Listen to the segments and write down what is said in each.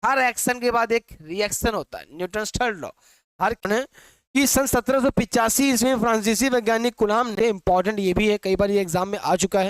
हर action के बाद एक रिएक्शन होता है, न्यूटन्स थर्ड लॉ। हर कि सन 1785 ईस्वी फ्रांसीसी वैज्ञानिक कलाम ने, इंपॉर्टेंट ये भी है, कई बार ये एग्जाम में आ चुका है।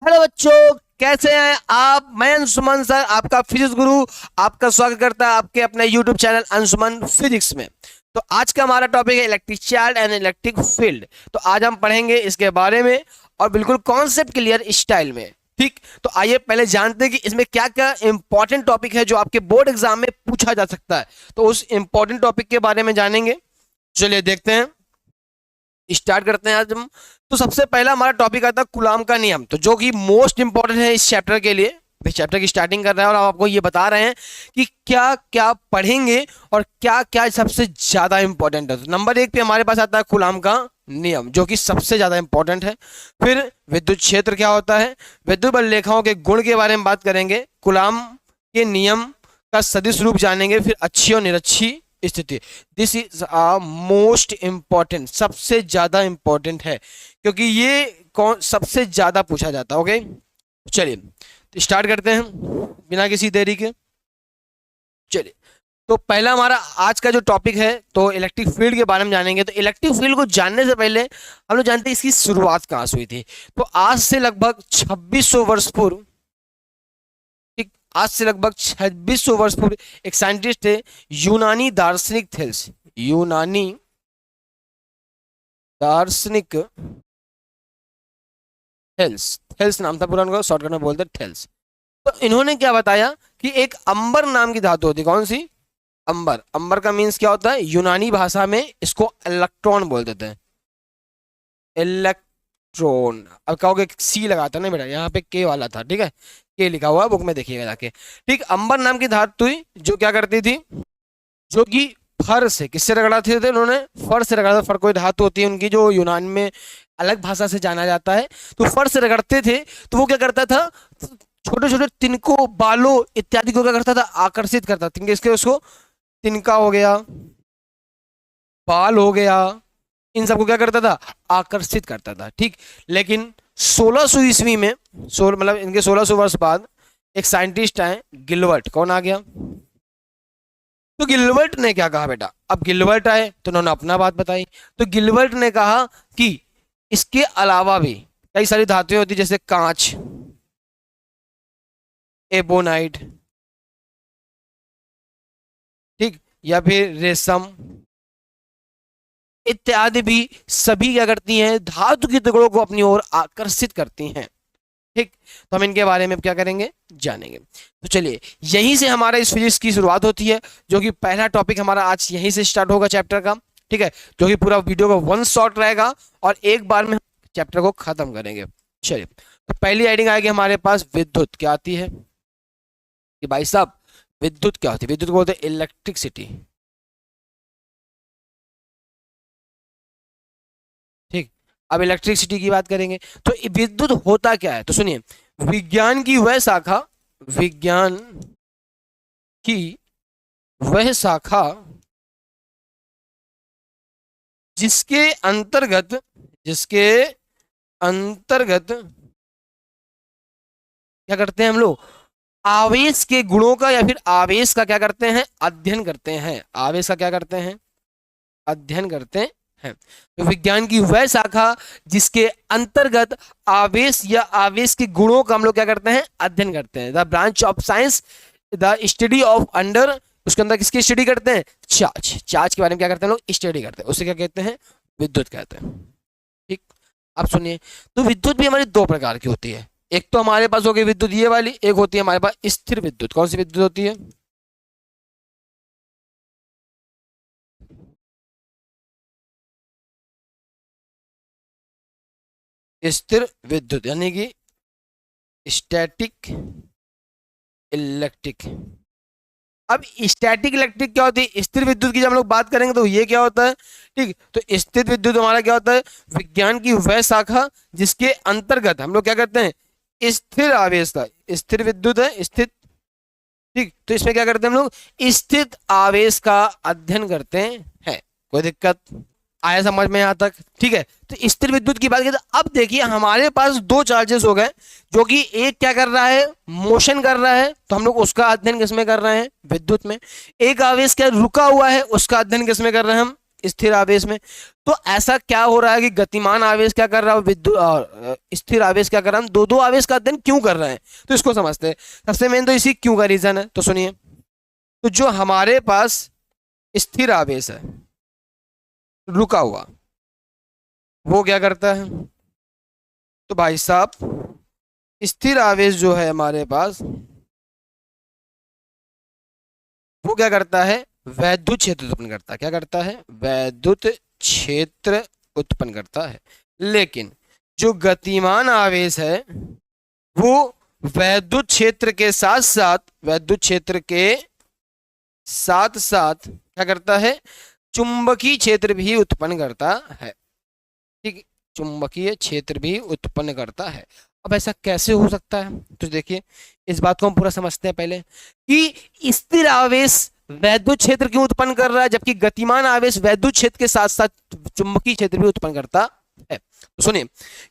हेलो बच्चों, कैसे हैं आप? मैं अंशुमन सर, आपका फिजिक्स गुरु, आपका स्वागत करता है आपके अपने यूट्यूब चैनल अंशुमन फिजिक्स में। तो आज का हमारा टॉपिक है electric charge and electric field. तो आज हम पढ़ेंगे इसके बारे में और बिल्कुल कॉन्सेप्ट क्लियर स्टाइल में। ठीक, तो आइए पहले जानते हैं कि इसमें क्या क्या इंपॉर्टेंट टॉपिक है जो आपके बोर्ड एग्जाम में पूछा जा सकता है। तो उस इंपॉर्टेंट टॉपिक के बारे में जानेंगे। चलिए देखते हैं, स्टार्ट करते हैं आज हम। तो सबसे पहला हमारा टॉपिक आता है कूलाम का नियम, तो जो कि मोस्ट इंपॉर्टेंट है इस चैप्टर के लिए। इस चैप्टर की स्टार्टिंग कर रहे हैं और आपको ये बता रहे हैं कि क्या क्या पढ़ेंगे और क्या क्या सबसे ज्यादा इंपॉर्टेंट है। तो नंबर 1 पे हमारे पास आता है कूलाम का नियम, जो कि सबसे ज्यादा इंपॉर्टेंट है। फिर विद्युत क्षेत्र क्या होता है, विद्युत बल रेखाओं के गुण के बारे में बात करेंगे, कूलाम के नियम का सदिश रूप जानेंगे, फिर अच्छी और निरक्षी स्थिति। दिस इज मोस्ट इंपॉर्टेंट, सबसे ज्यादा इंपॉर्टेंट है क्योंकि ये कौन सबसे ज्यादा पूछा जाता है। ओके, चलिए तो स्टार्ट करते हैं बिना किसी देरी के। चलिए, तो पहला हमारा आज का जो टॉपिक है तो इलेक्ट्रिक फील्ड के बारे में जानेंगे। तो इलेक्ट्रिक फील्ड को जानने से पहले हम लोग जानते हैं इसकी शुरुआत कहाँ से हुई थी। तो आज से लगभग 2600 वर्ष पूर्व, आज से लगभग 2600 वर्ष पूर्व एक साइंटिस्ट थे, यूनानी दार्शनिक थेल्स। यूनानी दार्शनिक थेल्स, थेल्स नाम था पूरा उनका, शॉर्टकट में बोलते थेल्स। तो इन्होंने क्या बताया कि एक अंबर नाम की धातु होती है। कौन सी? अंबर। अंबर का मीन्स क्या होता है? यूनानी भाषा में इसको इलेक्ट्रॉन बोल देते हैं, इलेक्ट्रॉन। अब कहोगे सी लगाता है ना बेटा, यहाँ पे के वाला था, ठीक है, के लिखा हुआ है बुक में, देखिएगा जाके। ठीक, अंबर नाम की धातु जो क्या करती थी, जो कि फर से, किससे रगड़ाते थे उन्होंने? फर से रगड़ा था। फर कोई धातु होती है उनकी जो यूनान में अलग भाषा से जाना जाता है। तो फर से रगड़ते थे तो वो क्या करता था, छोटे छोटे तिनकों, बालों इत्यादि को क्या करता था? आकर्षित करता। तिनके इसके उसको तिनका हो गया, बाल हो गया, इन सबको क्या करता था? आकर्षित करता था। ठीक, लेकिन 1600 ईस्वी में, मतलब इनके 1600 वर्ष बाद एक साइंटिस्ट आए, गिलवर्ट। कौन आ गया? तो गिलवर्ट ने क्या कहा बेटा, अब गिलवर्ट आए तो उन्होंने अपना बात बताई। तो गिलवर्ट ने कहा कि इसके अलावा भी कई सारी धातुएं होती, जैसे कांच, एबोनाइट, ठीक, या फिर रेशम इत्यादि भी सभी क्या करती हैं? धातु के टुकड़ों को अपनी ओर आकर्षित करती हैं। ठीक, तो हम इनके बारे में क्या करेंगे? जानेंगे। तो चलिए, यहीं से हमारा इस फिजिक्स की शुरुआत होती है, जो कि पहला टॉपिक हमारा आज यहीं से स्टार्ट होगा चैप्टर का। ठीक है, जो कि पूरा वीडियो का वन शॉट रहेगा और एक बार में चैप्टर को खत्म करेंगे। चलिए, तो पहली हेडिंग आएगी हमारे पास, विद्युत क्या आती है कि भाई साहब विद्युत क्या होती है? विद्युत को बोलते हैं इलेक्ट्रिसिटी। ठीक, अब इलेक्ट्रिसिटी की बात करेंगे तो विद्युत होता क्या है, तो सुनिए, विज्ञान की वह शाखा, विज्ञान की वह शाखा जिसके अंतर्गत, जिसके अंतर्गत क्या करते हैं हम लोग? आवेश के गुणों का या फिर आवेश का क्या करते हैं? अध्ययन करते हैं। आवेश का क्या करते हैं? अध्ययन करते हैं। तो विज्ञान की वह शाखा जिसके अंतर्गत आवेश या आवेश के गुणों का हम लोग क्या करते हैं? अध्ययन करते हैं। The branch of science, the study of under, उसके अंदर किसकी स्टडी करते हैं? चार्ज। चार्ज के बारे में क्या करते हैं लोग? स्टडी करते हैं। उसे क्या कहते हैं? विद्युत कहते हैं। ठीक, अब सुनिए, तो विद्युत भी हमारी दो प्रकार की होती है। एक तो हमारे पास होगी विद्युत ये वाली, एक होती है हमारे पास स्थिर विद्युत। कौन सी विद्युत होती है? स्थिर विद्युत, यानी कि स्टैटिक इलेक्ट्रिक। अब स्टैटिक इलेक्ट्रिक क्या होती है? स्थिर विद्युत की जब हम लोग बात करेंगे तो ये क्या होता है? ठीक, तो स्थिर विद्युत हमारा क्या होता है? विज्ञान की वह शाखा जिसके अंतर्गत हम लोग क्या करते हैं? स्थिर आवेश का, स्थिर विद्युत है, स्थिर। ठीक, तो इसमें क्या करते हैं हम लोग? स्थित आवेश का अध्ययन करते हैं। कोई दिक्कत? आया समझ में यहाँ तक? ठीक है, तो स्थिर विद्युत की बात करें तो अब देखिए हमारे पास दो चार्जेस हो गए, जो कि एक क्या कर रहा है, मोशन कर रहा है, तो हम लोग उसका अध्ययन किसमें कर रहे हैं, विद्युत में। एक आवेश क्या रुका हुआ है, उसका अध्ययन किसमें कर रहे हैं हम, स्थिर आवेश में। तो ऐसा क्या हो रहा है कि गतिमान आवेश क्या कर रहा है, विद्युत स्थिर आवेश क्या कर रहा है, हम दो दो आवेश का अध्ययन क्यों कर रहे हैं, तो इसको समझते हैं। सबसे मेन तो इसी क्यों का रीजन है, तो सुनिए। तो जो हमारे पास स्थिर आवेश है रुका हुआ, वो क्या करता है, तो भाई साहब स्थिर आवेश जो है हमारे पास, वो क्या करता है, वैद्युत क्षेत्र उत्पन्न करता है। क्या करता है, वैद्युत क्षेत्र उत्पन्न करता है। लेकिन जो गतिमान आवेश है वो वैद्युत क्षेत्र के साथ साथ, वैद्युत क्षेत्र के साथ साथ क्या करता है, चुंबकीय क्षेत्र भी उत्पन्न करता है। ठीक, चुंबकीय क्षेत्र भी उत्पन्न करता है। अब ऐसा कैसे हो सकता है, तो देखिए इस बात को हम पूरा समझते हैं पहले, कि स्थिर आवेश वैद्युत क्षेत्र क्यों उत्पन्न कर रहा है, जबकि गतिमान आवेश वैद्युत क्षेत्र के साथ साथ चुंबकीय क्षेत्र भी उत्पन्न करता है। तो सुनिए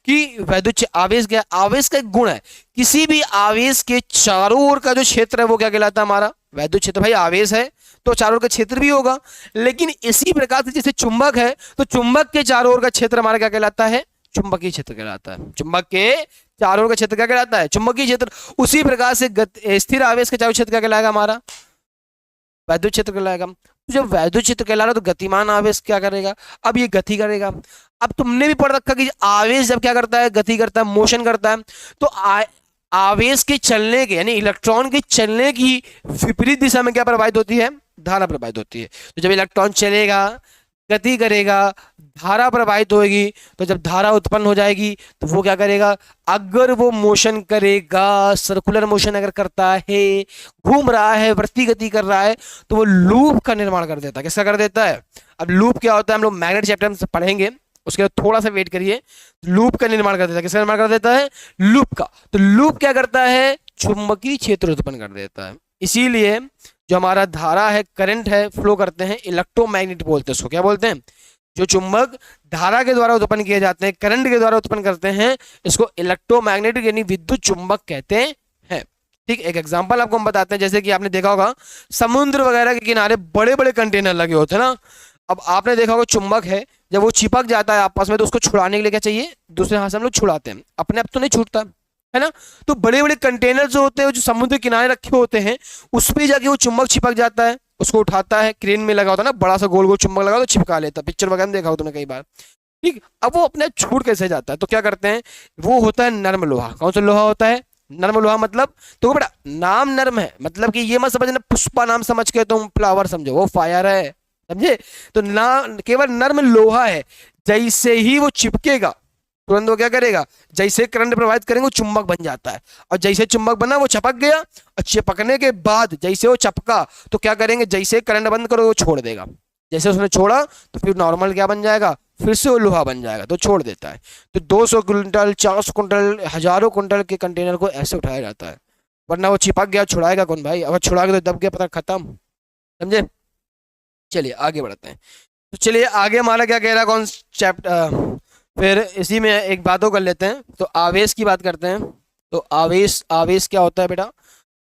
कि वैद्युत आवेश क्या, आवेश का एक गुण है, किसी भी आवेश के चारों ओर का जो क्षेत्र है वो क्या कहलाता है, हमारा वैद्युत क्षेत्र। भाई आवेश है तो चारों ओर का क्षेत्र भी होगा, लेकिन इसी प्रकार से जैसे चुंबक है तो चुंबक के चारों ओर का क्षेत्र हमारा क्या कहलाता है, चुंबकीय क्षेत्र कहलाता है। चुंबक के चारों ओर का क्षेत्र क्या कहलाता है, चुंबकीय क्षेत्र। उसी प्रकार से स्थिर आवेश के चारों क्षेत्र क्या कहलाएगा, हमारा वैद्युत क्षेत्र कहलाएगा। तो जब वैद्युत क्षेत्र कहला रहा तो गतिमान आवेश क्या करेगा, अब ये गति करेगा। अब तुमने भी पढ़ रखा कि आवेश जब क्या करता है, गति करता है, मोशन करता है, तो आवेश के चलने के यानी इलेक्ट्रॉन के चलने की विपरीत दिशा में क्या प्रवाहित होती है, धारा प्रवाहित होती है। तो जब इलेक्ट्रॉन चलेगा, गति करेगा, धारा प्रवाहित होगी, तो जब धारा उत्पन्न हो जाएगी तो वो क्या करेगा, अगर वो मोशन करेगा, सर्कुलर मोशन अगर करता है, घूम रहा है, वृत्तीय गति कर रहा है, तो वो लूप का निर्माण कर देता है। किसका कर देता है, अब लूप क्या होता है हम लोग मैग्नेट चैप्टर में पढ़ेंगे, उसके लिए थोड़ा सा वेट करिए। लूप का निर्माण कर देता है, किसका निर्माण कर देता है, लूप का। तो लूप क्या करता है, चुंबकीय क्षेत्र उत्पन्न कर देता है। इसीलिए जो हमारा धारा है, करंट है, फ्लो करते हैं, इलेक्ट्रोमैग्नेट बोलते हैं उसको। क्या बोलते हैं, जो चुंबक धारा के द्वारा उत्पन्न किए जाते हैं, करंट के द्वारा उत्पन्न करते हैं, इसको इलेक्ट्रोमैग्नेटिक यानी विद्युत चुंबक कहते हैं। ठीक, एक एग्जांपल आपको हम बताते हैं, जैसे कि आपने देखा होगा समुद्र वगैरह के किनारे बड़े बड़े कंटेनर लगे होते हैं ना। अब आपने देखा होगा चुंबक है, जब वो चिपक जाता है आपस में तो उसको छुड़ाने के लिए क्या चाहिए, दूसरे हाथ से हम लोग छुड़ाते हैं, अपने आप तो नहीं छूटता है ना। तो बड़े बड़े कंटेनर जो होते हैं, जो समुद्र किनारे रखे होते हैं, उस पर जाके वो चुंबक चिपक जाता है, उसको उठाता है, क्रेन में लगा होता है ना, बड़ा सा गोल गोल चुंबक लगा तो चिपका लेता है, पिक्चर वगैरह में देखा हो तुमने कई बार। ठीक, अब वो अपने छूट कैसे जाता है, तो क्या करते हैं, वो होता है नर्म लोहा। कौन सा लोहा होता है, नर्म लोहा। मतलब तो बेटा नाम नर्म है, मतलब कि ये मत समझना पुष्पा नाम समझ के तुम फ्लावर समझो, वो फायर है, समझे। तो ना केवल नर्म लोहा है, जैसे ही वो चिपकेगा तुरंत वो क्या करेगा, जैसे करंट प्रवाहित करेंगे वो चुंबक बन जाता है, और जैसे चुंबक बना वो चिपक गया, और चिपकने के बाद जैसे वो चिपका तो क्या करेंगे, जैसे करंट बंद करो वो छोड़ देगा, जैसे उसने छोड़ा तो फिर नॉर्मल क्या बन जाएगा, फिर से वो लोहा बन जाएगा, तो छोड़ देता है। तो 200 क्विंटल, 400 क्विंटल, हजारों क्विंटल के कंटेनर को ऐसे उठाया जाता है, वरना वो चिपक गया, छुड़ाएगा कौन भाई, अगर छुड़ा के तो दब गया, पता खत्म, समझे। चलिए आगे बढ़ते हैं। तो चलिए आगे हमारा क्या कह रहा है, कौन चैप्टर, फिर इसी में एक बात और कर लेते हैं। तो आवेश की बात करते हैं। तो आवेश, आवेश क्या होता है बेटा,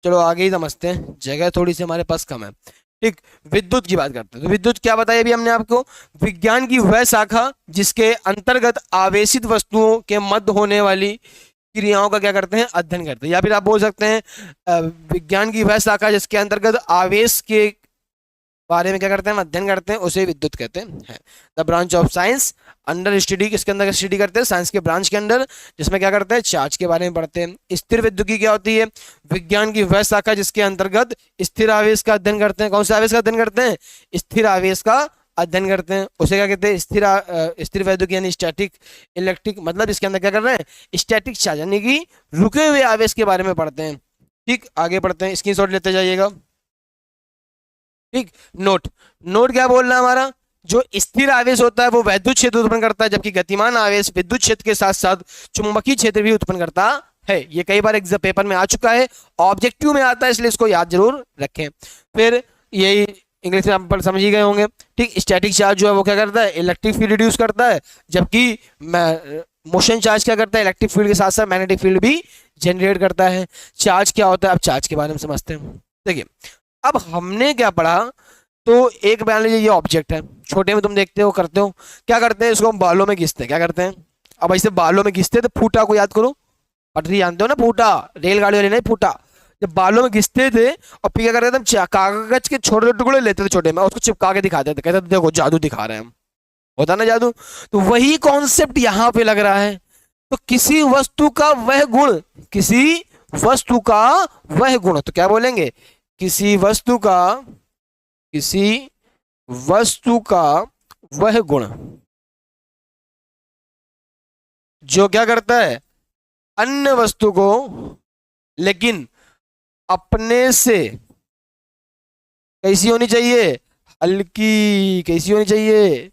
चलो आगे ही समझते हैं, जगह थोड़ी सी हमारे पास कम है। ठीक, विद्युत की बात करते हैं। तो विद्युत क्या बताया अभी हमने आपको, विज्ञान की वह शाखा जिसके अंतर्गत आवेशित वस्तुओं के मध्य होने वाली क्रियाओं का क्या करते हैं, अध्ययन करते हैं। या फिर आप बोल सकते हैं विज्ञान की वह शाखा जिसके अंतर्गत आवेश के बारे में क्या करते हैं, अध्ययन करते हैं, उसे विद्युत कहते हैं। The branch of science under study, किसके अंदर स्टडी करते हैं, साइंस के ब्रांच के अंदर, जिसमें क्या करते हैं, चार्ज के बारे में पढ़ते हैं। स्थिर विद्युत क्या होती है, विज्ञान की वह शाखा जिसके अंतर्गत स्थिर आवेश का अध्ययन करते हैं। कौन से आवेश का अध्ययन करते हैं, स्थिर आवेश का अध्ययन करते हैं, उसे क्या कहते हैं, स्थिर वैद्युत यानी स्टैटिक इलेक्ट्रिक, मतलब इसके अंदर क्या कर रहे हैं, स्टैटिक चार्ज यानी कि रुके हुए आवेश के बारे में पढ़ते हैं। ठीक, आगे पढ़ते हैं, स्क्रीनशॉट लेते जाइएगा। ठीक, नोट, नोट क्या बोल रहा है हमारा, जो स्थिर आवेश होता है वो वैद्युत क्षेत्र उत्पन्न करता है, जबकि गतिमान आवेश विद्युत क्षेत्र के साथ साथ चुंबकीय क्षेत्र भी उत्पन्न करता है। ये कई बार एग्जाम पेपर में आ चुका है, ऑब्जेक्टिव में आता है, इसलिए इसको याद जरूर रखें। फिर यही इंग्लिश में आप समझ ही गए होंगे। ठीक, स्टैटिक चार्ज जो है वो क्या करता है, इलेक्ट्रिक फील्ड रिड्यूस करता है, जबकि मोशन चार्ज क्या करता है, इलेक्ट्रिक फील्ड के साथ साथ मैग्नेटिक फील्ड भी जनरेट करता है। चार्ज क्या होता है, अब चार्ज के बारे में समझते हैं। देखिए अब हमने क्या पढ़ा, तो एक मान लीजिए ये ऑब्जेक्ट है, छोटे में तुम देखते हो करते हो, क्या करते हैं, इसको हम बालों में घिसते हैं, क्या करते हैं, अब ऐसे बालों में घिसते हैं, तो फूटा को याद करो, पटरी जानते हो ना, फूटा, रेलगाड़ी वाले नहीं, फूटा, जब बालों में घिसते थे और फिर क्या करते थे हम, कागज के छोटे छोटे टुकड़े लेते थे छोटे में, उसको चिपका के दिखाते थे, कहते थे देखो जादू दिखा रहे हैं हम, होता ना जादू। तो वही कॉन्सेप्ट यहाँ पे लग रहा है। तो किसी वस्तु का वह गुण, किसी वस्तु का वह गुण, तो क्या बोलेंगे, किसी वस्तु का, किसी वस्तु का वह गुण जो क्या करता है, अन्य वस्तु को लेकिन अपने से कैसी होनी चाहिए, हल्की, कैसी होनी चाहिए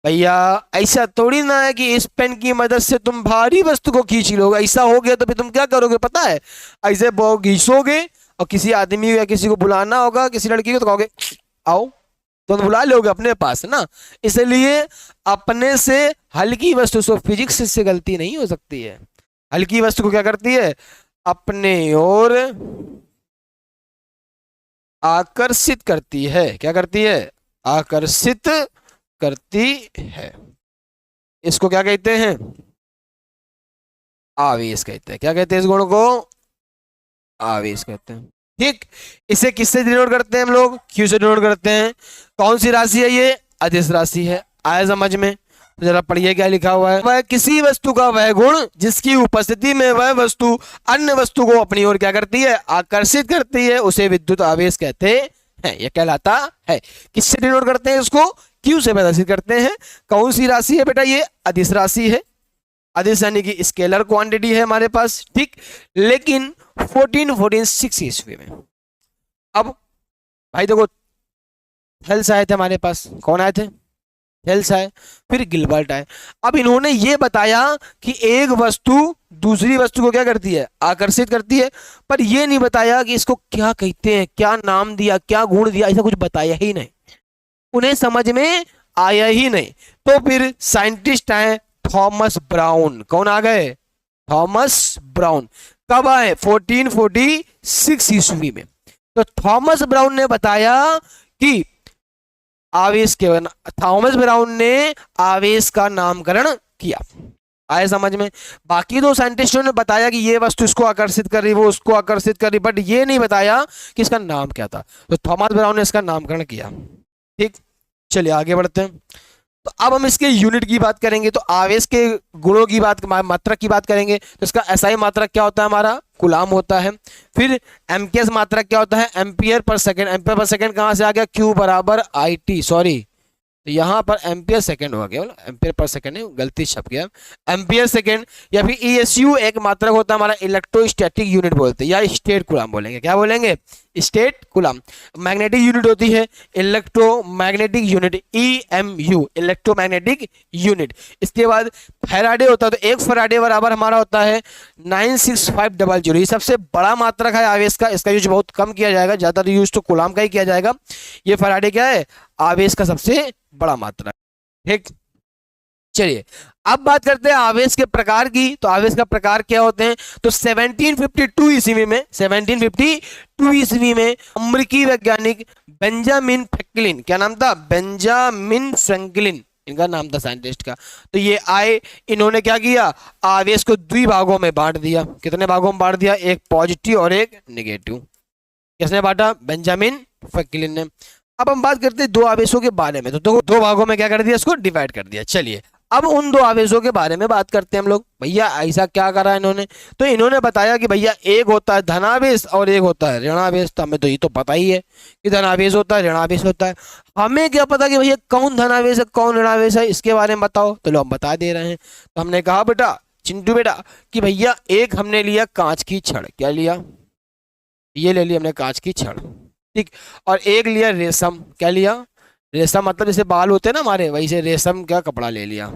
भैया। ऐसा थोड़ी ना है कि इस पेन की मदद से तुम भारी वस्तु को खींच लोगे, ऐसा हो गया तो फिर तुम क्या करोगे पता है, ऐसे घींचोगे और किसी आदमी या किसी को बुलाना होगा, किसी लड़की को, तो कहोगे आओ, तो बुला लोगे अपने पास ना। इसलिए अपने से हल्की वस्तु, सो फिजिक्स से गलती नहीं हो सकती है, हल्की वस्तु को क्या करती है, अपने ओर आकर्षित करती है, क्या करती है, आकर्षित करती है। इसको क्या कहते हैं, आवेश कहते हैं। क्या कहते हैं इस गुण को, आवेश कहते हैं। ठीक, इसे किससे डिनोट करते हैं हम लोग, क्यू से डिनोट करते हैं। कौन सी राशि है ये, अदिश राशि है। आया समझ में, तो जरा पढ़िए क्या लिखा हुआ है, वह किसी वस्तु का वह गुण जिसकी उपस्थिति में वह वस्तु अन्य वस्तु को अपनी ओर क्या करती है, आकर्षित करती है, उसे विद्युत आवेश कहते हैं। यह कहलाता है। किससे डिनोट करते हैं इसको, क्यू से प्रदर्शित करते हैं। कौन सी राशि है बेटा, ये अदिश राशि है। अदिश यानी कि स्केलर क्वांटिटी है हमारे पास। ठीक, लेकिन 1446 ईस्वी में, अब भाई देखो हेल्स आए थे हमारे पास, कौन आए थे, हेल्स आए, फिर गिलबर्ट आए। अब इन्होंने ये बताया कि एक वस्तु दूसरी वस्तु को क्या करती है, आकर्षित करती है, पर ये नहीं बताया कि इसको क्या कहते हैं, क्या नाम दिया, क्या गुण दिया, ऐसा कुछ बताया ही नहीं, उन्हें समझ में आया ही नहीं। तो फिर साइंटिस्ट आए थॉमस ब्राउन। कौन आ गए, थॉमस ब्राउन। कब आए, 1446 ईस्वी में। तो थॉमस ब्राउन ने बताया कि आवेश के, थॉमस ब्राउन ने आवेश का नामकरण किया। आए समझ में। बाकी दो साइंटिस्टों ने बताया कि ये वस्तु इसको आकर्षित कर रही, वो उसको आकर्षित कर रही, बट ये नहीं बताया कि इसका नाम क्या था। तो थॉमस ब्राउन ने इसका नामकरण किया। ठीक, चलिए आगे बढ़ते हैं। तो अब हम इसके यूनिट की बात करेंगे। तो आवेश के गुणों की बात, मात्रक की बात करेंगे। तो इसका एसआई मात्रक क्या होता है हमारा, कूलाम होता है। फिर एमकेएस मात्रक क्या होता है, ampere per second. Ampere per second कहां से आ गया, क्यू बराबर आईटी, सॉरी तो यहाँ पर एम्पियर सेकंड हो गया, एम्पियर पर सेकंड है, गलती छप गया, एम्पियर सेकंड। या फिर ईएसयू एक मात्रक होता है हमारा, इलेक्ट्रोस्टैटिक यूनिट बोलते हैं, या स्टेट कूलाम बोलेंगे। क्या बोलेंगे, स्टेट कूलाम। मैग्नेटिक यूनिट होती है electromagnetic unit, EMU, electromagnetic unit. इसके बाद फैराडे होता है, तो एक फैराडे बराबर हमारा होता है 96500। ये सबसे बड़ा मात्रक है आवेश का, इसका यूज बहुत कम किया जाएगा, ज्यादातर यूज तो कूलाम का ही किया जाएगा। ये फैराडे क्या है, आवेश का सबसे बड़ा मात्रा। ठीक, चलिए अब बात करते हैं आवेश के प्रकार की। तो आवेश का प्रकार क्या होते हैं, तो 1752 ईस्वी में, 1752 ईस्वी में अमेरिकी वैज्ञानिक बेंजामिन फ्रैंकलिन, क्या नाम था, बेंजामिन फ्रैंकलिन इनका नाम था साइंटिस्ट का। तो ये आए, इन्होंने क्या किया, आवेश को द्वि भागों में बांट दिया। कितने भागों में बांट दिया, एक पॉजिटिव और एक नेगेटिव। किसने बांटा, बेंजामिन फ्रैंकलिन ने। अब हम बात करते हैं दो आवेशों के बारे में। तो दो भागों में क्या कर दिया, इसको डिवाइड कर दिया। चलिए अब उन दो आवेशों के बारे में बात करते हैं हम लोग। भैया ऐसा क्या करा इन्होंने, तो इन्होंने बताया कि भैया एक होता है धनावेश और एक होता है ऋणावेश। तो हमें तो ये तो पता ही है कि धनावेश होता है, ऋणावेश होता है। हमें क्या पता कि भैया कौन धनावेश है कौन ऋणावेश है, इसके बारे में बताओ। तो लो हम बता दे रहे हैं। तो हमने कहा बेटा चिंटू बेटा कि भैया एक हमने लिया कांच की छड़, क्या लिया, ये ले लिया हमने कांच की छड़। ठीक, और एक लिया रेशम, क्या लिया, रेशम मतलब जैसे बाल होते हैं ना हमारे, वही से रेशम का कपड़ा ले लिया।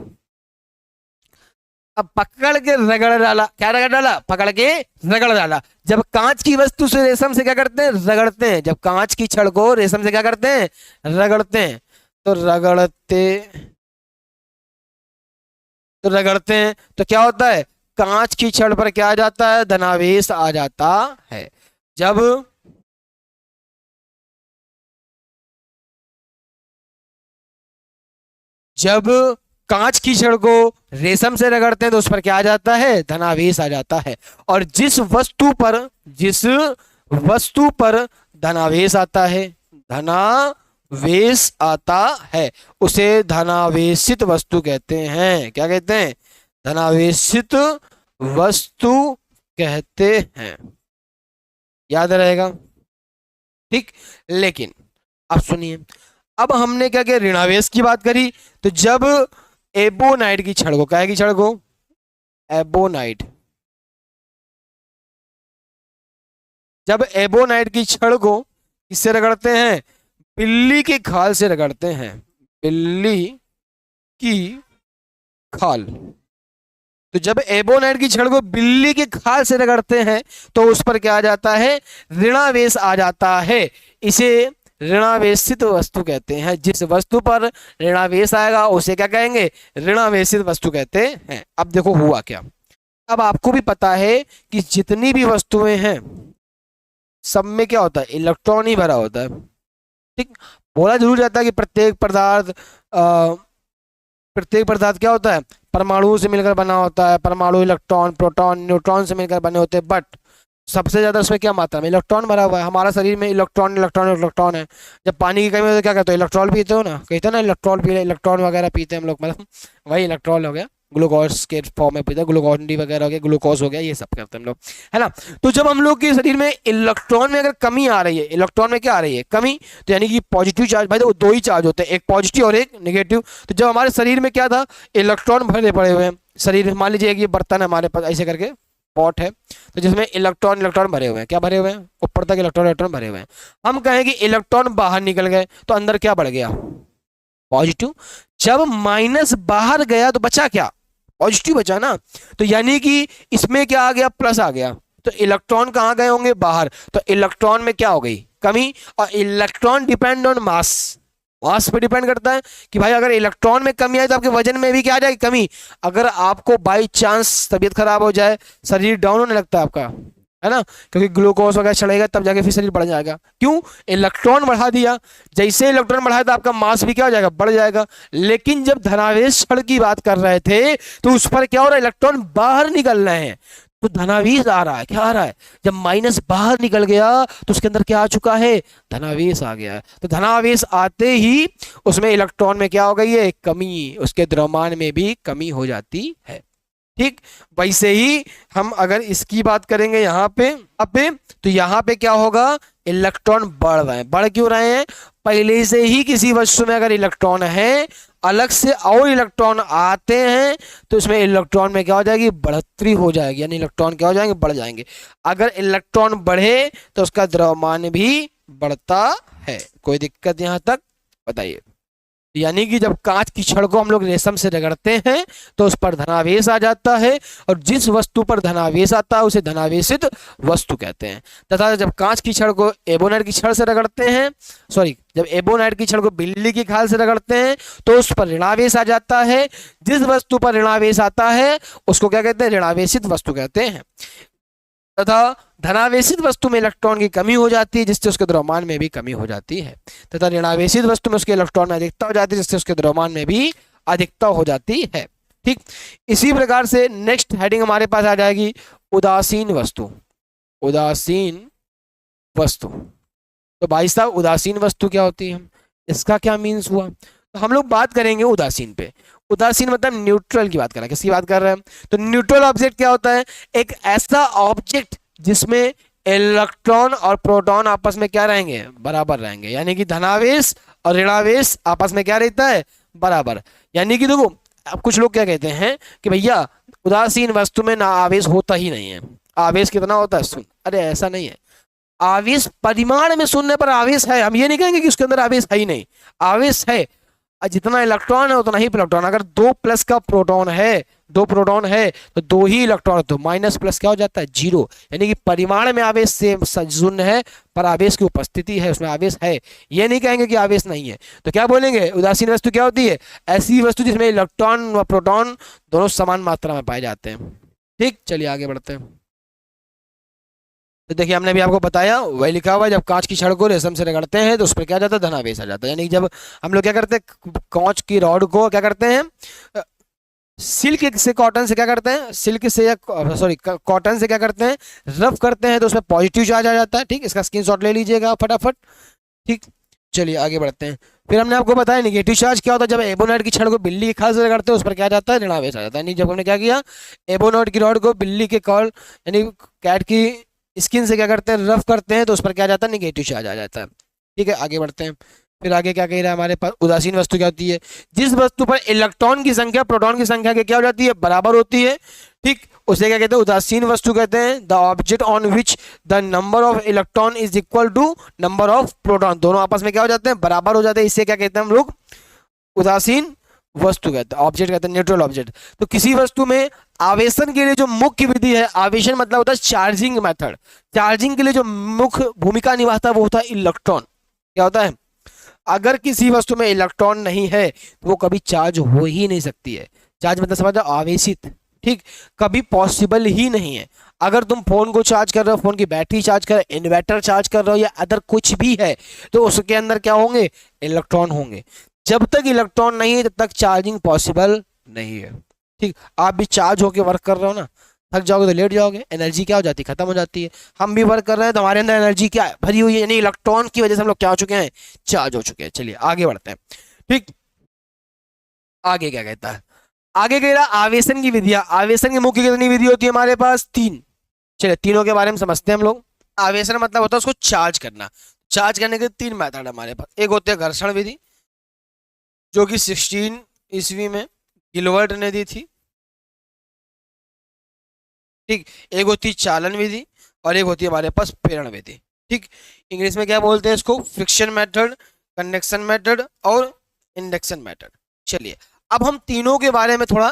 अब पकड़ के रगड़ डाला, क्या रगड़ डाला, पकड़ के रगड़ डाला। जब कांच की वस्तु से रेशम से क्या करते हैं, रगड़ते हैं। जब कांच की छड़ को रेशम से क्या करते हैं, रगड़ते हैं। तो रगड़ते हैं तो क्या होता है, कांच की छड़ पर क्या आ जाता है, धनावेश आ जाता है। जब जब कांच की छड़ को रेशम से रगड़ते हैं तो उस पर क्या आ जाता है, धनावेश आ जाता है। और जिस वस्तु पर धनावेश आता है, धनावेश आता है, उसे धनावेशित वस्तु कहते हैं। क्या कहते हैं, धनावेशित वस्तु कहते हैं। याद रहेगा, ठीक। लेकिन अब सुनिए, अब हमने क्या किया, ऋणावेश की बात करी। तो जब एबोनाइट की छड़ को, क्या की छड़ को, एबोनाइट, जब एबोनाइट की छड़ को किससे रगड़ते हैं, बिल्ली की खाल से रगड़ते हैं, बिल्ली की खाल। तो जब एबोनाइट की छड़ को बिल्ली की खाल से रगड़ते हैं तो उस पर क्या आ जाता है, ऋणावेश आ जाता है। इसे ऋणावेशित वस्तु कहते हैं। जिस वस्तु पर ऋणावेश आएगा उसे क्या कहेंगे, ऋणावेशित वस्तु कहते हैं। अब देखो हुआ क्या, अब आपको भी पता है कि जितनी भी वस्तुएं हैं सब में क्या होता है, इलेक्ट्रॉन ही भरा होता है, ठीक। बोला जरूर जाता है कि प्रत्येक पदार्थ क्या होता है, परमाणु से मिलकर बना होता है। परमाणु इलेक्ट्रॉन, प्रोटॉन, न्यूट्रॉन से मिलकर बने होते हैं। बट सबसे ज्यादा उसमें क्या मात्रा में इलेक्ट्रॉन भरा हुआ है। हमारा शरीर में इलेक्ट्रॉन इलेक्ट्रॉन इलेक्ट्रॉन है। जब पानी की कमी होती है क्या कहते हो, इलेक्ट्रॉल पीते हो ना, कहते हैं ना इलेक्ट्रॉल पी रहे, इलेक्ट्रॉन वगैरह पीते हैं हम लोग, मतलब वही इलेक्ट्रॉल हो गया, ग्लूकोज के फॉर्म में पीते हैं, ग्लूकोन डी वगैरह हो गया, ग्लूकोज हो गया, ये सब करते हैं हम लोग, है ना। तो जब हम लोग के शरीर में इलेक्ट्रॉन में अगर कमी आ रही है, इलेक्ट्रॉन में क्या आ रही है, कमी, तो यानी कि पॉजिटिव चार्ज, भाई देखो दो ही चार्ज होते हैं, एक पॉजिटिव और एक नेगेटिव। तो जब हमारे शरीर में क्या था, इलेक्ट्रॉन भरे पड़े हुए हैं शरीर, मान लीजिए ये बर्तन है हमारे पास, ऐसे करके पॉट है, तो जिसमें इलेक्ट्रॉन इलेक्ट्रॉन भरे हुए हैं, क्या भरे हुए हैं, ऊपर तक इलेक्ट्रॉन इलेक्ट्रॉन भरे हुए हैं। हम कहें कि इलेक्ट्रॉन बाहर निकल गए तो अंदर क्या बढ़ गया, पॉजिटिव। जब माइनस बाहर गया तो बचा क्या, पॉजिटिव बचा ना। तो यानी कि इसमें क्या आ गया, प्लस आ गया। तो इलेक्ट्रॉन कहाँ गए होंगे, बाहर। तो इलेक्ट्रॉन में क्या हो गई, कमी। और इलेक्ट्रॉन डिपेंड ऑन मास, मास पे डिपेंड करता है कि भाई अगर इलेक्ट्रॉन में कमी आई तो आपके वजन में भी क्या आ जाएगी, कमी। अगर आपको बाई चांस तबीयत खराब हो जाए, शरीर डाउन होने लगता है आपका, है ना, क्योंकि ग्लूकोज वगैरह चढ़ेगा तब जाके फिर शरीर बढ़ जाएगा। क्यों, इलेक्ट्रॉन बढ़ा दिया। जैसे इलेक्ट्रॉन बढ़ाया तो आपका मास भी क्या हो जाएगा, बढ़ जाएगा। लेकिन जब धनावेश छड़ की बात कर रहे थे तो उस पर क्या हो रहा है, इलेक्ट्रॉन बाहर निकल रहे हैं, तो धनावेश आ रहा है। क्या आ रहा है, जब माइनस बाहर निकल गया तो उसके अंदर क्या आ चुका है, धनावेश आ गया है। तो धनावेश आते ही उसमें इलेक्ट्रॉन में क्या हो गई है, कमी, उसके द्रव्यमान में भी कमी हो जाती है, ठीक। वैसे ही हम अगर इसकी बात करेंगे यहाँ पे तो यहाँ पे क्या होगा, इलेक्ट्रॉन बढ़ रहे हैं। बढ़ क्यों रहे हैं, पहले से ही किसी वस्तु में अगर इलेक्ट्रॉन है, अलग से और इलेक्ट्रॉन आते हैं तो इसमें इलेक्ट्रॉन में क्या हो जाएगी, बढ़ोतरी हो जाएगी, यानी इलेक्ट्रॉन क्या हो जाएंगे, बढ़ जाएंगे। अगर इलेक्ट्रॉन बढ़े तो उसका द्रव्यमान भी बढ़ता है। कोई दिक्कत यहाँ तक, बताइए। यानी कि जब कांच की छड़ को हम लोग रेशम से रगड़ते हैं तो उस पर धनावेश आ जाता है, और जिस वस्तु पर धनावेश आता है उसे धनावेशित वस्तु कहते हैं। तथा जब कांच की छड़ को एबोनाइट की छड़ से रगड़ते हैं, जब एबोनाइट की छड़ को बिल्ली की खाल से रगड़ते हैं तो उस पर ऋणावेश आ जाता है। जिस वस्तु पर ऋणावेश आता है उसको क्या कहते हैं, ऋणावेशित वस्तु कहते हैं। तथा धनावेशित वस्तु में इलेक्ट्रॉन की कमी हो जाती है जिससे उसके द्रव्यमान में भी कमी हो जाती है। तथा ऋणावेशित वस्तु में उसके इलेक्ट्रॉन में अधिकता हो जाती है जिससे उसके द्रव्यमान में भी अधिकता हो जाती है, ठीक। इसी प्रकार से नेक्स्ट हेडिंग हमारे पास आ जाएगी, उदासीन वस्तु। उदासीन वस्तु, तो भाई साहब उदासीन वस्तु क्या होती है, इसका क्या मीन्स हुआ। तो हम लोग बात करेंगे उदासीन पे। उदासीन मतलब न्यूट्रल की बात कर रहे हैं, किसकी बात कर रहे हैं, तो न्यूट्रल ऑब्जेक्ट क्या होता है, एक ऐसा ऑब्जेक्ट जिसमें इलेक्ट्रॉन और प्रोटॉन आपस में क्या रहेंगे, बराबर रहेंगे। यानी कि धनावेश और ऋणावेश आपस में क्या रहता है, बराबर। यानी कि देखो, अब कुछ लोग क्या कहते हैं कि भैया उदासीन वस्तु में ना आवेश होता ही नहीं है, आवेश कितना होता है, सुन, अरे ऐसा नहीं है। आवेश परिमाण में सुनने पर आवेश है, हम ये नहीं कहेंगे कि उसके अंदर आवेश है ही नहीं, आवेश है। जितना इलेक्ट्रॉन है उतना ही प्रोटॉन। अगर 2 प्लस का प्रोटॉन है, दो प्रोटॉन है तो दो ही इलेक्ट्रॉन, तो माइनस प्लस क्या हो जाता है, जीरो। यानी कि परिमाण में आवेश से शून्य है, पर आवेश की उपस्थिति है, उसमें आवेश है, ये नहीं कहेंगे कि आवेश नहीं है। तो क्या बोलेंगे, उदासीन वस्तु क्या होती है, ऐसी वस्तु जिसमें इलेक्ट्रॉन व प्रोटॉन दोनों समान मात्रा में पाए जाते हैं। ठीक, चलिए आगे बढ़ते हैं। तो देखिए हमने भी आपको बताया, वही लिखा हुआ है, जब कांच की छड़ को रेशम से रगड़ते हैं तो उस पर क्या जाता है, धनावेश आ जाता है। यानी जब हम लोग क्या करते हैं, कांच की रॉड को क्या करते हैं, सिल्क से, कॉटन से क्या करते हैं, सिल्क से या सॉरी कॉटन से क्या करते हैं, रफ करते हैं तो उसमें पॉजिटिव चार्ज आ जाता है। ठीक, इसका स्क्रीनशॉट ले लीजिएगा फटाफट। ठीक, चलिए आगे बढ़ते हैं। फिर हमने आपको बताया नेगेटिव चार्ज क्या होता है, जब एबोनाइट की छड़ को बिल्ली की खाल से रगड़ते हैं उस पर क्या जाता है, ऋणावेश आ जाता है। यानी जब हमने क्या किया, एबोनाइट की रॉड को बिल्ली के कॉल यानी कैट की स्किन से क्या करते हैं, रफ करते हैं तो उस पर क्या जाता है, निगेटिव चार्ज आ जाता है। ठीक है, आगे बढ़ते हैं। फिर आगे क्या कह रहा है हमारे पास, उदासीन वस्तु क्या होती है, जिस वस्तु पर इलेक्ट्रॉन की संख्या प्रोटॉन की संख्या के क्या हो जाती है, बराबर होती है। ठीक, उसे क्या कहते हैं, उदासीन वस्तु कहते हैं। The object on which the number of electron is equal to number of proton, दोनों आपस में क्या हो जाते हैं, बराबर हो जाते हैं। इससे क्या कहते हैं हम लोग, उदासीन वस्तु कहते हैं, ऑब्जेक्ट कहते हैं, न्यूट्रल ऑब्जेक्ट। तो किसी वस्तु में आवेशन के लिए जो मुख्य विधि है, आवेशन मतलब होता है चार्जिंग मेथड, चार्जिंग के लिए जो मुख्य भूमिका निभाता है वो होता है इलेक्ट्रॉन। क्या होता है, अगर किसी वस्तु में इलेक्ट्रॉन नहीं है तो वो कभी चार्ज हो ही नहीं सकती है। चार्ज मतलब समझ जाओ, आवेशित। ठीक, कभी पॉसिबल ही नहीं है। अगर तुम फोन को चार्ज कर रहे हो, फोन की बैटरी चार्ज कर रहे हो, इन्वर्टर चार्ज कर रहे हो या अदर कुछ भी है, तो उसके अंदर क्या होंगे, इलेक्ट्रॉन होंगे। जब तक इलेक्ट्रॉन नहीं है तब तक चार्जिंग पॉसिबल नहीं है। ठीक, आप भी चार्ज होकर वर्क कर रहे हो ना, थक जाओगे तो लेट जाओगे, एनर्जी क्या हो जाती है, खत्म हो जाती है। हम भी वर्क कर रहे हैं तो हमारे अंदर एनर्जी क्या है, भरी हुई है, यानी इलेक्ट्रॉन की वजह से हम लोग क्या हो चुके हैं, चार्ज हो चुके हैं। चलिए आगे बढ़ते हैं। ठीक, आगे क्या कहता है, आगे कह रहा आवेशन की विधियां। आवेशन की मुख्य कितनी विधि होती है हमारे पास, तीन। चलिए तीनों के बारे में समझते हैं हम लोग। आवेशन मतलब होता है उसको चार्ज करना। चार्ज करने के तीन मेथड हमारे पास। एक होते हैं घर्षण विधि, जो कि 16 ईस्वी में गिलबर्ट ने दी थी। ठीक, एक होती है चालन विधि और एक होती है हमारे पास प्रेरण विधि। ठीक, इंग्लिश में क्या बोलते हैं इसको, फ्रिक्शन मेथड, कंडक्शन मेथड और इंडक्शन मेथड। चलिए अब हम तीनों के बारे में थोड़ा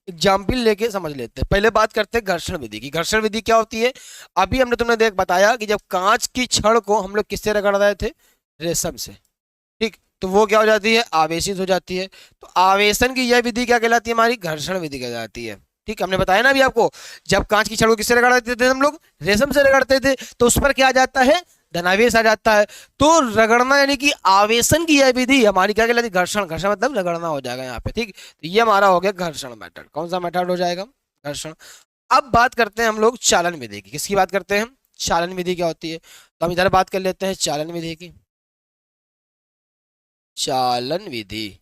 एग्जाम्पल लेके समझ लेते हैं। पहले बात करते हैं घर्षण विधि की। घर्षण विधि क्या होती है, अभी हमने तुमने देख बताया कि जब कांच की छड़ को हम लोग किससे रगड़ रहे थे, रेशम से। ठीक, तो वो क्या हो जाती है, आवेशित हो जाती है। तो आवेशन की यह विधि क्या कहलाती है, हमारी घर्षण विधि कहलाती है। ठीक, हमने बताया ना अभी आपको, जब कांच की छड़ को किससे रगड़ते थे हम लोग, रेशम से रगड़ते थे, तो उस पर क्या आ जाता है, धनावेश आ जाता है। तो रगड़ना यानी कि आवेशन की यह विधि हमारी क्या कहलाती है, घर्षण। घर्षण मतलब रगड़ना हो जाएगा यहाँ पे। ठीक, तो ये हमारा हो गया घर्षण मेथड। कौन सा मेथड हो जाएगा, घर्षण। अब बात करते हैं हम लोग चालन विधि की। किसकी बात करते हैं हम, चालन विधि क्या होती है। तो हम इधर बात कर लेते हैं चालन विधि की। चालन विधि,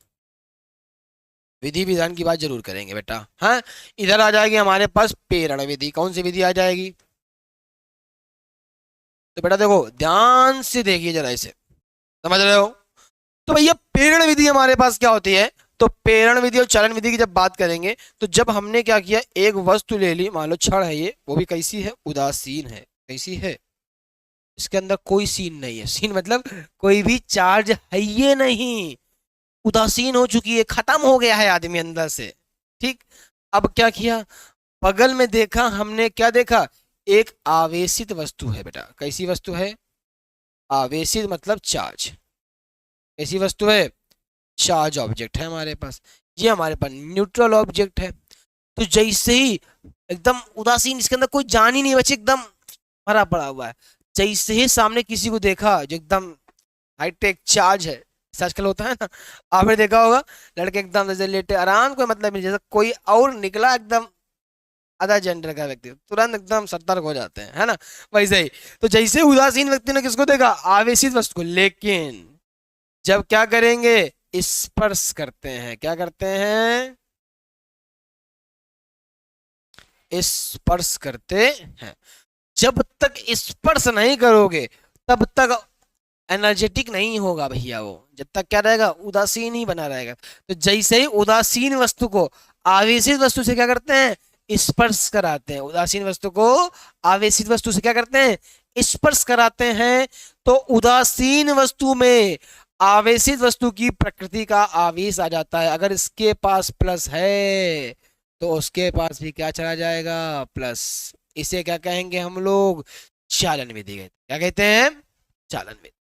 विधि विधान की बात जरूर करेंगे बेटा। हाँ, इधर आ जाएगी हमारे पास प्रेरण विधि। कौन सी विधि आ जाएगी, तो बेटा देखो ध्यान से देखिए जरा इसे, समझ रहे हो। तो भैया प्रेरण विधि हमारे पास क्या होती है, तो प्रेरण विधि और चालन विधि की जब बात करेंगे तो जब हमने क्या किया, एक वस्तु ले ली, मान लो छड़ है ये, वो भी कैसी है, उदासीन है। कैसी है, इसके अंदर कोई सीन नहीं है। सीन मतलब कोई भी चार्ज है ये नहीं, उदासीन हो चुकी है, खत्म हो गया है आदमी अंदर से। ठीक, अब क्या किया, बगल में देखा हमने, क्या देखा, एक आवेशित वस्तु है बेटा। कैसी वस्तु है, आवेशित मतलब चार्ज। कैसी वस्तु है, चार्ज ऑब्जेक्ट है हमारे पास। ये हमारे पास न्यूट्रल ऑब्जेक्ट है। तो जैसे ही एकदम उदासीन, इसके अंदर कोई जान ही नहीं बचे, एकदम भरा पड़ा हुआ है। जैसे ही सामने किसी को देखा जो एकदम हाईटेक चार्ज है, आजकल होता है ना, आपने देखा होगा लड़के एकदम जैसे लेटे आराम, कोई मतलब नहीं, जैसे कोई और निकला एकदम आधा जेंडर का व्यक्ति, तुरंत एकदम सतर्क हो जाते हैं, है ना, वैसे ही। तो जैसे उदासीन व्यक्ति ने किसको देखा, आवेशित वस्तु को, लेकिन जब क्या करेंगे, स्पर्श करते हैं। क्या करते हैं, स्पर्श करते हैं। जब तक स्पर्श नहीं करोगे तब तक एनर्जेटिक नहीं होगा भैया वो, जब तक क्या रहेगा, उदासीन ही बना रहेगा। तो जैसे ही उदासीन वस्तु को आवेशित वस्तु से क्या करते हैं, स्पर्श कराते हैं। उदासीन वस्तु को आवेशित वस्तु से क्या करते हैं, स्पर्श कराते हैं। तो उदासीन वस्तु में आवेशित वस्तु की प्रकृति का आवेश आ जाता है। अगर इसके पास प्लस है तो उसके पास भी क्या चला जाएगा, प्लस। इसे क्या कहेंगे हम लोग, चालन विधि कहते हैं। क्या कहते हैं, चालन विधि।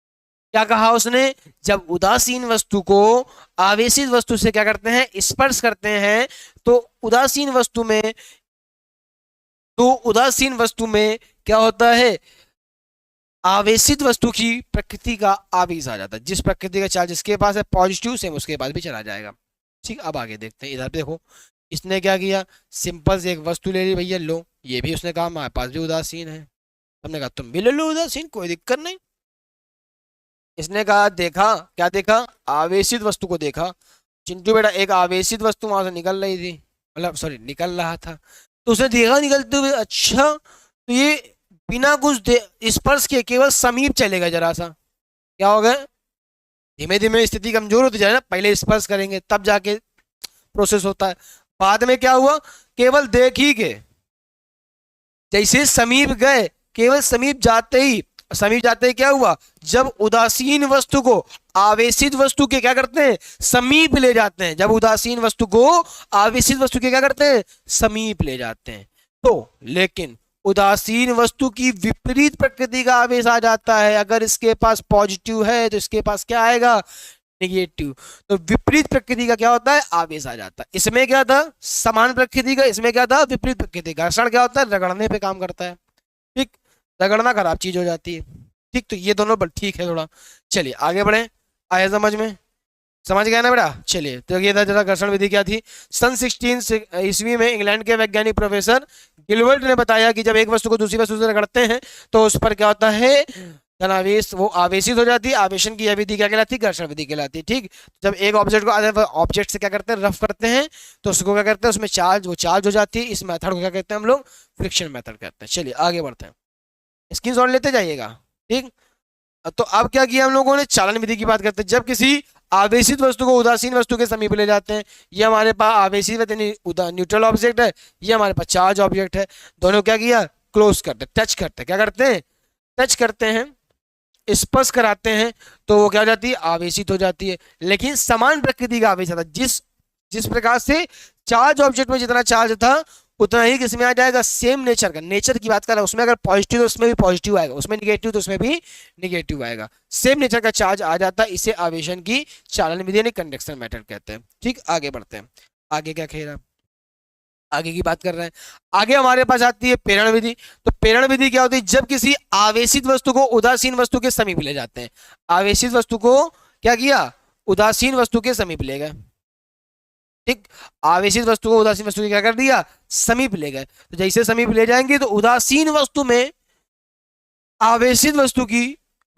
क्या कहा उसने, जब उदासीन वस्तु को आवेशित वस्तु से क्या करते हैं, स्पर्श करते हैं, तो उदासीन वस्तु में उदासीन वस्तु में क्या होता है, आवेशित वस्तु की प्रकृति का आवेश आ जाता है। जिस प्रकृति का चार्ज जिसके पास है पॉजिटिव, सेम उसके पास भी चला जाएगा। ठीक, अब आगे देखते हैं। इधर देखो, इसने क्या किया, सिंपल से एक वस्तु ले ली भैया, लो। ये भी उसने कहा हमारे पास भी उदासीन है। हमने कहा तुम भी ले लो उदासीन, कोई दिक्कत नहीं। इसने कहा, देखा, क्या देखा, आवेशित वस्तु को देखा। चिंटू बेटा, एक आवेशित वस्तु वहां से निकल रही थी, मतलब सॉरी निकल रहा था, तो उसने देखा निकलते हुए, अच्छा तो ये बिना कुछ स्पर्श के केवल समीप चलेगा जरा सा। क्या होगा, धीमे धीमे स्थिति कमजोर होती जाए ना, पहले स्पर्श करेंगे तब जाके प्रोसेस होता है। बाद में क्या हुआ, केवल देख ही के जैसे समीप गए, केवल समीप जाते ही क्या हुआ, जब उदासीन वस्तु को आवेशित वस्तु के क्या करते हैं, समीप ले जाते हैं। जब उदासीन वस्तु को आवेशित वस्तु के क्या करते हैं, समीप ले जाते हैं। तो लेकिन उदासीन वस्तु की विपरीत प्रकृति का आवेश आ जाता है। अगर इसके पास पॉजिटिव है तो इसके पास क्या आएगा, नेगेटिव। तो विपरीत प्रकृति का क्या होता है, आवेश आ जाता है। इसमें क्या था, समान प्रकृति का, इसमें क्या था, विपरीत प्रकृति का। घर्षण क्या होता है, रगड़ने पे काम करता है। ठीक, रगड़ना खराब चीज हो जाती है। ठीक, तो ये दोनों ठीक है थोड़ा। चलिए आगे बढ़े, आया समझ में, समझ गया ना बेटा। चलिए, तो ये था जरा घर्षण विधि क्या थी। सन 16 ईस्वी में इंग्लैंड के वैज्ञानिक प्रोफेसर गिलबर्ट ने बताया कि जब एक वस्तु को दूसरी वस्तु से रगड़ते हैं तो उस पर क्या होता है, धनावेश, वो आवेशित हो जाती है। आवेशन की यह विधि क्या कहलाती है, घर्षण विधि कहलाती है। ठीक, जब एक ऑब्जेक्ट को अदर ऑब्जेक्ट से क्या करते हैं, रफ करते हैं, तो उसको क्या करते हैं, उसमें चार्ज, वो चार्ज हो जाती है। इस मेथड को क्या कहते हैं हम लोग, फ्रिक्शन मेथड कहते हैं। चलिए आगे बढ़ते हैं, स्क्रीनशॉट लेते जाइएगा। ठीक, तो अब क्या किया हम लोगों ने, चालन विधि की बात करते हैं। जब किसी आवेशित वस्तु को उदासीन वस्तु के समीप ले जाते हैं, ये हमारे पास आवेशित न्यूट्रल ऑब्जेक्ट है, ये हमारे पास चार्ज ऑब्जेक्ट है। दोनों क्या किया, क्लोज करते, टच करते, क्या करते हैं, टच करते हैं, स्पर्श कराते हैं, तो वो क्या हो जाती है, आवेशित हो जाती है। लेकिन समान प्रकृति का आवेश आता है। जिस प्रकार से चार्ज ऑब्जेक्ट में जितना चार्ज था उतना ही किसमें आ जाएगा, सेम नेचर का। नेचर की बात कर रहा है, उसमें अगर पॉजिटिव तो उसमें भी पॉजिटिव आएगा, उसमें निगेटिव तो उसमें भी निगेटिव आएगा। सेम नेचर का चार्ज आ जाता है। इसे आवेशन की चालन विधि यानी कंडक्शन मेथड कहते हैं। ठीक, आगे बढ़ते हैं। आगे क्या कह रहा है, आगे की बात कर रहे हैं। आगे हमारे पास आती है प्रेरण विधि। तो प्रेरण विधि क्या होती है, जब किसी आवेशित वस्तु को उदासीन वस्तु के समीप ले जाते हैं। आवेशित वस्तु को क्या किया, उदासीन वस्तु के समीप ले गए। ठीक, आवेशित वस्तु को उदासीन वस्तु के क्या कर दिया, समीप ले गए। तो जैसे समीप ले जाएंगे तो उदासीन वस्तु में आवेशित वस्तु की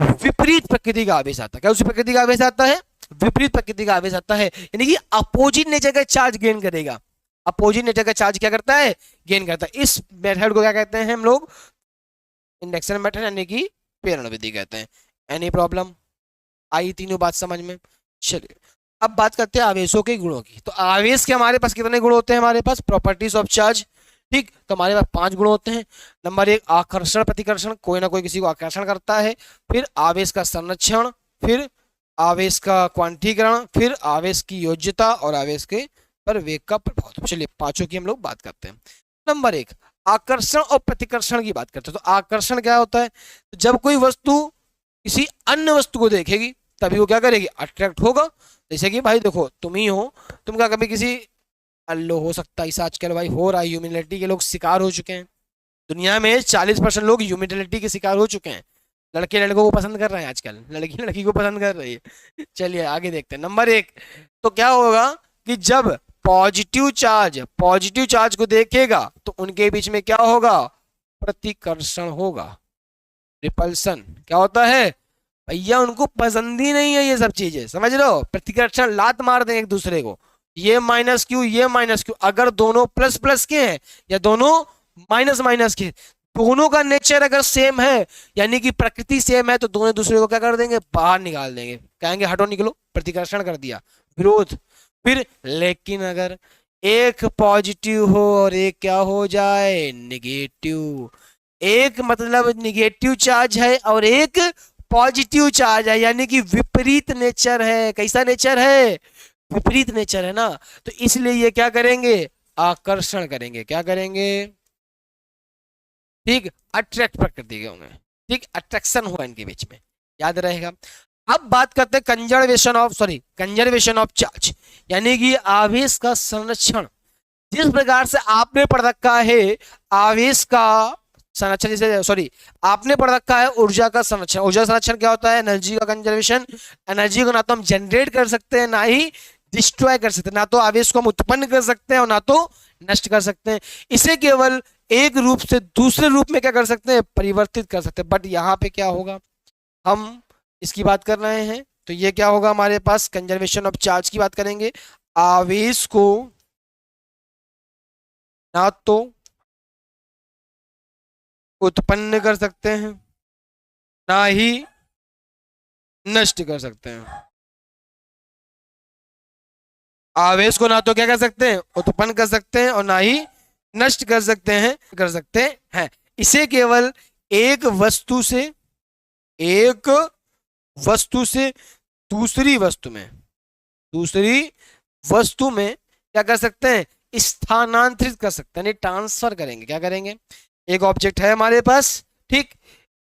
विपरीत प्रकृति का आवेश आता है। क्या उसी प्रकृति का आवेश आता है, विपरीत प्रकृति का आवेश आता है, यानी कि अपोजिट नेचर का चार्ज गेन करेगा। अपोजिट नेचर का चार्ज क्या करता है, गेन करता है। इस मेथड को क्या कहते हैं हम लोग, इंडक्शन मेथड यानी कि प्रेरण विधि कहते हैं। एनी प्रॉब्लम आई, तीनों बात समझ में। चलिए अब बात करते हैं आवेशों के गुणों की। तो आवेश के हमारे पास कितने गुण होते हैं, हमारे पास प्रॉपर्टीज ऑफ चार्ज। ठीक, तो हमारे पास 5 गुण होते हैं। नंबर 1 आकर्षण प्रतिकर्षण, कोई ना कोई किसी को आकर्षण करता है। फिर आवेश का संरक्षण, फिर आवेश का क्वांटीकरण, फिर आवेश की योज्यता और आवेश के पर वेग का प्रभाव। चलिए पांचों की हम लोग बात करते हैं। नंबर 1 आकर्षण और प्रतिकर्षण की बात करते हैं। तो आकर्षण क्या होता है, तो जब कोई वस्तु किसी अन्य वस्तु को देखेगी तभी वो क्या करेगी, अट्रैक्ट होगा। जैसे कि भाई देखो तुम ही हो, तुम क्या कभी किसी, अल्लो हो सकता है आजकल भाई हो रहा है, ह्यूमिलिटी के लोग शिकार हो चुके हैं। दुनिया में 40% लोग ह्यूमिलिटी के शिकार हो चुके हैं। लड़के लड़कों को पसंद कर रहे हैं आजकल, लड़की लड़की को पसंद कर रही है। चलिए आगे देखते हैं। नंबर 1 तो क्या होगा कि जब पॉजिटिव चार्ज को देखेगा तो उनके बीच में क्या होगा, प्रतिकर्षण होगा, रिपल्सन। क्या होता है भैया, उनको पसंद ही नहीं है ये सब चीजें, समझ लो। प्रतिकर्षण, लात मार देंगे एक दूसरे को, ये माइनस क्यू, ये माइनस क्यू। अगर दोनों प्लस प्लस के हैं या दोनों माइनस माइनस के, दोनों का नेचर अगर सेम है यानी कि प्रकृति सेम है, तो दोनों दूसरे को क्या कर देंगे, बाहर निकाल देंगे, कहेंगे हटो निकलो, प्रतिकर्षण कर दिया, विरोध। फिर लेकिन अगर एक पॉजिटिव हो और एक क्या हो जाए, निगेटिव, एक मतलब निगेटिव चार्ज है और एक पॉजिटिव चार्ज है, यानी कि विपरीत नेचर है। कैसा नेचर है, विपरीत नेचर है ना, तो इसलिए ये क्या करेंगे, आकर्षण करेंगे, क्या करेंगे, ठीक, अट्रैक्ट प्रकृति के होंगे, ठीक, अट्रैक्शन हुआ इनके बीच में, याद रहेगा। अब बात करते हैं कंजर्वेशन ऑफ चार्ज, यानी कि आवेश का संरक्षण। जिस प्रकार से आपने पढ़ रखा है आवेश का संरक्षण, जैसे आपने पढ़ रखा है ऊर्जा का संरक्षण। ऊर्जा संरक्षण क्या होता है, एनर्जी का कंजर्वेशन। एनर्जी को ना तो हम जनरेट कर सकते हैं ना ही डिस्ट्रॉय कर सकते हैं, ना तो आवेश को हम उत्पन्न कर सकते हैं और ना तो नष्ट कर सकते हैं। इसे केवल एक रूप से दूसरे रूप में क्या कर सकते हैं, परिवर्तित कर सकते हैं। बट यहाँ पे क्या होगा, हम इसकी बात कर रहे हैं तो ये क्या होगा हमारे पास, कंजर्वेशन ऑफ चार्ज की बात करेंगे। आवेश को ना तो उत्पन्न कर सकते हैं ना ही नष्ट कर सकते हैं। आवेश को ना तो क्या कर सकते हैं, उत्पन्न कर सकते हैं और ना ही नष्ट कर सकते हैं। इसे केवल एक वस्तु से एक वस्तु से दूसरी वस्तु में क्या कर सकते हैं, स्थानांतरित कर सकते हैं, यानी ट्रांसफर करेंगे। क्या करेंगे, एक ऑब्जेक्ट है हमारे पास, ठीक,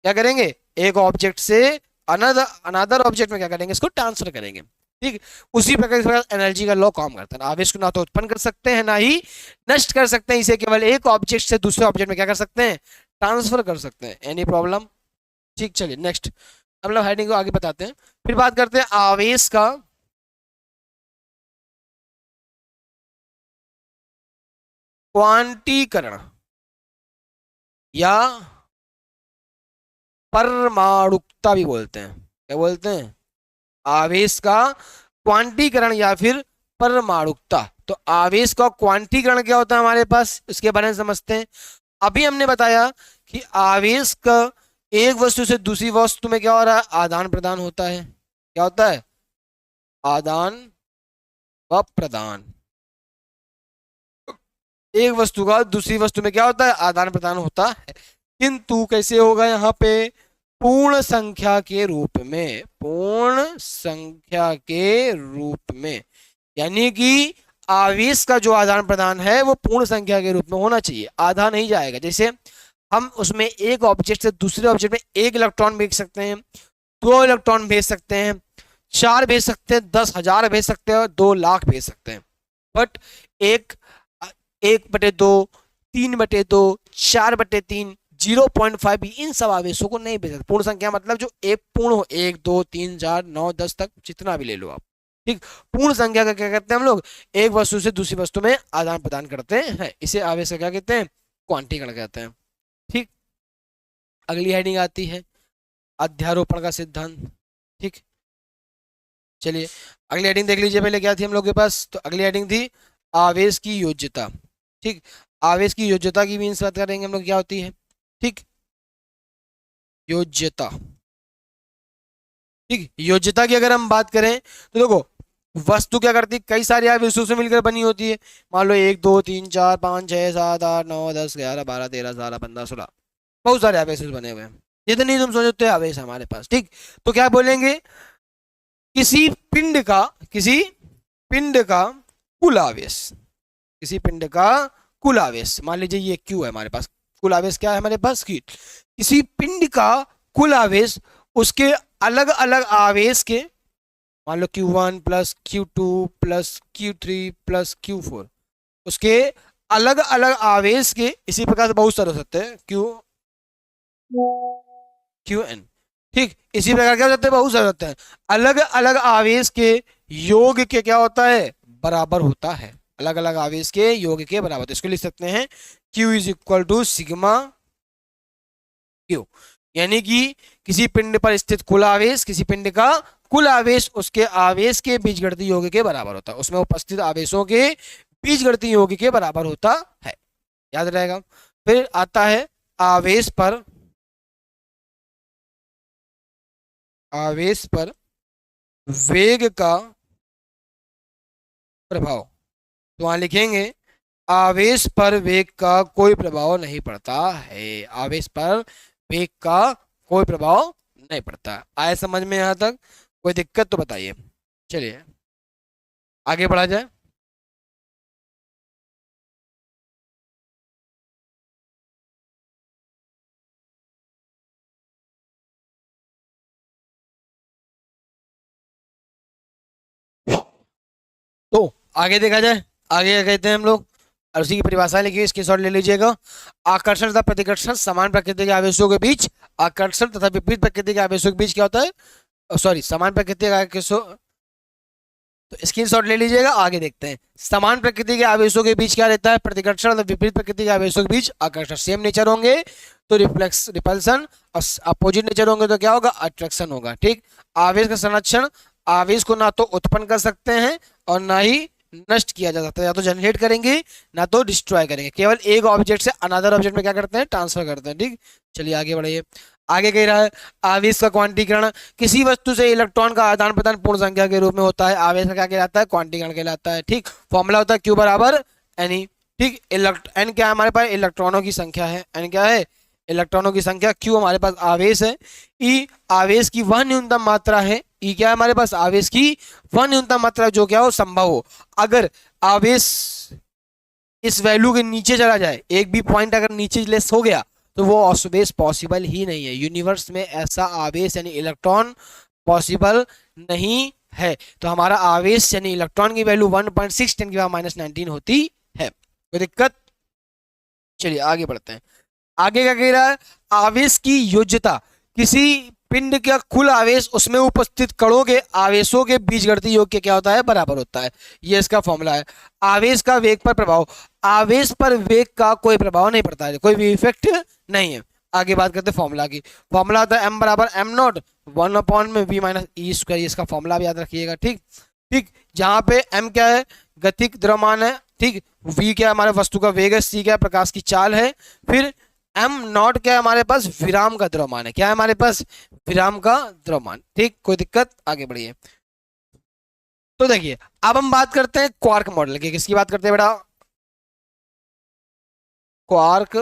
क्या करेंगे, एक ऑब्जेक्ट से अनदर अनदर ऑब्जेक्ट में क्या करेंगे, इसको ट्रांसफर करेंगे, ठीक। उसी प्रकार एनर्जी का लॉ काम करता है, आवेश को ना तो उत्पन्न कर सकते हैं ना ही नष्ट कर सकते हैं, इसे केवल एक ऑब्जेक्ट से दूसरे ऑब्जेक्ट में क्या कर सकते हैं, ट्रांसफर कर सकते हैं। एनी प्रॉब्लम, ठीक। चलिए नेक्स्ट हम लोग हेडिंग को आगे बताते हैं, फिर बात करते हैं आवेश का क्वांटीकरण या परमाणुकता भी बोलते हैं। क्या बोलते हैं, आवेश का क्वांटीकरण या फिर परमाणुकता। तो आवेश का क्वांटीकरण क्या होता है हमारे पास, इसके बारे में समझते हैं। अभी हमने बताया कि आवेश का एक वस्तु से दूसरी वस्तु में क्या हो रहा है, आदान प्रदान होता है। क्या होता है, आदान व प्रदान। एक वस्तु का दूसरी वस्तु में क्या होता है, आदान प्रदान होता है, किंतु कैसे होगा यहाँ पे, पूर्ण संख्या के रूप में, पूर्ण संख्या के रूप में, यानी कि आवेश का जो आदान प्रदान है वो पूर्ण संख्या के रूप में होना चाहिए, आधा नहीं जाएगा। जैसे हम उसमें एक ऑब्जेक्ट से दूसरे ऑब्जेक्ट में एक इलेक्ट्रॉन भेज सकते हैं, 2 इलेक्ट्रॉन भेज सकते हैं, 4 भेज सकते हैं, 10,000 भेज सकते हैं और 2 लाख भेज सकते हैं। बट एक 1/2, 3/2, 4/3, 0.5 भी इन सब आवेशों को नहीं भेज सकते। पूर्ण संख्या मतलब जो एक पूर्ण हो, 1 2 3 4 9 10 तक जितना भी ले लो आप, ठीक। पूर्ण संख्या का क्या कहते हैं हम लोग, एक वस्तु से दूसरी वस्तु में आदान प्रदान करते हैं, इसे आवेश का क्या कहते हैं, क्वांटीकरण कहते हैं, ठीक। अगली हेडिंग आती है अध्यारोपण का सिद्धांत, ठीक। चलिए अगली हेडिंग देख लीजिए, पहले क्या थी हम लोग के पास, तो अगली हेडिंग थी आवेश की योज्यता, ठीक। आवेश की योज्यता की भी बात करेंगे हम लोग, क्या होती है, ठीक, योज्यता, ठीक। योज्यता की अगर हम बात करें तो देखो वस्तु क्या करती है, कई सारे आवेशों से मिलकर बनी होती है। मान लो 1 2 3 4 5 6 7 8 9 10 11 12 13 17 15 16, बहुत सारे आवेश बने हुए हैं, जितनी तुम सोचते हो आवेश हमारे पास, ठीक। तो क्या बोलेंगे, किसी पिंड का कुल आवेश, किसी पिंड का कुल आवेश, मान लीजिए ये क्यू है हमारे पास, कुल आवेश क्या है हमारे पास, की किसी पिंड का कुल आवेश उसके अलग अलग आवेश के, मान लो Q1 plus Q2 plus Q3 plus Q4, उसके अलग अलग आवेश के, इसी प्रकार से बहुत सारे हो सकते हैं, QN, ठीक। इसी प्रकार क्या हो सकते हैं, बहुत सारे होते हैं, अलग अलग आवेश के योग के क्या होता है, बराबर होता है, अलग अलग आवेश के योग के बराबर होता है। इसको लिख सकते हैं Q is equal to sigma Q, यानी कि किसी पिंड पर स्थित कुल आवेश, किसी पिंड का कुल आवेश उसके आवेश के बीजगणितीय योग के बराबर होता है, उसमें उपस्थित आवेशों के बीजगणितीय योग के बराबर होता है, याद रहेगा। फिर आता है आवेश पर वेग का प्रभाव, तो वहां लिखेंगे आवेश पर वेग का कोई प्रभाव नहीं पड़ता है, आवेश पर वेग का कोई प्रभाव नहीं पड़ता। आए समझ में यहां तक, कोई दिक्कत तो बताइए। चलिए आगे बढ़ा जाए। आगे देखा जाए, आगे क्या कहते हैं हम लोग, और उसी की परिभाषा लिखिए, स्क्रीनशॉट ले लीजिएगा। आकर्षण तथा प्रतिकर्षण समान प्रकृति के आवेशों के बीच, आकर्षण तथा विपरीत प्रकृति के आवेशों के बीच क्या होता है, सॉरी, समान प्रकृति के आवेशों, तो स्क्रीनशॉट ले लीजिएगा। आगे देखते हैं, समान प्रकृति के आवेशों के बीच क्या रहता है, प्रतिकर्षण और विपरीत प्रकृति के आवेशों के बीच आकर्षण। सेम नेचर होंगे तो रिफ्लेक्स रिपल्सन, और अपोजिट नेचर होंगे तो क्या होगा, अट्रैक्शन होगा। ठीक, आवेश का संरक्षण, आवेश को ना तो उत्पन्न कर सकते हैं और ना ही नष्ट किया जा सकता है, या तो जनरेट करेंगे ना तो डिस्ट्रॉय करेंगे, केवल एक ऑब्जेक्ट से अनदर ऑब्जेक्ट में क्या करते हैं, ट्रांसफर करते हैं। ठीक, चलिए आगे बढ़िए। आगे कह रहा है आवेश का क्वांटीकरण, किसी वस्तु से इलेक्ट्रॉन का आदान प्रदान पूर्ण संख्या के रूप में होता है, आवेश का क्या कहलाता है, क्वांटीकरण कहलाता है। ठीक, फॉर्मूला होता है Q बराबर एन। ठीक, एन क्या है हमारे पास, इलेक्ट्रॉनों की संख्या है, एन क्या है, इलेक्ट्रॉनों की संख्या, Q हमारे पास आवेश है, E आवेश की वह न्यूनतम मात्रा है, E क्या है हमारे पास, आवेश की वह न्यूनतम मात्रा जो क्या हो, संभव हो। अगर आवेश इस वैल्यू के नीचे चला जाए, एक भी पॉइंट अगर नीचे लेस हो गया तो वो आवेश पॉसिबल ही नहीं है, यूनिवर्स में ऐसा आवेश यानी इलेक्ट्रॉन पॉसिबल नहीं है। तो हमारा आवेश यानी इलेक्ट्रॉन की वैल्यू 1.6 10 की पावर -19 होती है। कोई दिक्कत, चलिए आगे बढ़ते हैं। आगे क्या कह रहा है, आवेश की योज्यता, किसी पिंड का कुल आवेश उसमें उपस्थित कणों के आवेशों के बीजगणितीय योग के क्या होता है, बराबर होता है। ये इसका फॉर्मूला है। आवेश का वेग पर प्रभाव, आवेश पर वेग का कोई प्रभाव नहीं पड़ता है, कोई भी इफेक्ट नहीं है। आगे बात करते हैं फॉर्मूला की, फॉर्मूला होता है m बराबर m नॉट 1/v-e², इसका फॉर्मूला भी याद रखिएगा। ठीक ठीक, जहां पे m क्या है, गतिक द्रव्यमान है। ठीक, v क्या है, हमारे वस्तु का वेग है, c क्या है, प्रकाश की चाल है, फिर एम नॉट क्या है हमारे पास, विराम का द्रव्यमान है। क्या है हमारे पास, विराम का द्रव्यमान। ठीक, कोई दिक्कत, आगे बढ़िए। तो देखिए अब हम बात करते हैं क्वार्क मॉडल की, किसकी बात करते हैं बेटा, क्वार्क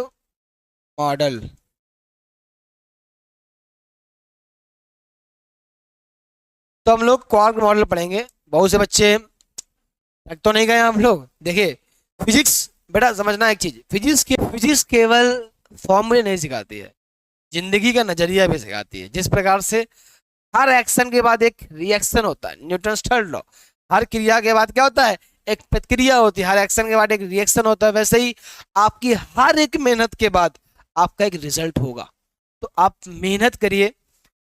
मॉडल। तो हम लोग क्वार्क मॉडल पढ़ेंगे, बहुत से बच्चे तक तो नहीं गए हम लोग। देखिए फिजिक्स बेटा समझना एक चीज, फिजिक्स केवल फॉर्मूले नहीं सिखाती है, जिंदगी का नजरिया भी सिखाती है। जिस प्रकार से हर एक्शन के बाद एक रिएक्शन होता है, न्यूटन्स थर्ड लॉ, हर क्रिया के बाद क्या होता है, एक प्रतिक्रिया होती है, हर एक्शन के बाद एक रिएक्शन होता है, वैसे ही आपकी हर एक मेहनत के बाद आपका एक रिजल्ट होगा। तो आप मेहनत करिए,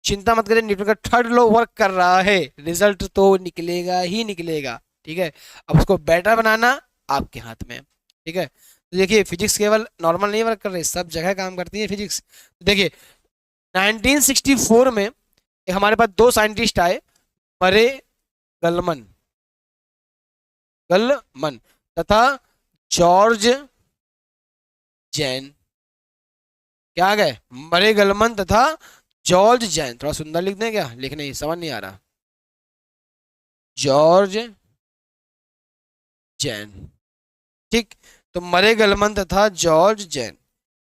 चिंता मत करिए, न्यूटन का थर्ड लॉ वर्क कर रहा है, रिजल्ट तो निकलेगा ही निकलेगा। ठीक है, अब उसको बेटर बनाना आपके हाथ में है। ठीक है, तो देखिए फिजिक्स केवल नॉर्मल नहीं वर्क कर रही, सब जगह काम करती है फिजिक्स। तो देखिए 1964 में हमारे पास दो साइंटिस्ट आए, मरे गलमन गलमन तथा जॉर्ज जैन। क्या आ गए, मरे गलमन तथा जॉर्ज जैन, थोड़ा सुंदर लिख दें क्या, लिखने ही समझ नहीं आ रहा, जॉर्ज जैन। ठीक, तो मरे गलमन तथा जॉर्ज जैन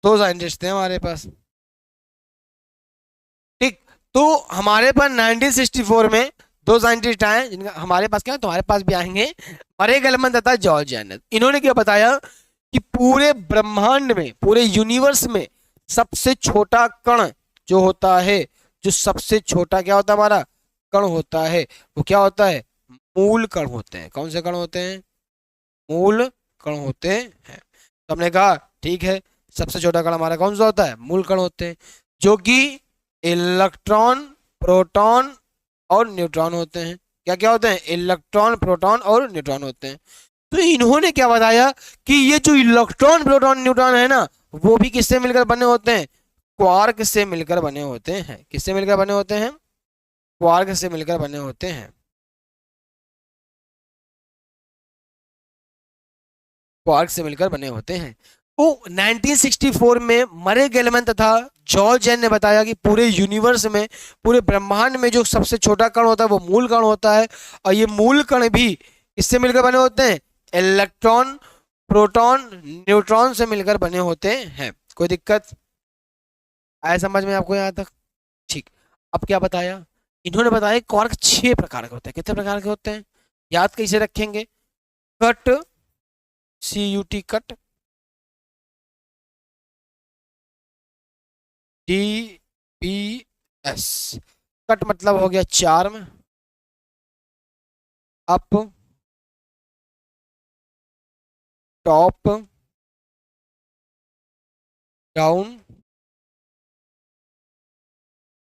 दो साइंटिस्ट थे हमारे पास। ठीक, तो हमारे पास 1964 में दो साइंटिस्ट आए, जिनका हमारे पास क्या, तुम्हारे पास भी आएंगे, मरे गलमन तथा जॉर्ज जैन। इन्होंने क्या बताया कि पूरे ब्रह्मांड में, पूरे यूनिवर्स में सबसे छोटा कण जो होता है, जो सबसे छोटा क्या होता है हमारा कण होता है, वो क्या होता है, मूल कण होते हैं। कौन से कण होते हैं, मूल कण होते हैं। तो हमने कहा ठीक है, सबसे छोटा कण हमारा कौन सा होता है, मूल कण होते हैं, जो कि इलेक्ट्रॉन, प्रोटॉन और न्यूट्रॉन होते हैं। क्या क्या होते हैं, इलेक्ट्रॉन, प्रोटॉन और न्यूट्रॉन होते हैं। तो इन्होंने क्या बताया कि ये जो इलेक्ट्रॉन, प्रोटॉन, न्यूट्रॉन है ना, वो भी किससे मिलकर बने होते हैं, क्वार्क से मिलकर बने होते हैं। किससे मिलकर बने होते हैं, क्वार्क से मिलकर बने होते हैं, क्वार्क से मिलकर बने होते हैं। तो 1964 में मरे गेलमैन तथा जॉर्ज जैन ने बताया कि पूरे यूनिवर्स में, पूरे ब्रह्मांड में जो सबसे छोटा कण होता है वो मूल कण होता है, और ये मूल कण भी इससे मिलकर बने होते हैं, इलेक्ट्रॉन, प्रोटॉन, न्यूट्रॉन से मिलकर बने होते हैं। कोई दिक्कत आया समझ में आपको यहाँ तक, ठीक। अब क्या बताया, इन्होंने बताया क्वार्क 6 प्रकार के होते हैं। कितने प्रकार के होते हैं, याद कैसे रखेंगे, cut, CUT cut, DPS cut मतलब हो गया चार्म, अप, टॉप डाउन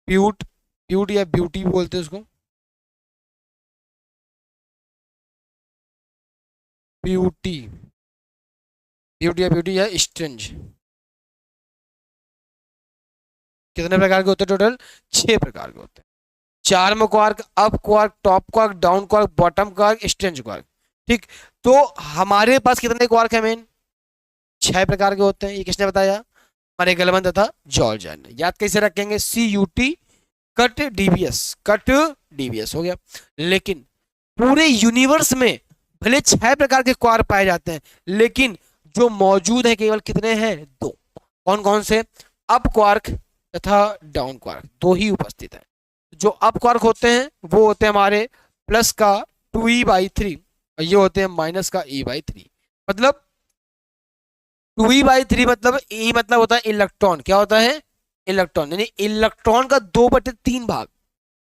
प्यूट, प्यूट या ब्यूटी बोलते हैं उसको, ब्यूटी, ब्यूटी या ब्यूटी या स्ट्रेंज। कितने प्रकार के होते हैं टोटल? 6 प्रकार के होते हैं। Charm quark, up quark, top quark, down quark, bottom quark, strange quark. ठीक, तो हमारे पास कितने क्वार्क है मेन? 6 प्रकार के होते हैं। ये किसने बताया? हमारे गलबन तथा जॉर्ज ने। याद कैसे रखेंगे? CUT cut DBS, cut DBS हो गया। लेकिन पूरे यूनिवर्स में भले 6 प्रकार के क्वार्क पाए जाते हैं, लेकिन जो मौजूद है केवल कितने हैं? 2। कौन कौन से? अप क्वार्क तथा डाउन क्वार्क, 2 ही उपस्थित है। जो अप क्वार्क होते हैं वो होते हैं हमारे प्लस का 2e/3, और ये होते हैं माइनस का e/3। मतलब 2e/3 मतलब e मतलब होता है इलेक्ट्रॉन। क्या होता है? इलेक्ट्रॉन, यानी इलेक्ट्रॉन का 2/3 भाग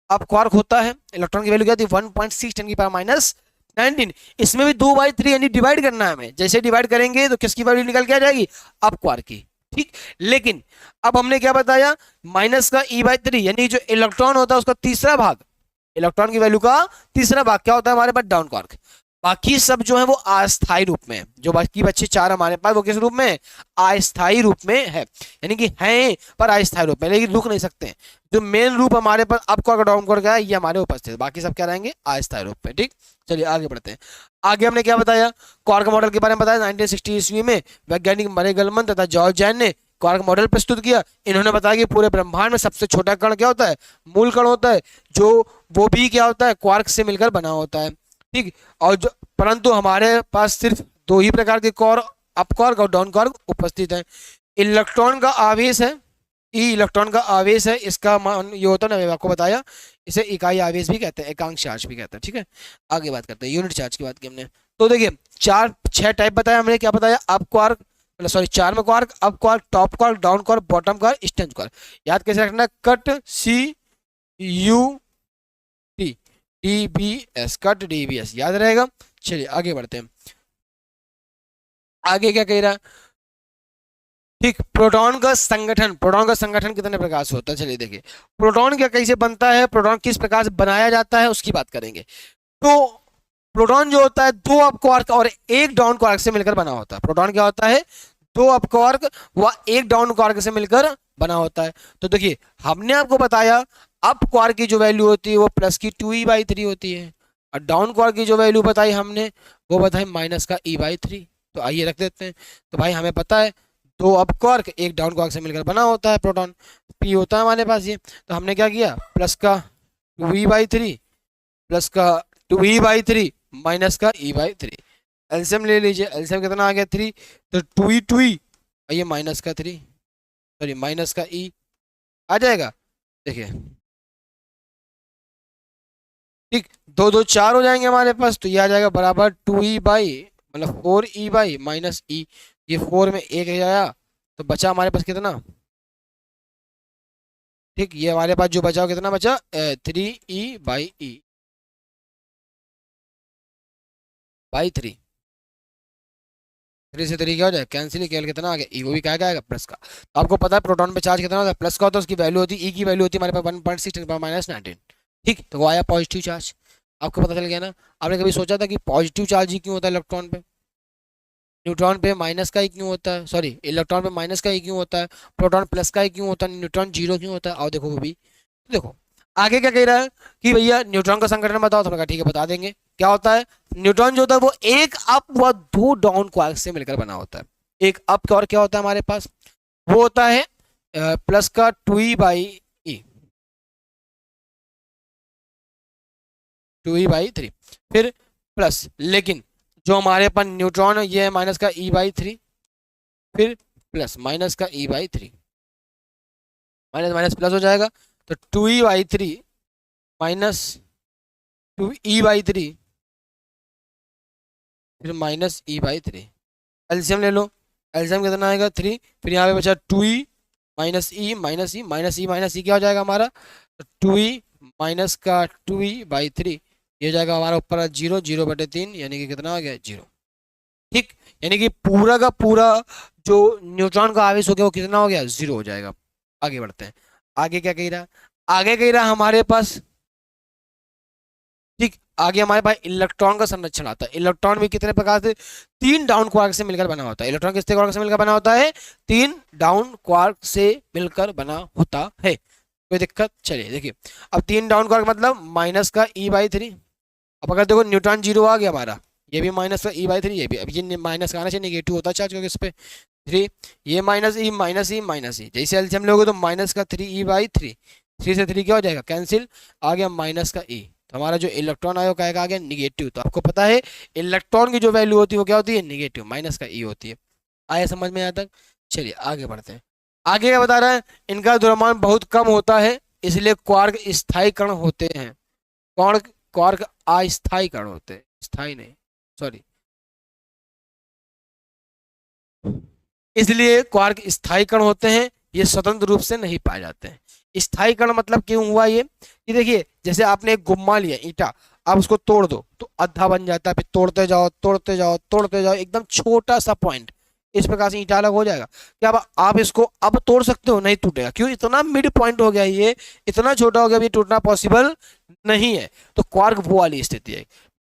अब क्वार्क होता है। इलेक्ट्रॉन की वैल्यू क्या थी? 1.6 × 10⁻19। इसमें भी 2/3 यानी डिवाइड करना है हमें। जैसे डिवाइड करेंगे तो किसकी वैल्यू निकल के आ जाएगी? अब क्वार्क की। ठीक, लेकिन अब हमने क्या बताया? माइनस का e/3 यानी जो इलेक्ट्रॉन होता है उसका तीसरा भाग, इलेक्ट्रॉन की वैल्यू का तीसरा भाग क्या होता है हमारे पास? Down quark. बाकी सब जो है वो अस्थायी रूप में है। जो बाकी बच्चे 4 हमारे पास वो किस रूप में है? अस्थायी रूप में है, यानी कि हैं पर अस्थायी रूप में, लेकिन रुक नहीं सकते हैं। जो मेन रूप हमारे पास अप क्वार्क डाउन क्वार्क है ये हमारे उपस्थित है, बाकी सब क्या रहेंगे? अस्थायी रूप में। ठीक, चलिए आगे बढ़ते हैं। आगे हमने क्या बताया? क्वार्क मॉडल के बारे में बताया। 1960 ईस्वी में वैज्ञानिक मरे गलमन तथा जॉर्ज जैन ने क्वार्क मॉडल प्रस्तुत किया। इन्होंने बताया कि पूरे ब्रह्मांड में सबसे छोटा कण क्या होता है? मूल कण होता है, जो वो भी क्या होता है? क्वार्क से मिलकर बना होता है। ठीक, और जो परंतु हमारे पास सिर्फ 2 ही प्रकार के क्वार्क, अप क्वार्क और डाउन क्वार्क उपस्थित है। इलेक्ट्रॉन का आवेश है, ई इलेक्ट्रॉन का आवेश है, इसका मान ये होता है ना, मैंने आपको बताया, इसे इकाई आवेश भी कहते हैं, एकांक चार्ज भी कहते हैं। ठीक है, आगे बात करते हैं। यूनिट चार्ज की बात की हमने, तो देखिए 6 टाइप बताया हमने। क्या बताया? अप क्वार्क, सॉरी 4 में quark, up quark, top quark, down quark, bottom quark, strange quark. याद कैसे रखना? Cut CUT DBS, cut DBS, याद रहेगा। चलिए आगे बढ़ते हैं। आगे क्या कह रहा है? ठीक, प्रोटॉन का संगठन, प्रोटॉन का संगठन कितने प्रकार से होता है? चलिए देखिए, प्रोटॉन क्या कैसे बनता है, प्रोटॉन किस प्रकार से बनाया जाता है उसकी बात करेंगे। तो प्रोटॉन जो होता है 2 अप क्वार्क और 1 डाउन क्वार्क से मिलकर बना होता है। प्रोटॉन क्या होता है? 2 अप क्वार्क व 1 डाउन क्वार्क से मिलकर बना होता है। तो देखिए हमने आपको बताया अप क्वार्क की जो वैल्यू होती है वो प्लस की 2e/3 होती है, और डाउन क्वार्क की जो वैल्यू बताई हमने वो बताई माइनस का e/3। तो आइए रख देते हैं। तो भाई हमें पता है 2 अप क्वार्क 1 डाउन क्वार्क से मिलकर बना होता है प्रोटॉन, P होता है हमारे पास ये। तो हमने क्या किया? प्लस का 2e/3 प्लस का 2e/3 माइनस का e/3। एलसीएम ले लीजिए, एलसीएम कितना आ गया? 3। तो 2e और ये माइनस का 3, सॉरी माइनस का e आ जाएगा। देखिए ठीक, 2 2 4 हो जाएंगे हमारे पास, तो ये आ जाएगा बराबर 2e बाई मतलब 4e बाई माइनस ई। ये 4 में 1 आया तो बचा हमारे पास कितना? ठीक, ये हमारे पास जो बचा हो कितना बचा? 3e/3 3 से 3 क्या हो जाए? कैंसिल ही, केवल कितना आ गया? ई, वो भी क्या आएगा? प्लस का। तो आपको पता है प्रोटॉन पे चार्ज कितना होता है? प्लस का होता है, उसकी वैल्यू होती है, ई की वैल्यू होती है हमारे पास 1.6 × 10⁻19। ठीक, तो वो आया पॉजिटिव चार्ज। आपको पता चल गया ना? आपने कभी सोचा था कि पॉजिटिव चार्ज ही क्यों होता है इलेक्ट्रॉन पे, न्यूट्रॉन पे माइनस का ही क्यों होता है? सॉरी, इलेक्ट्रॉन पे माइनस का ही क्यों होता है? प्रोटॉन प्लस का ही क्यों होता है? न्यूट्रॉन जीरो क्यों होता है? और देखो वो भी, देखो आगे क्या कह रहा है कि भैया न्यूट्रॉन का संगठन बताओ। तो हमने कहा ठीक है बता देंगे। क्या होता है? न्यूट्रॉन जो होता है वो 1 अप व 2 डाउन क्वार्क से मिलकर बना होता है। एक अप और क्या होता है हमारे पास? वो होता है प्लस का 2e/3 2e/3, फिर प्लस, लेकिन जो हमारे पास न्यूट्रॉन है ये है माइनस का e/3, फिर प्लस माइनस का e/3, माइनस माइनस प्लस हो जाएगा। तो 2e/3 माइनस 2e/3 फिर माइनस e/3। एलसीएम ले लो, एलसीएम कितना आएगा? 3। फिर यहाँ पे बचा 2e minus E minus E minus E minus ई, क्या हो जाएगा हमारा? तो 2e माइनस का 2e/3 ये हो जाएगा हमारा ऊपर 0 0/3, यानी कि कितना आ गया? 0। ठीक, यानी कि पूरा का पूरा जो न्यूट्रॉन का आवेश हो गया वो कितना हो गया, 0 हो जाएगा। आगे बढ़ते हैं, आगे क्या कह रहा, आगे कह रहा हमारे पास, ठीक, आगे हमारे पास इलेक्ट्रॉन का संरक्षण आता है। इलेक्ट्रॉन भी कितने प्रकार से, 3 डाउन क्वार्क से मिलकर बना होता है। इलेक्ट्रॉन कितने क्वार्क से मिलकर बना होता है, 3 डाउन क्वार्क से मिलकर बना होता है। कोई दिक्कत, चलिए देखिए, अब 3 डाउन क्वार्क मतलब माइनस का E/3। अब अगर देखो न्यूट्रॉन 0 आ गया हमारा, ये भी माइनस का E/3, ये भी, अब ये माइनस का आना चाहिए, नेगेटिव होता है चार्ज, क्योंकि इस पे 3, ये minus E minus E minus ई, जैसे एलसीएम लोगे तो माइनस का 3E/3, 3 से 3 क्या हो जाएगा, कैंसिल, आ गया माइनस का E, तो हमारा जो इलेक्ट्रॉन आया क्या आ गया, निगेटिव। तो आपको पता है इलेक्ट्रॉन की जो वैल्यू होती है वो क्या होती है, निगेटिव, माइनस का E होती है। आया समझ में, यहाँ तक, चलिए आगे बढ़ते हैं। आगे क्या बता रहा है, इनका द्रव्यमान बहुत कम होता है, इसलिए क्वार्क स्थायी कण होते हैं। क्वार्क क्वार्क अस्थायी कण होते हैं, स्थायी नहीं, सॉरी, इसलिए क्वार्क स्थायी कण होते हैं, ये स्वतंत्र रूप से नहीं पाए जाते हैं। स्थायी कण मतलब क्यों हुआ ये देखिए, जैसे आपने एक गुम्मा लिया ईंटा, आप उसको तोड़ दो तो आधा बन जाता है, फिर तोड़ते जाओ तोड़ते जाओ तोड़ते जाओ, एकदम छोटा सा पॉइंट, इस प्रकार से ईंटा अलग हो जाएगा। क्या आप इसको अब तोड़ सकते हो, नहीं टूटेगा, क्यों, इतना मिड पॉइंट हो गया, ये इतना छोटा हो गया, ये टूटना पॉसिबल नहीं है। तो क्वार्क वो वाली स्थिति है,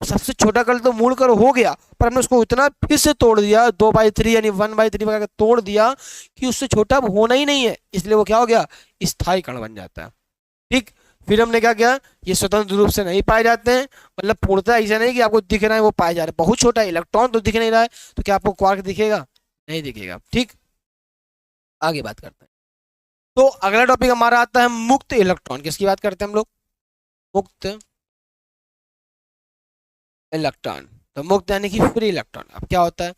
सबसे छोटा कण तो मूल कण हो गया, पर हमने उसको इतना फिर से तोड़ दिया, 2/3 यानी 1/3 वगैरह तोड़ दिया कि उससे छोटा अब होना ही नहीं है, इसलिए वो क्या हो गया, स्थायी कण बन जाता है। ठीक, फिर हमने क्या किया, ये स्वतंत्र रूप से नहीं पाए जाते हैं, मतलब पूर्णतः ऐसा नहीं कि आपको दिख रहा है वो पाए जा रहे हैं, बहुत छोटा इलेक्ट्रॉन तो दिख नहीं रहा है, तो क्या आपको क्वार्क दिखेगा, नहीं दिखेगा। ठीक, आगे बात करते हैं। तो अगला टॉपिक हमारा आता है मुक्त इलेक्ट्रॉन। किसकी बात करते हैं हम लोग, मुक्त इलेक्ट्रॉन। तो मुक्त यानी कि फ्री इलेक्ट्रॉन। अब क्या होता है,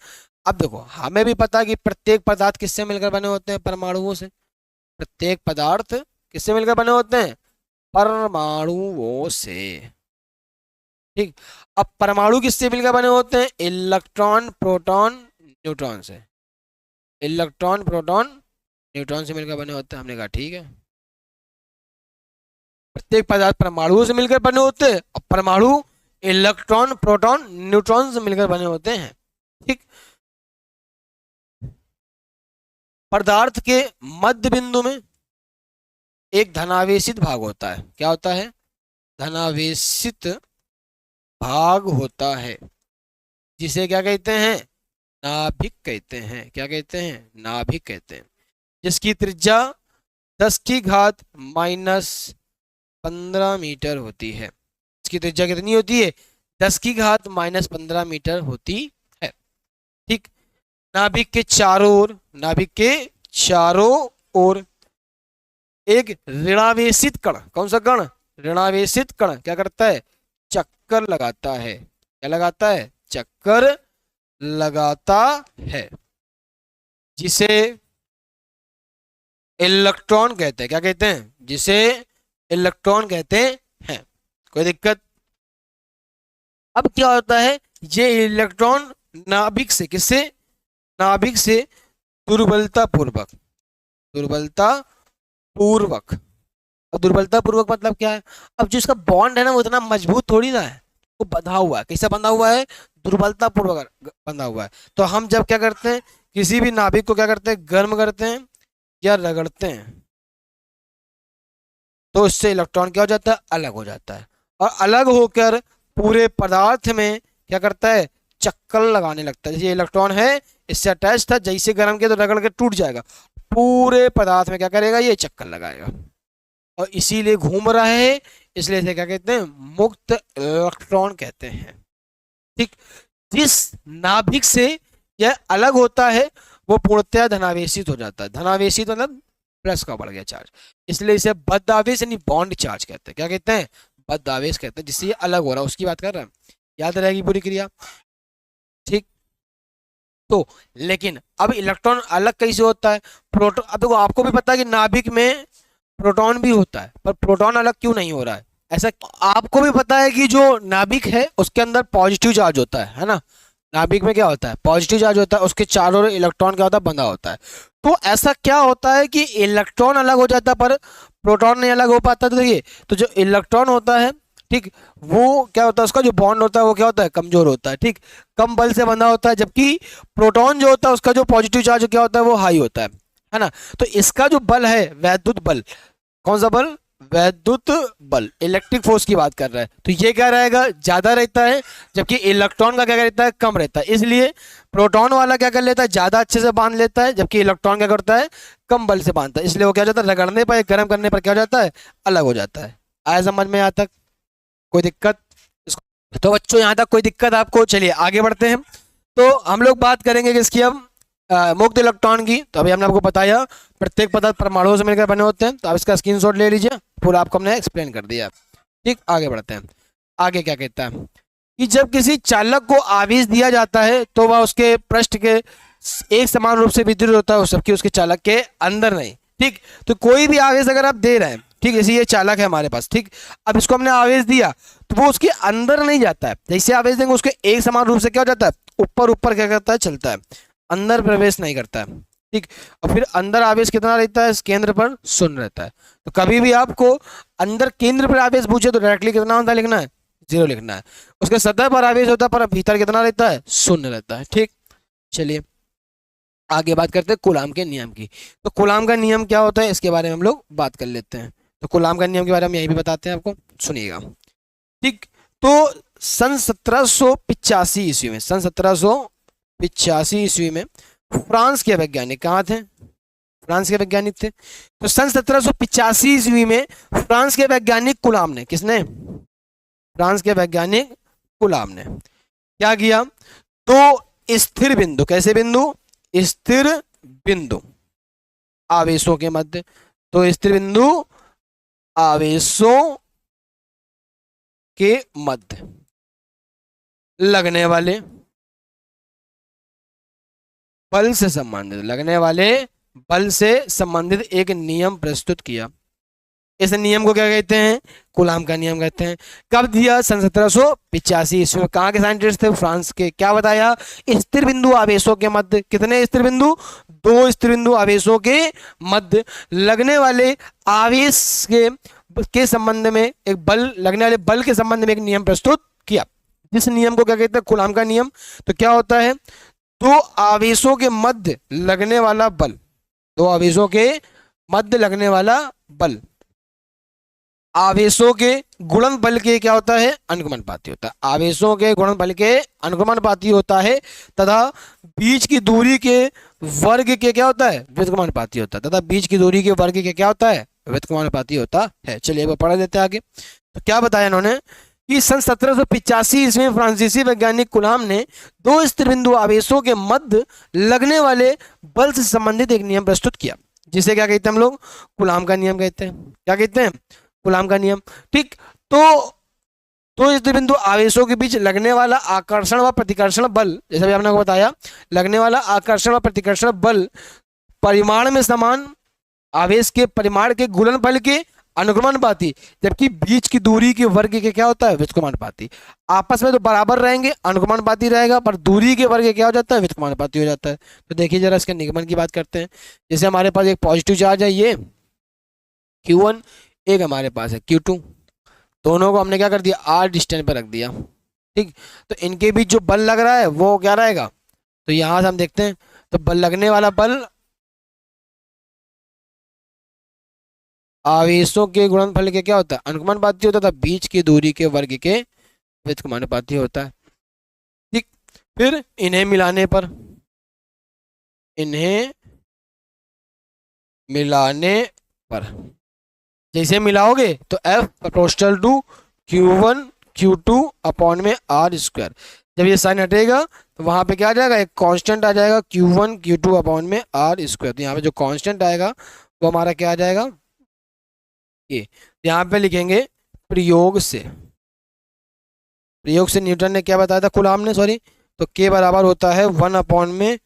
अब देखो हमें भी पता है कि प्रत्येक पदार्थ किससे मिलकर बने होते हैं, परमाणुओं से। प्रत्येक पदार्थ किससे मिलकर बने होते हैं, परमाणुओं से। ठीक, अब परमाणु किससे मिलकर बने होते हैं, इलेक्ट्रॉन प्रोटॉन न्यूट्रॉन से। इलेक्ट्रॉन प्रोटॉन न्यूट्रॉन से मिलकर बने होते हैं। हमने कहा ठीक है, प्रत्येक पदार्थ परमाणुओं से मिलकर बने होते हैं, और परमाणु इलेक्ट्रॉन प्रोटॉन न्यूट्रॉन से मिलकर बने होते हैं। ठीक, पदार्थ के मध्य बिंदु में एक धनावेशित भाग होता है। क्या होता है, धनावेशित भाग होता है, जिसे क्या कहते हैं, नाभिक कहते हैं। क्या कहते हैं, नाभिक कहते हैं, जिसकी त्रिज्या 10⁻⁻15 मीटर होती है। इसकी त्रिज्या कितनी होती है, 10⁻⁻15 मीटर होती है। ठीक, नाभिक के चारों ओर, नाभिक के चारों ओर एक ऋणावेशित कण, कौन सा कण, ऋणावेशित कण क्या करता है, चक्कर लगाता है। क्या लगाता है, चक्कर लगाता है, जिसे इलेक्ट्रॉन कहते हैं। क्या कहते हैं, जिसे इलेक्ट्रॉन कहते हैं। कोई दिक्कत, अब क्या होता है, ये इलेक्ट्रॉन नाभिक से, किससे, नाभिक से दुर्बलता पूर्वक, दुर्बलता पूर्वक, अब दुर्बलता पूर्वक मतलब क्या है, अब जो इसका बॉन्ड है ना वो इतना मजबूत थोड़ी ना है, वो बंधा हुआ है। कैसा बंधा हुआ है, दुर्बलता पूर्वक बंधा हुआ है। तो हम जब क्या करते हैं, किसी भी नाभिक को क्या करते हैं, गर्म करते हैं या रगड़ते हैं, तो इससे इलेक्ट्रॉन क्या हो जाता है, अलग हो जाता है, और अलग होकर पूरे पदार्थ में क्या करता है, चक्कर लगाने लगता है। जैसे इलेक्ट्रॉन है इससे अटैच था, जैसे गर्म किया तो रगड़ के टूट जाएगा, पूरे पदार्थ में क्या करेगा, ये चक्कर लगाएगा, और इसीलिए घूम रहा है, इसलिए इसे क्या कहते हैं, मुक्त इलेक्ट्रॉन कहते हैं। ठीक, जिस नाभिक से यह अलग होता है वो पूर्णतः धनावेशित हो जाता है। धनावेशित मतलब प्लस का बढ़ गया चार्ज, इसलिए इसे बद्धावेश यानी बॉन्ड चार्ज कहते हैं। क्या कहते हैं, बद्धावेश कहते हैं, जिससे ये अलग हो रहा है, उसकी बात कर रहे हैं, याद रहेगी पूरी क्रिया। ठीक, तो लेकिन अब इलेक्ट्रॉन अलग कैसे होता है, प्रोटॉन, अब देखो आपको भी पता है कि नाभिक में प्रोटॉन भी होता है, पर प्रोटॉन अलग क्यों नहीं हो रहा है, ऐसा आपको भी पता है कि जो नाभिक है उसके अंदर पॉजिटिव चार्ज होता है ना, नाभिक में क्या होता है, पॉजिटिव चार्ज होता है, उसके चारों ओर इलेक्ट्रॉन क्या होता है, बंधा होता है। तो ऐसा क्या होता है कि इलेक्ट्रॉन अलग हो जाता है पर प्रोटॉन नहीं अलग हो पाता। तो देखिए, तो जो इलेक्ट्रॉन होता है ठीक, वो क्या होता है, उसका जो बॉन्ड होता है वो क्या होता है, कमजोर होता है। ठीक, कम बल से बंधा होता है, जबकि प्रोटॉन जो होता है उसका जो पॉजिटिव चार्ज क्या होता है, वो हाई होता है ना। तो इसका जो बल है वैद्युत बल, कौन सा बल, वैद्युत बल, इलेक्ट्रिक फोर्स की बात कर रहा है, तो ये क्या रहेगा, ज्यादा रहता है, जबकि इलेक्ट्रॉन का क्या रहता है, कम रहता है। इसलिए प्रोटॉन वाला क्या कर लेता है, ज्यादा अच्छे से बांध लेता है, जबकि इलेक्ट्रॉन क्या करता है, कम बल से बांधता है। इसलिए वो क्या हो जाता है, रगड़ने पर, गर्म करने पर क्या हो जाता है, अलग हो जाता है। आया समझ में, यहाँ तक कोई दिक्कत? तो बच्चों यहाँ तक कोई दिक्कत आपको? चलिए आगे बढ़ते हैं। तो हम लोग बात करेंगे किसकी अब, मुक्त इलेक्ट्रॉन की। तो अभी हमने आपको बताया प्रत्येक पदार्थ परमाणुओं से मिलकर बने होते हैं, तो आप इसका स्क्रीनशॉट ले लीजिए, पूरा आपको हमने एक्सप्लेन कर दिया। ठीक, आगे बढ़ते हैं। आगे क्या कहता है कि जब किसी चालक को आवेश दिया जाता है तो वह उसके पृष्ठ के एक समान रूप से विद्युत होता है, जबकि उसके चालक के अंदर नहीं। ठीक, तो कोई भी आवेश अगर आप दे रहे हैं, ठीक, जैसे ये चालक है हमारे पास, ठीक, अब इसको हमने आवेश दिया तो वो उसके अंदर नहीं जाता है, जैसे आवेश देंगे उसके एक समान रूप से क्या हो जाता है, ऊपर ऊपर क्या करता है, चलता है, अंदर प्रवेश नहीं करता है। ठीक, और फिर अंदर आवेश कितना रहता है, इस केंद्र पर शून्य रहता है। तो कभी भी आपको अंदर केंद्र पर आवेश पूछे तो डायरेक्टली कितना होता है, लिखना है 0 लिखना है। उसके सतह पर आवेश होता है, पर भीतर कितना रहता है, शून्य रहता है। ठीक, चलिए आगे बात करते हैं कूलाम के नियम की। तो कूलाम का नियम क्या होता है, इसके बारे में हम लोग बात कर लेते हैं। तो कूलाम का नियम के बारे में यही भी बताते हैं आपको, सुनिएगा। ठीक, तो सन 1785 ईस्वी में, सन 1785 ईस्वी में फ्रांस के वैज्ञानिक कहाँ थे, फ्रांस के वैज्ञानिक थे। तो सन 1785 ईस्वी में फ्रांस के वैज्ञानिक कूलाम ने, किसने, फ्रांस के वैज्ञानिक कूलाम ने क्या किया, तो स्थिर बिंदु, कैसे बिंदु, स्थिर बिंदु आवेशों के मध्य, तो स्थिर बिंदु आवेशों के मध्य लगने वाले बल से संबंधित, लगने वाले बल से संबंधित एक नियम प्रस्तुत किया। इस नियम को क्या कहते हैं, कूलाम का नियम कहते हैं। कब दिया, सन 1785 ईस्वी में। कहाँ के साइंटिस्ट थे, फ्रांस के। क्या बताया, स्थिर बिंदु आवेशों के मध्य, कितने स्थिर बिंदु, 2 स्थिर बिंदु आवेशों के मध्य लगने वाले आवेश के संबंध में एक बल, लगने वाले बल के संबंध में एक नियम प्रस्तुत किया, जिस नियम को क्या कहते हैं, कूलाम का नियम। तो क्या होता है, 2 आवेशों के मध्य लगने वाला बल, 2 आवेशों के मध्य लगने वाला बल आवेशों के गुणन बल के क्या होता है, अनुगमनपाती होता है। आवेशों के गुणन बल के अनुगमनपाती होता है, तथा बीच की दूरी के वर्ग के क्या होता है, व्युत्क्रमानुपाती होता है, तथा बीच की दूरी के वर्ग के क्या होता है, व्युत्क्रमानुपाती होता है। चलिए एक बार पढ़ देते हैं आगे। तो क्या बताया इन्होंने कि सन 1785 ईस्वी में फ्रांसीसी वैज्ञानिक कूलाम ने 2 स्थिर बिंदु आवेशों के मध्य लगने वाले बल से संबंधित एक नियम प्रस्तुत किया, जिसे क्या कहते हैं हम लोग, कूलाम का नियम कहते हैं। क्या कहते हैं, कूलाम का नियम। ठीक, तो इस बिंदु आवेशों के बीच लगने वाला आकर्षण व प्रतिकर्षण बल, जैसे भी आपने को बताया, लगने वाला आकर्षण व प्रतिकर्षण बल परिमाण में समान, आवेश के परिमाण के गुणन बल के अनुगमनपाती, जबकि बीच की दूरी के वर्ग के क्या होता है, व्युत्क्रमानुपाती। आपस में तो बराबर रहेंगे, अनुगमनपाती रहेगा, पर दूरी के वर्ग क्या हो जाता है, व्युत्क्रमानुपाती हो जाता है। तो देखिए जरा इसके निगमन की बात करते हैं। जैसे हमारे पास एक पॉजिटिव चार्ज है ये Q1, एक हमारे पास है Q2, दोनों को हमने क्या कर दिया, R डिस्टेंस पर रख दिया। ठीक, तो इनके बीच जो बल लग रहा है वो क्या रहेगा, तो यहां से हम देखते हैं, तो बल लगने वाला बल आवेशों के गुणनफल के क्या होता है, अनुगमनपाती होता है, बीच की दूरी के वर्ग के व्युत्क्रमानुपाती होता है। ठीक, फिर इन्हें मिलाने पर, इन्हें मिलाने पर जैसे मिलाओगे तो F proportional to Q1 Q2 upon में R²। जब ये साइन हटेगा तो वहां पे क्या आ जाएगा, एक कांस्टेंट आ जाएगा Q1 Q2 अपॉन में R²। तो यहाँ पे जो कांस्टेंट आएगा वो हमारा क्या आ जाएगा, ये यहाँ पे लिखेंगे प्रयोग से। प्रयोग से न्यूटन ने क्या बताया था, कूलाम ने, सॉरी, तो K बराबर होता है 1 अपॉन में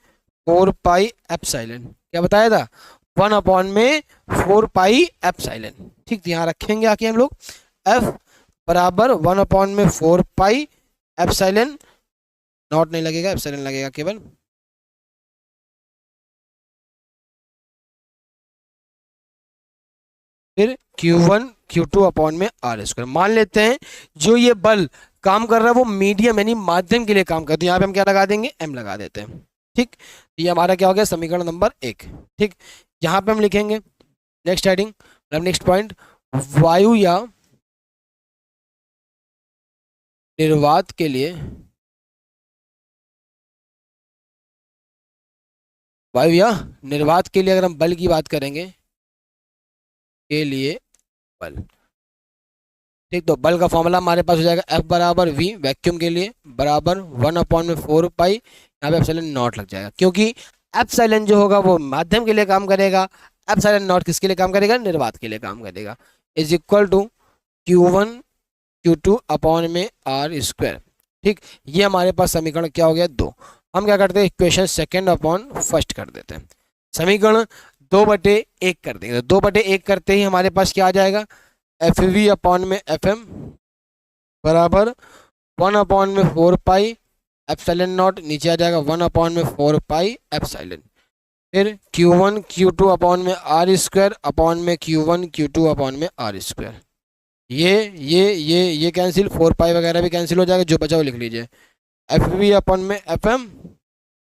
4 पाई एप्सिलॉन। क्या बताया था, 1 अपॉन में 4 पाई एप्सिलॉन। ठीक, यहाँ रखेंगे आके हम लोग F बराबर 1 अपॉन में 4 पाई एप्सिलॉन, नॉट नहीं लगेगा, एप्सिलॉन लगेगा केवल। फिर Q1 Q2 अपॉन में आर स्क्वायर। मान लेते हैं जो ये बल काम कर रहा है वो मीडियम यानी माध्यम के लिए काम करता है, यहाँ पे हम क्या लगा देंगे, m लगा देते हैं। ठीक, ये हमारा क्या हो गया, समीकरण नंबर 1। ठीक, यहाँ पे हम लिखेंगे नेक्स्ट हेडिंग, मतलब नेक्स्ट पॉइंट, वायु या निर्वात के लिए, वायु या निर्वात के लिए अगर हम बल की बात करेंगे, के लिए बल। ठीक, तो बल का फॉर्मूला हमारे पास हो जाएगा F बराबर V वैक्यूम के लिए बराबर 1/4 पाई, यहाँ पे एप्सिलॉन नॉट लग जाएगा, क्योंकि एप्सिलॉन जो होगा वो माध्यम के लिए काम करेगा, एप्सिलॉन नॉट किसके लिए काम करेगा, निर्वात के लिए काम करेगा, is equal to Q1 Q2 upon में आर स्क्वायर। ठीक, ये हमारे पास समीकरण क्या हो गया, 2। हम क्या करते हैं, इक्वेशन सेकेंड अपॉन फर्स्ट कर देते हैं, समीकरण 2/1 कर देंगे। 2/1 करते ही हमारे पास क्या आ जाएगा, एफ वी अपॉन में एफ एम बराबर 1/4 पाई एप्सिलॉन नॉट, नीचे आ जाएगा 1/4 पाई एप्सिलॉन, फिर Q1 Q2 अपॉन में आर स्क्वायर अपॉन में Q1 Q2 अपॉन में आर स्क्वायर। ये कैंसिल, 4 पाई वगैरह भी कैंसिल हो जाएगा, जो बचा वो लिख लीजिए, एफ वी अपॉन में एफ एम,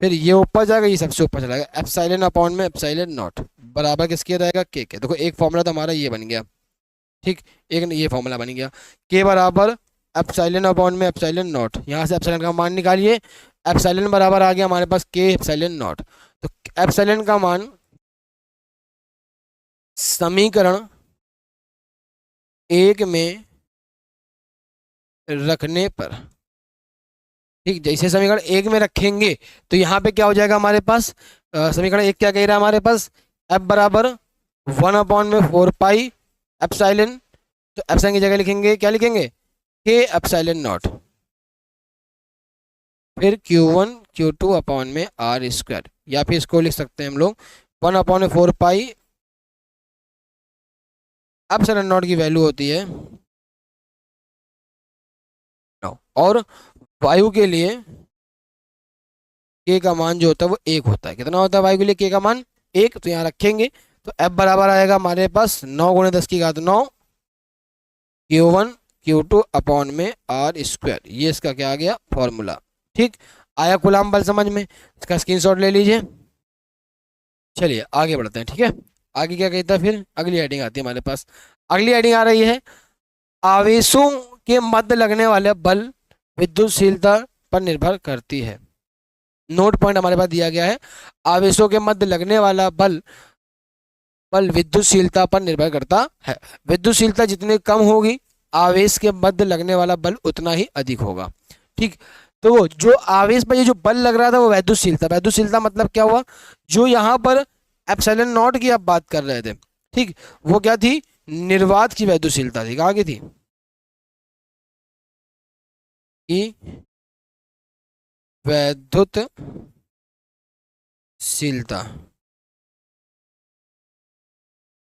फिर ये ऊपर जाएगा, ये सबसे ऊपर चला जाएगा, एप्सिलॉन अपॉन में एप्सिलॉन नॉट बराबर किसके रहेगा, के के। देखो एक फॉर्मूला तो हमारा ये बन गया। ठीक, एक ये फॉर्मूला बन गया, के बराबर एप्सिलॉन अपॉन में एप्सिलॉन नॉट, यहाँ से एप्सिलॉन का मान निकालिए, एप्सिलॉन बराबर आ गया हमारे पास के एप्सिलॉन नॉट। तो एप्सिलॉन का मान समीकरण 1 में रखने पर, ठीक, जैसे समीकरण 1 में रखेंगे तो यहाँ पे क्या हो जाएगा हमारे पास, समीकरण 1 क्या कह रहा है हमारे पास, F बराबर 1/4 पाई एप्सिलॉन, तो एप्सिलॉन की जगह लिखेंगे, क्या लिखेंगे, के एप्सिलॉन नॉट, फिर Q1 Q2 अपॉन में आर स्क्वायर, या फिर इसको लिख सकते हैं हम लोग 1/4 पाई एप्सिलॉन नॉट की वैल्यू होती है 9, और वायु के लिए के का मान जो होता है वो 1 होता है। कितना होता है वायु के लिए के का मान, 1, तो यहाँ रखेंगे, तो F बराबर आएगा हमारे पास 9 × 10⁹ Q1 Q2 अपॉन में आर स्क्वायर, ये इसका क्या आ गया फॉर्मूला। ठीक, आया कूलाम बल समझ में, इसका स्क्रीनशॉट ले लीजिए। चलिए आगे बढ़ते हैं। ठीक है, आगे क्या कहता है, फिर अगली हेडिंग आती है हमारे पास। अगली हेडिंग आ रही है, आवेशों के मध्य लगने वाले बल विद्युतशीलता पर निर्भर करती है। नोट पॉइंट हमारे पास दिया गया है, आवेशों के मध्य लगने वाला बल विद्युतशीलता पर निर्भर करता है। विद्युतशीलता जितनी कम होगी, आवेश के मध्य लगने वाला बल उतना ही अधिक होगा। ठीक, तो जो आवेश पर ये जो बल लग रहा था वो वैद्युतशीलता मतलब क्या हुआ, जो यहाँ पर एप्सिलॉन नॉट की आप बात कर रहे थे, ठीक, वो क्या थी, निर्वात की वैद्युतशीलता थी। कहाँ की थी, कि वैद्युतशीलता,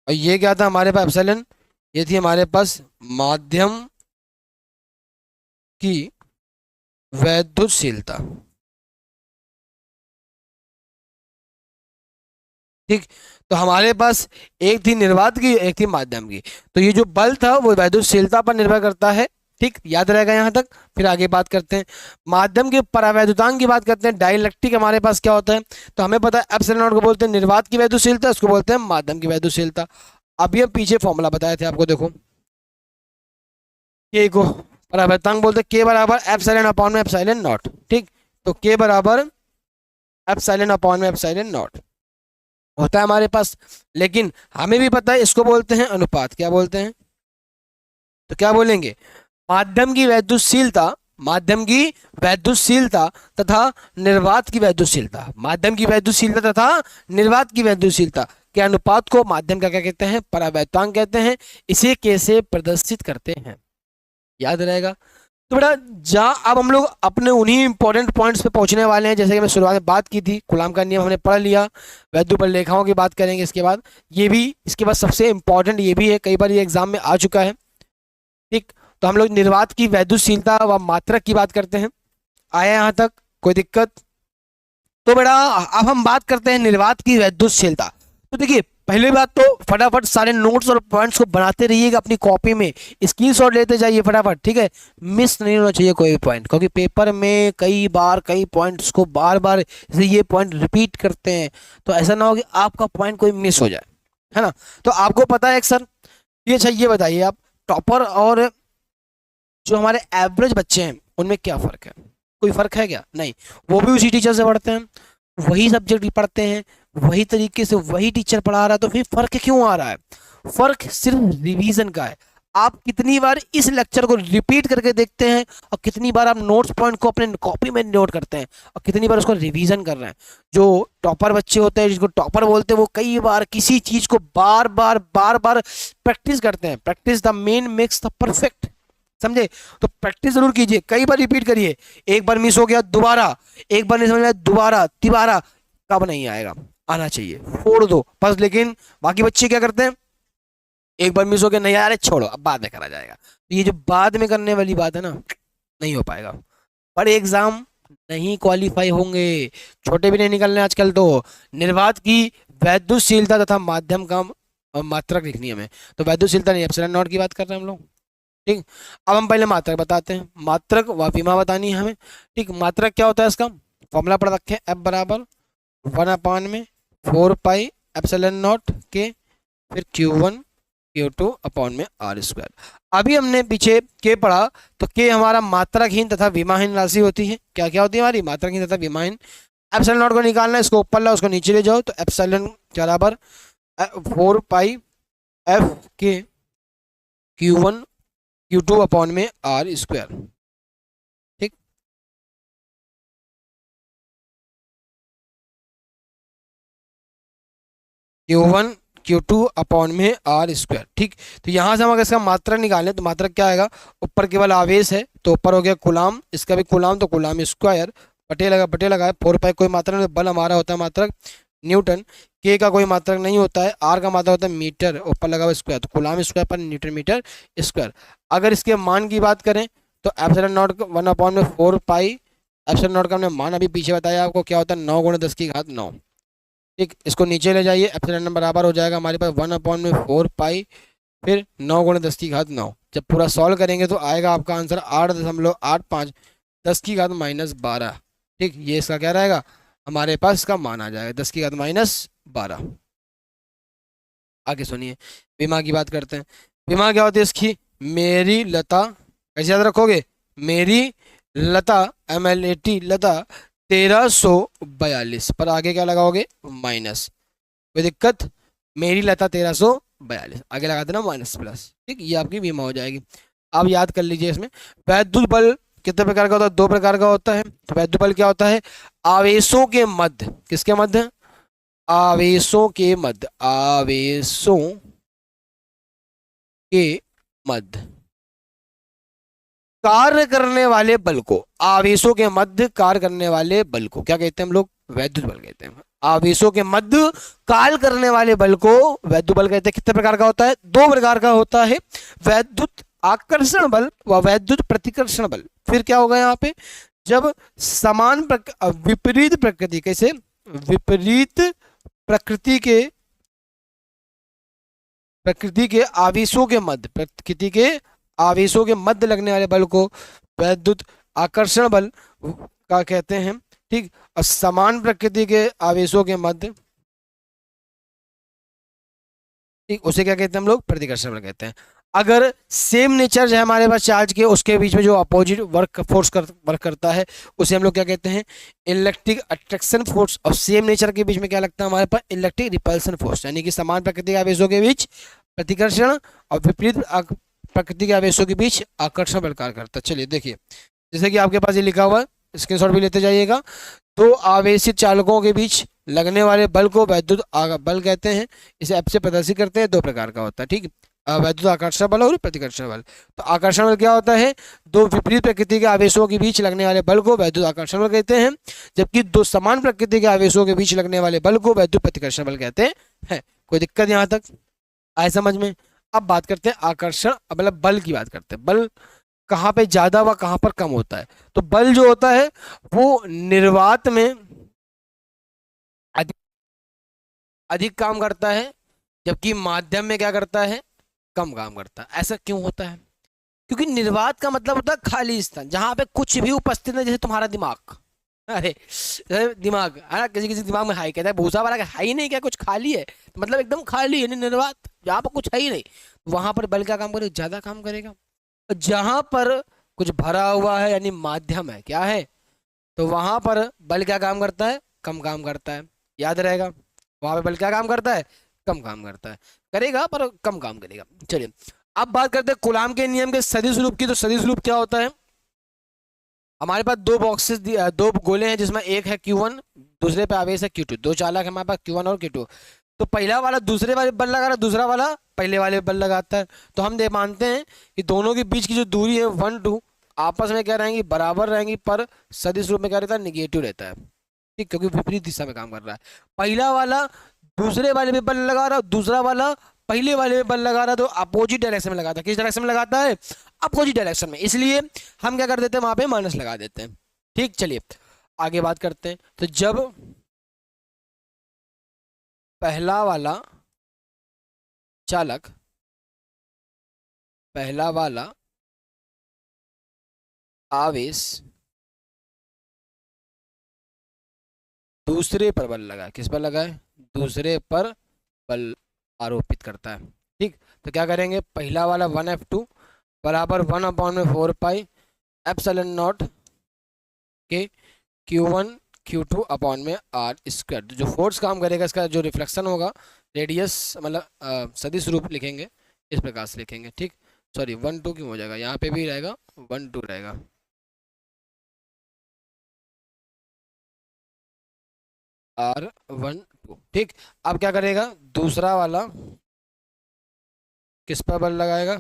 और ये क्या था हमारे पास एप्सिलॉन, ये थी हमारे पास माध्यम की वैद्युतशीलता। ठीक, तो हमारे पास एक थी निर्वात की, एक थी माध्यम की, तो ये जो बल था वो वैद्युतशीलता पर निर्भर करता है। ठीक, याद रहेगा यहाँ तक, फिर आगे बात करते हैं। माध्यम के परावैद्युतांक की बात करते हैं, डाइलेक्ट्रिक हमारे पास क्या होता है, तो हमें पता है एप्सिलॉन नॉट को बोलते हैं निर्वात की वैद्युतशीलता, उसको बोलते हैं माध्यम की वैद्युतशीलता। अभी हम पीछे फॉर्मूला बताए थे आपको, देखो के को परावैद्युतांक बोलते हैं, के बराबर एप्सिलॉन अपॉन में एप्सिलॉन नॉट। ठीक, तो के बराबर एप्सिलॉन अपॉन में एप्सिलॉन नॉट होता है हमारे पास, लेकिन हमें भी पता है इसको बोलते हैं अनुपात। क्या बोलते हैं, तो क्या बोलेंगे, माध्यम की वैद्युतशीलता तथा निर्वात की वैद्युतशीलता, माध्यम की वैद्युतशीलता तथा निर्वात की वैद्युतशीलता के अनुपात को माध्यम का क्या कहते हैं, परावैद्युतांक कहते हैं। इसे कैसे प्रदर्शित करते हैं, याद रहेगा। तो बेटा अब हम लोग अपने उन्हीं इंपॉर्टेंट पॉइंट्स पे पहुंचने वाले हैं, जैसे कि मैं शुरुआत में बात की थी, कूलाम का नियम हमने पढ़ लिया, वैद्युत लेखाओं की बात करेंगे इसके बाद, ये भी इसके बाद सबसे इंपॉर्टेंट ये भी है, कई बार ये एग्जाम में आ चुका है। ठीक, तो हम लोग निर्वात की वैद्युतशीलता व मात्रक की बात करते हैं। आया यहाँ तक कोई दिक्कत, तो बेटा अब हम बात करते हैं निर्वात की वैद्युतशीलता। तो देखिए पहली बात तो फटाफट सारे नोट्स और पॉइंट्स को बनाते रहिएगा अपनी कॉपी में, स्क्रीनशॉट लेते जाइए फटाफट, ठीक है। मिस नहीं होना चाहिए कोई भी पॉइंट, क्योंकि पेपर में कई बार कई पॉइंट्स को बार बार जैसे ये पॉइंट रिपीट करते हैं, तो ऐसा ना हो कि आपका पॉइंट कोई मिस हो जाए, है ना। तो आपको पता है अक्सर ये, अच्छा ये बताइए आप, टॉपर और जो हमारे एवरेज बच्चे हैं उनमें क्या फ़र्क है? कोई फ़र्क है क्या? नहीं, वो भी उसी टीचर से पढ़ते हैं, वही सब्जेक्ट पढ़ते हैं, वही तरीके से वही टीचर पढ़ा रहा है, तो फिर फ़र्क क्यों आ रहा है? फ़र्क सिर्फ रिवीजन का है। आप कितनी बार इस लेक्चर को रिपीट करके देखते हैं, और कितनी बार आप नोट्स पॉइंट को अपने कॉपी में नोट करते हैं, और कितनी बार उसको रिवीजन कर रहे हैं। जो टॉपर बच्चे होते हैं, जिसको टॉपर बोलते हैं, वो कई बार किसी चीज़ को बार बार प्रैक्टिस करते हैं। Practice the main makes the perfect, समझे? तो प्रैक्टिस जरूर कीजिए, कई बार रिपीट करिए। एक बार मिस हो गया दोबारा, एक बार नहीं समझ में आया दोबारा, तिबारा, कब नहीं आएगा, आना चाहिए, फोड़ दो बस। लेकिन बाकी बच्चे क्या करते हैं, एक बार मिस हो गया, नहीं आ रहा, छोड़ो अब बाद में करा जाएगा। तो ये जो बाद में करने वाली बात है ना, नहीं हो पाएगा। बड़े एग्जाम नहीं क्वालिफाई होंगे, छोटे भी नहीं निकलने आजकल तो। निर्वात की वैद्युशीलता तथा माध्यम का मात्रक लिखनी है हमें, तो वैद्युशीलता नहीं, एप्सिलॉन नॉट की बात कर रहे हैं हम लोग, ठीक। अब हम पहले मात्रक बताते हैं, मात्रक व विमा बतानी है हमें, ठीक। मात्रक क्या होता है, इसका फॉर्मूला पढ़ रखे हैं, F बराबर 1/4 पाई एप्सिलॉन नॉट के, फिर Q1 Q2 अपॉन में R स्क्वायर। अभी हमने पीछे के पढ़ा, तो के हमारा मात्रकहीन तथा विमाहीन राशि होती है। क्या क्या होती है हमारी? मात्रकहीन तथा विमाहीन। एप्सिलॉन नॉट को निकालना है, इसको ऊपर लाओ, उसको नीचे ले जाओ, तो एप्सिलॉन बराबर 4 पाई F के Q1 Q2 अपॉन में R स्क्वायर, ठीक। Q1 Q2 अपॉन में R स्क्वायर, ठीक। तो यहाँ से हम अगर इसका मात्रक निकालें, तो मात्रक क्या आएगा? ऊपर केवल आवेश है, तो ऊपर हो गया कुलाम, इसका भी कुलाम, तो कुलाम स्क्वायर, बटे लगा 4 पाई, कोई मात्रक नहीं, बल हमारा होता है मात्रक न्यूटन, के का कोई मात्रक नहीं होता है, आर का मात्रक होता है मीटर, ऊपर लगा हुआ स्क्वायर, तो कुलाम स्क्वायर पर न्यूटन मीटर स्क्वायर। अगर इसके मान की बात करें, तो epsilon not 1/4 pi, epsilon not का हमने मान अभी पीछे बताया आपको, क्या होता है? 9 × 10⁹, ठीक। इसको नीचे ले जाइए, एप्सिलॉन बराबर हो जाएगा हमारे पास 1/4 पाई, फिर 9 × 10⁹। जब पूरा सॉल्व करेंगे तो आएगा आपका आंसर 8.85 10⁻12, ठीक। ये इसका क्या रहेगा? हमारे पास इसका मान आ जाएगा 10⁻12। आगे सुनिए, विमा की बात करते हैं। विमा क्या होती है इसकी? मेरी लता, कैसे याद रखोगे? मेरी लता, MLAT लता 1342 पर आगे क्या लगाओगे? माइनस, कोई दिक्कत? मेरी लता 1342, आगे लगा देना माइनस प्लस, ठीक। ये आपकी बीमा हो जाएगी। आप याद कर लीजिए, इसमें वैद्युत बल कितने प्रकार का होता है? 2 प्रकार का होता है। तो वैद्युत बल क्या होता है? आवेशों के मध्य, किसके मध्य? आवेशों के मध्य, आवेशों के मध्य कार्य करने वाले बल को, आवेशों के मध्य कार्य करने वाले बल को क्या कहते हैं हम लोग? वैद्युत बल कहते हैं। आवेशों के मध्य कार्य करने वाले बल को वैद्युत बल कहते हैं। कितने प्रकार का होता है? 2 प्रकार का होता है, वैद्युत आकर्षण बल व वैद्युत प्रतिकर्षण बल। फिर क्या होगा यहाँ पे? जब समान विपरीत प्रकृति, कैसे? विपरीत प्रकृति के आवेशों के मध्य, प्रकृति के आवेशों के मध्य लगने वाले बल को वैद्युत आकर्षण बल का कहते हैं, ठीक। और समान प्रकृति के आवेशों के मध्य, ठीक, उसे क्या कहते हैं हम लोग? प्रतिकर्षण बल कहते हैं। अगर सेम नेचर है हमारे पास चार्ज के, उसके बीच में जो अपोजिट वर्क करता है, उसे हम लोग क्या कहते हैं? Electric attraction force. और सेम नेचर के बीच में क्या लगता है हमारे पास? Electric repulsion force. यानी कि समान प्रकृति के आवेशों के बीच प्रतिकर्षण और विपरीत प्रकृति के आवेशों के बीच आकर्षण बल कार्य करता है। चलिए देखिए, जैसे कि आपके पास ये लिखा हुआ है, स्क्रीनशॉट भी लेते जाइएगा। 2 आवेशित चालकों के बीच लगने वाले बल को वैद्युत बल कहते हैं। इसे एफ से प्रदर्शित करते हैं। 2 प्रकार का होता है, ठीक। वैद्युत आकर्षण बल और प्रतिकर्षण बल। तो आकर्षण बल क्या होता है? 2 विपरीत प्रकृति के आवेशों के बीच लगने वाले बल को वैद्युत आकर्षण बल कहते हैं, जबकि 2 समान प्रकृति के आवेशों के बीच लगने वाले बल को वैद्युत प्रतिकर्षण बल कहते हैं। कोई दिक्कत यहाँ तक आए समझ में? अब बात करते हैं आकर्षण, मतलब बल की बात करते हैं। बल कहाँ पे ज्यादा व कहाँ पर कम होता है? तो बल जो होता है वो निर्वात में अधिक काम करता है, जबकि माध्यम में क्या करता है, कम काम करता है। ऐसा क्यों होता है? क्योंकि निर्वात का मतलब होता है खाली स्थान, जहां पे कुछ भी उपस्थित है, जैसे तुम्हारा दिमाग। अरे दिमाग है ना, किसी किसी दिमाग में हाई कहता है, भूसा वाला है ही नहीं, क्या कुछ खाली है, मतलब एकदम खाली है, निर्वात, जहां पर कुछ है ही नहीं, वहां पर बल क्या काम करेगा, ज्यादा काम करेगा। जहां पर कुछ भरा हुआ है यानी माध्यम है, क्या है, तो वहां पर बल क्या काम करता है, कम काम करता है। याद रहेगा, वहां पे बल क्या काम करता है, कम काम करता है, करेगा पर कम काम करेगा। चलिए अब बात करते हैं कूलाम के नियम के सदिश रूप की। तो सदिश रूप क्या होता है, हमारे पास दो बॉक्सेस, दो गोले हैं, जिसमें एक है Q1, दूसरे पे आवेश है Q2। दो चालक है हमारे पास Q1 और Q2। तो पहला वाला दूसरे वाले बल लगा रहा है, दूसरा वाला पहले वाले बल लगाता है। तो हम दे मानते हैं कि दोनों के बीच की जो दूरी है 1 2 आपस में क्या रहेंगी, बराबर रहेंगी, पर सदिश रूप में क्या रहता है, निगेटिव रहता है। ठीक, क्योंकि विपरीत दिशा में काम कर रहा है। पहला वाला दूसरे वाले पे बल लगा रहा, दूसरा वाला पहले वाले पे बल लगा रहा, तो अपोजिट डायरेक्शन में लगाता है। किस डायरेक्शन में लगाता है, अपोजिट डायरेक्शन में, इसलिए हम क्या कर देते हैं, वहां पे माइनस लगा देते हैं। ठीक, चलिए आगे बात करते हैं। तो जब पहला वाला चालक, पहला वाला आवेश दूसरे पर बल लगाए, किस पर लगाए, दूसरे पर बल आरोपित करता है। ठीक, तो क्या करेंगे, पहला वाला 1F2 बराबर 1/4 एप्सिलॉन नॉट के Q1 Q2 अपॉन में R स्क्वायर। जो फोर्स काम करेगा, इसका जो रिफ्लेक्शन होगा, रेडियस मतलब सदिश रूप लिखेंगे, इस प्रकार से लिखेंगे। ठीक, सॉरी 1 2 क्यों हो जाएगा, यहाँ पे भी रहेगा 1 2 रहेगा, R1 2। ठीक, अब क्या करेगा, दूसरा वाला किस पर बल लगाएगा,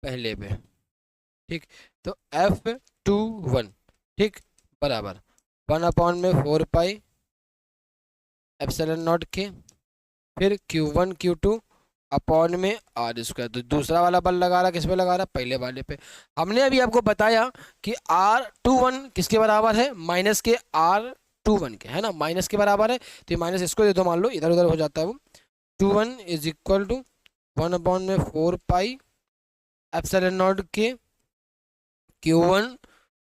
पहले पे। ठीक, तो F21 ठीक बराबर 1/4 एप्सिलॉन नॉट के, फिर Q1 Q2 अपॉन में R स्क्वायर। तो दूसरा वाला बल लगा रहा, किस पे लगा रहा, पहले वाले पे। हमने अभी आपको बताया कि R21 किसके बराबर है, माइनस के R21 के, है ना, माइनस के बराबर है। तो ये माइनस इसको दे दो, मान लो इधर उधर हो जाता है वो। 21 is equal to 1/4 epsilon naught के Q1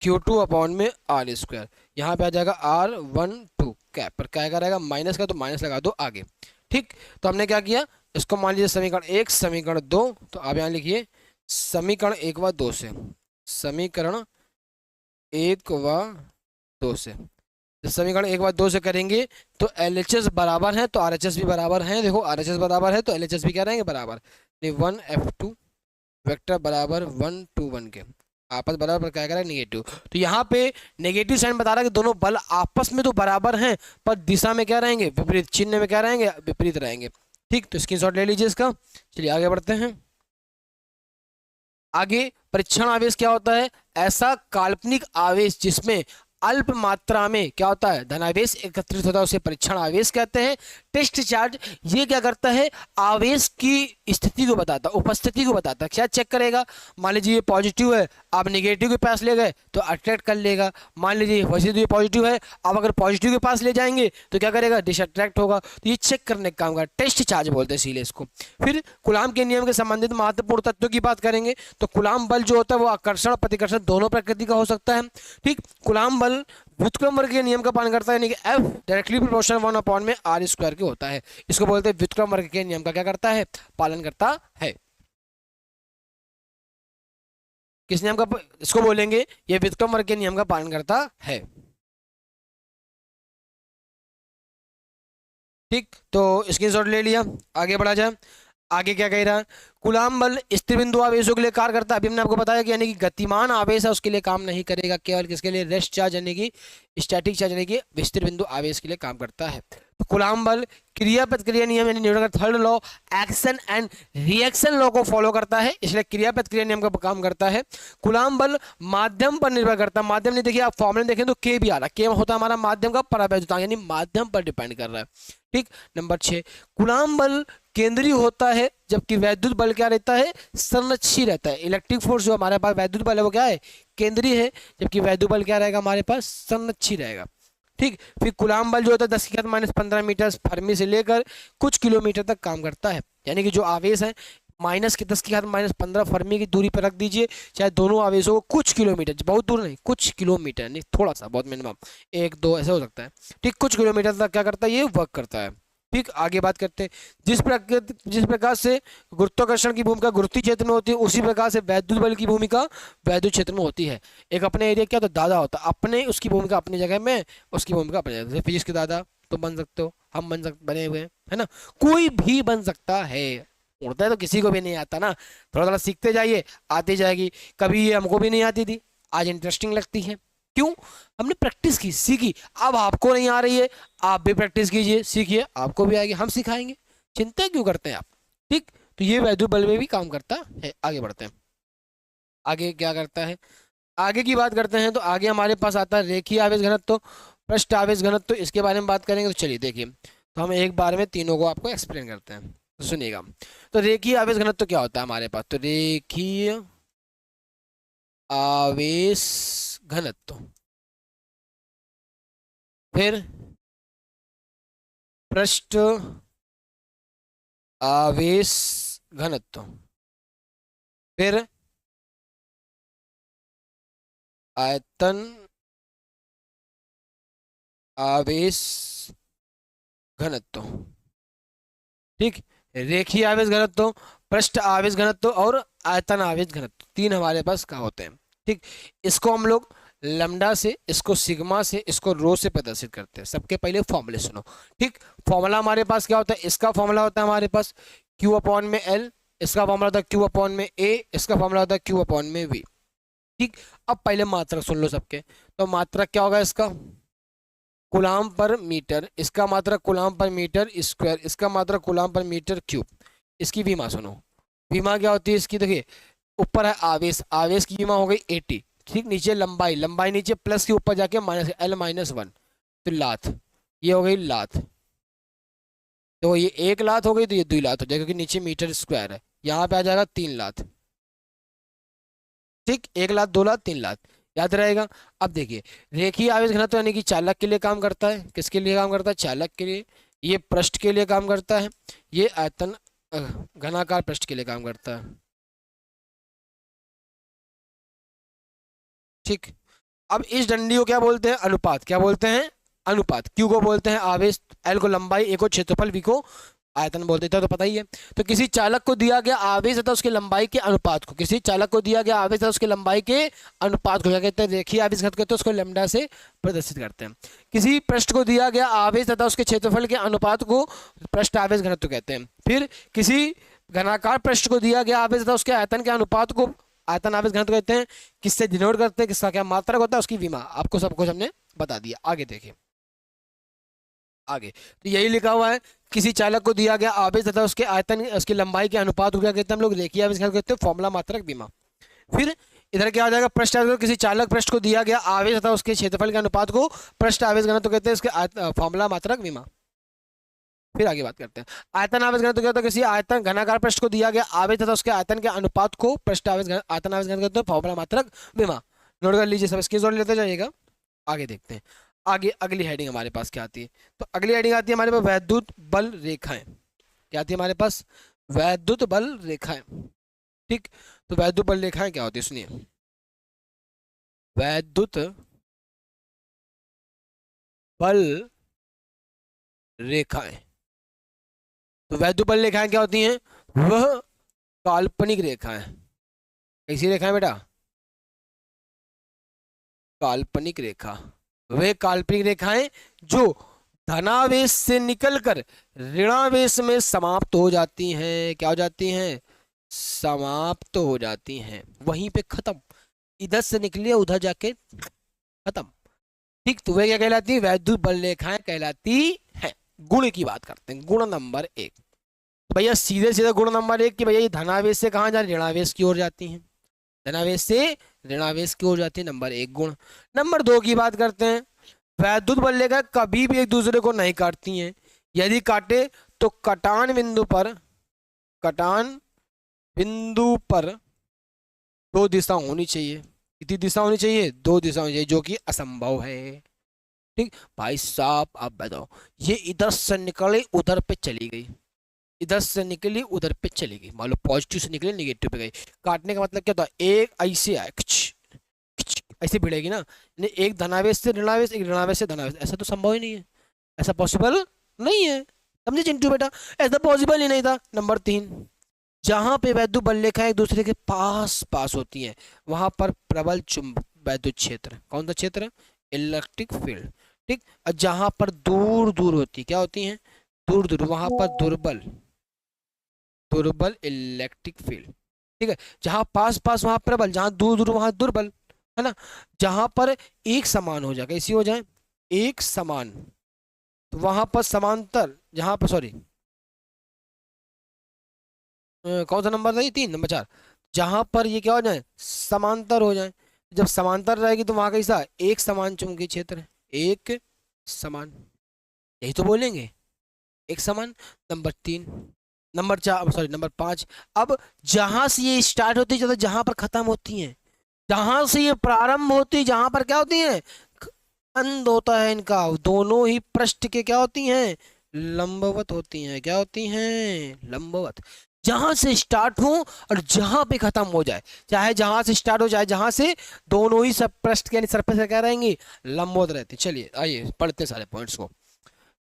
Q2 अपॉन में R स्क्वायर। यहाँ पे आ जाएगा R12 कैप पर क्या करेगा, माइनस का, तो माइनस लगा दो आगे। ठीक, तो हमने क्या किया, इसको मान लीजिए समीकरण 1 समीकरण 2, तो आप यहाँ लिखिए समीकरण 1 व 2 से, समीकरण 1 व 2 से, समीकरण 1 व 2 से करेंगे तो LHS बराबर है तो RHS भी बराबर है। देखो RHS बराबर है तो LHS भी क्या रहेंगे, बराबर। 1F2 वेक्टर बराबर 1 2 1 के आपस बराबर क्या करेगा, नेगेटिव। तो यहाँ पे नेगेटिव साइन बता रहा है कि दोनों बल आपस में तो बराबर हैं, पर दिशा में क्या रहेंगे, विपरीत, चिन्ह में क्या रहेंगे, विपरीत रहेंगे। ठीक, तो स्क्रीनशॉट ले लीजिए इसका। चलिए आगे बढ़ते हैं। आगे परीक्षण आवेश क्या होता है, ऐसा काल्पनिक आवेश जिसमें अल्प मात्रा में क्या होता है, धनावेश एकत्रित होता है, उसे परीक्षण आवेश कहते हैं। टेस्ट चार्ज ये क्या करता है, आवेश की स्थिति को बताता है, उपस्थिति को बताता है। क्या चेक करेगा, मान लीजिए ये पॉजिटिव है, आप नेगेटिव के पास ले गए तो अट्रैक्ट कर लेगा। मान लीजिए वैसे तो ये पॉजिटिव है, आप अगर पॉजिटिव के पास ले जाएंगे तो क्या करेगा, डिसअट्रैक्ट होगा। तो ये चेक करने का काम का टेस्ट चार्ज बोलते हैं इसीलिए इसको। फिर कूलाम के नियम के संबंधित महत्वपूर्ण तत्वों की बात करेंगे। तो कूलाम बल जो होता है वो आकर्षण प्रतिकर्षण दोनों प्रकृति का हो सकता है। ठीक, कूलाम बल व्युत्क्रम वर्ग के नियम का पालन करता है, यानी कि F डायरेक्टली प्रोपोर्शनल 1 में R स्क्वायर के होता है। इसको बोलते हैं व्युत्क्रम वर्ग के नियम का क्या करता है, पालन करता है। किस नियम का, इसको बोलेंगे ये व्युत्क्रम वर्ग के नियम का पालन करता है। ठीक, तो स्क्रीनशॉट ले लिया, आगे बढ़ा जाए। आगे क्या कह रहा है, कूलाम बल स्थिर बिंदु आवेशों के लिए कार्य करता है। अभी हमने आपको बताया कि यानी कि गतिमान आवेश है उसके लिए काम नहीं करेगा, केवल किसके लिए, रेस्ट चार्ज यानी कि स्टैटिक चार्ज यानी कि स्थिर बिंदु आवेश के लिए काम करता है। तो कूलाम बल क्रिया प्रतिक्रिया नियम यानी न्यूटन का third law, action and reaction law को फॉलो करता है, इसलिए क्रिया प्रतिक्रिया नियम का काम करता है। कूलाम बल माध्यम पर निर्भर करता है। माध्यम नहीं, देखिए आप फॉर्मूले देखें तो के भी आ रहा है, के होता है हमारा माध्यम का परावैद्युतांक, यानी माध्यम पर डिपेंड कर रहा है। ठीक, नंबर 6, कूलाम बल केंद्रीय होता है जबकि वैद्युत बल क्या रहता है, संरक्षी रहता है। इलेक्ट्रिक फोर्स जो हमारे पास वैद्युत बल है वो क्या है, केंद्रीय है, जबकि वैद्युत बल क्या रहेगा हमारे पास, संरक्षी रहेगा। ठीक, फिर कूलाम बल जो होता है 10⁻⁻15 मीटर फर्मी से लेकर कुछ किलोमीटर तक काम करता है। यानी कि जो आवेश है -10⁻⁻15 फर्मी की दूरी पर रख दीजिए, चाहे दोनों आवेशों को कुछ किलोमीटर, बहुत दूर नहीं, कुछ किलोमीटर नहीं, थोड़ा सा, बहुत मिनिमम 1-2 ऐसा हो सकता है, ठीक, कुछ किलोमीटर तक क्या करता है, ये वर्क करता है। ठीक, आगे बात करते हैं। जिस प्रकार से गुरुत्वाकर्षण की भूमिका गुरुत्वीय क्षेत्र में होती है, उसी प्रकार से वैद्युत बल की भूमिका वैद्युत क्षेत्र में होती है। एक अपने एरिया क्या, तो दादा होता है अपने, उसकी भूमिका अपनी जगह में, उसकी भूमिका अपनी जगह। जैसे फिजिक्स के दादा तो बन सकते हो, हम बने हुए हैं, है ना, कोई भी बन सकता है। उड़ता है तो किसी को भी नहीं आता ना, थोड़ा थोड़ा सीखते जाइए, आती जाएगी। कभी ये हमको भी नहीं आती थी, आज इंटरेस्टिंग लगती है। क्यों? हमने प्रैक्टिस की, सीखी। अब आपको नहीं आ रही है, आप भी प्रैक्टिस कीजिए, सीखिए, आपको भी आएगी, हम सिखाएंगे, चिंता क्यों करते हैं आप। ठीक, तो ये वैद्युत बल में भी काम करता है। आगे बढ़ते हैं, आगे क्या करता है, आगे की बात करते हैं। तो आगे हमारे पास आता है रेखीय आवेश घनत्व, पृष्ठ आवेश घनत्व, तो इसके बारे में बात करेंगे। तो चलिए देखिए, तो हम एक बार में तीनों को आपको एक्सप्लेन करते हैं, तो सुनिएगा। तो रेखीय आवेश घनत्व क्या होता है हमारे पास, तो रेखीय आवेश घनत्व, फिर पृष्ठ आवेश घनत्व, फिर आयतन आवेश घनत्व। ठीक, रेखीय आवेश घनत्व, पृष्ठ आवेश घनत्व और आयतन आवेश घनत्व, तीन हमारे पास क्या होते हैं। ठीक, इसको हम लोग लैम्डा से, इसको सिग्मा से, इसको रो से प्रदर्शित करते हैं। सबके पहले फॉर्मूले सुनो। ठीक, फॉर्मूला हमारे पास क्या होता है, इसका फॉर्मूला होता है हमारे पास Q अपॉन में L, इसका फॉर्मूला होता है Q अपॉन में A, इसका फॉर्मूला होता है Q अपॉन में V। ठीक, अब पहले मात्रक सुन लो सबके। तो मात्रक क्या होगा इसका, कूलाम पर मीटर, इसका मात्रक कूलाम पर मीटर स्क्वायर, इसका मात्रक कूलाम पर मीटर क्यूब। इसकी विमा सुनो, विमा क्या होती है इसकी, देखिए ऊपर है आवेश, आवेश की विमा हो गई 80। ठीक, नीचे लंबाई, लंबाई नीचे प्लस के ऊपर जाके L-1, तो लात, ये हो गई लात। तो ये 1 लात हो गई, तो ये 2 लात हो जाएगा, क्योंकि नीचे मीटर स्क्वायर है, यहाँ पे आ जाएगा 3 लात। ठीक, 1 लात, 2 लात, 3 लात, याद रहेगा। अब देखिए, रेखीय आवेश घनत्व यानी कि चालक के लिए काम करता है, किसके लिए काम करता है, चालक के लिए। ये पृष्ठ के लिए काम करता है, ये आयतन घनाकार पृष्ठ के लिए काम करता है। ठीक, अब इस डंडी को क्या बोलते हैं, अनुपात, क्या बोलते हैं, अनुपात। क्यू को बोलते हैं आवेश, एल को लंबाई, ए को क्षेत्रफल, वी को आयतन बोलते थे, तो पता ही है। तो किसी चालक को दिया गया आवेश तथा उसके लंबाई के अनुपात को, किसी चालक को दिया गया आवेश तथा उसके लंबाई के अनुपात को क्या कहते हैं, रेखीय आवेश घनत्व कहते हैं, उसको लैम्डा से प्रदर्शित करते हैं। किसी पृष्ठ को दिया गया आवेश तथा उसके क्षेत्रफल के अनुपात को पृष्ठ आवेश घनत्व कहते हैं। फिर किसी घनाकार पृष्ठ को दिया गया आवेश तथा उसके आयतन के अनुपात को आयतन आवेश घनत्व कहते हैं। किससे डिनोट करते हैं, किसका क्या मात्रक होता है, उसकी विमा, आपको सब कुछ हमने बता दिया। आगे देखिए, आगे तो यही लिखा हुआ है, किसी चालक को दिया गया आवेश तथा उसके आयतन, उसकी लंबाई के अनुपात को क्या कहते हैं हम लोग, रेखीय आवेश घनत्व कहते हैं, फॉर्मूला मात्रक विमा। फिर इधर क्या आ जाएगा, पृष्ठ आवेश, किसी चालक पृष्ठ को दिया गया आवेश तथा उसके क्षेत्रफल के अनुपात को पृष्ठ आवेश घनत्व कहते हैं, इसके फॉर्मूला मात्रक विमा। फिर आगे बात करते हैं, आयतन आवेश घनत्व क्या होता है, किसी आयतन घनाकार पृष्ठ को दिया गया आवेश तथा उसके आयतन के अनुपात को पृष्ठ आवेश आयतन आवेश घनत्व कहते हैं, फॉर्मूला मात्रक विमा। नोट कर लीजिए, सब इसकी जोड़ लेते जाइएगा। आगे देखते हैं, आगे अगली हेडिंग हमारे पास क्या आती है, तो अगली हेडिंग आती है हमारे पास वैद्युत बल रेखाएं। क्या आती है हमारे पास, वैद्युत बल रेखाएं। ठीक, तो वैद्युत बल रेखाएं क्या होती है, सुनिए, वैद्युत बल रेखाएं। तो वैद्युत बल रेखाएं क्या होती हैं, वह काल्पनिक रेखाएं। कैसी रेखाएं बेटा, काल्पनिक रेखा, वे काल्पनिक रेखाएं जो धनावेश से निकलकर ऋणावेश में समाप्त हो जाती हैं। क्या हो जाती हैं, समाप्त हो जाती हैं, वहीं पे खत्म, इधर से निकली उधर जाके खत्म। ठीक, तो वे क्या कहलाती है, वैद्युत बल रेखाएं कहलाती हैं। गुण की बात करते हैं, गुण नंबर 1, तो भैया सीधे सीधे गुण नंबर 1 कि भैया ये धनावेश से कहाँ जा रही, ऋणावेश की ओर जाती हैं, धनावेश से ऋणावेश की ओर जाती है, नंबर 1 गुण। नंबर 2 की बात करते हैं, वैद्युत बल रेखा कभी भी एक दूसरे को नहीं काटती हैं, यदि काटे तो कटान बिंदु पर, कटान बिंदु पर 2 दिशा होनी चाहिए। कितनी दिशा होनी चाहिए, 2 दिशा होनी चाहिए, जो कि असंभव है। ठीक भाई साहब, आप बताओ, ये इधर से निकले उधर पे चली गई, इधर से निकली उधर पे चली गई, मान लो पॉजिटिव से निकले निगेटिव पे गई। काटने का मतलब क्या होता है, एक ऐसे आए खिच, खिच, ऐसे भिड़ेगी ना, एक धनावेश से ऋणावेश, एक ऋणावेश से धनावेश, ऐसा तो संभव ही नहीं है, ऐसा पॉसिबल नहीं है। समझे चिंटू बेटा, ऐसा पॉसिबल ही नहीं था। नंबर 3, जहां पे वैद्युत बल रेखा एक दूसरे के पास पास होती है वहां पर प्रबल चुंब वैद्युत क्षेत्र, कौन सा क्षेत्र, इलेक्ट्रिक फील्ड। ठीक, और जहां पर दूर दूर होती, क्या होती है, दूर दूर, वहां पर दुर्बल, दुर्बल इलेक्ट्रिक फील्ड। ठीक है, जहां पास पास वहां प्रबल, जहां दूर दूर वहां दुर्बल, है ना। जहां पर एक समान हो जाए, कैसी हो जाए, एक समान, तो वहां पर समांतर, जहां पर सॉरी कौन सा नंबर था ये, 3, नंबर 4, जहां पर ये क्या हो जाए, समांतर हो जाए। जब समांतर रहेगी तो वहां कैसा, एक समान चुंबकीय क्षेत्र है, एक समान, यही तो बोलेंगे, एक समान। नंबर 3, नंबर 4 सॉरी नंबर 5, अब जहां से ये स्टार्ट होती है जहां पर खत्म होती है, जहां से ये प्रारंभ होती है जहां पर क्या होती है, अंत होता है इनका, दोनों ही पृष्ठ के क्या होती हैं, लंबवत होती हैं, क्या होती हैं, लंबवत। जहां से स्टार्ट हो और जहां पे खत्म हो जाए, चाहे जहां से स्टार्ट हो जाए जहां से, दोनों ही सब पृष्ठ के सरफेस क्या रहेंगे, लंबवत रहते। चलिए आइए पढ़ते सारे पॉइंट्स को।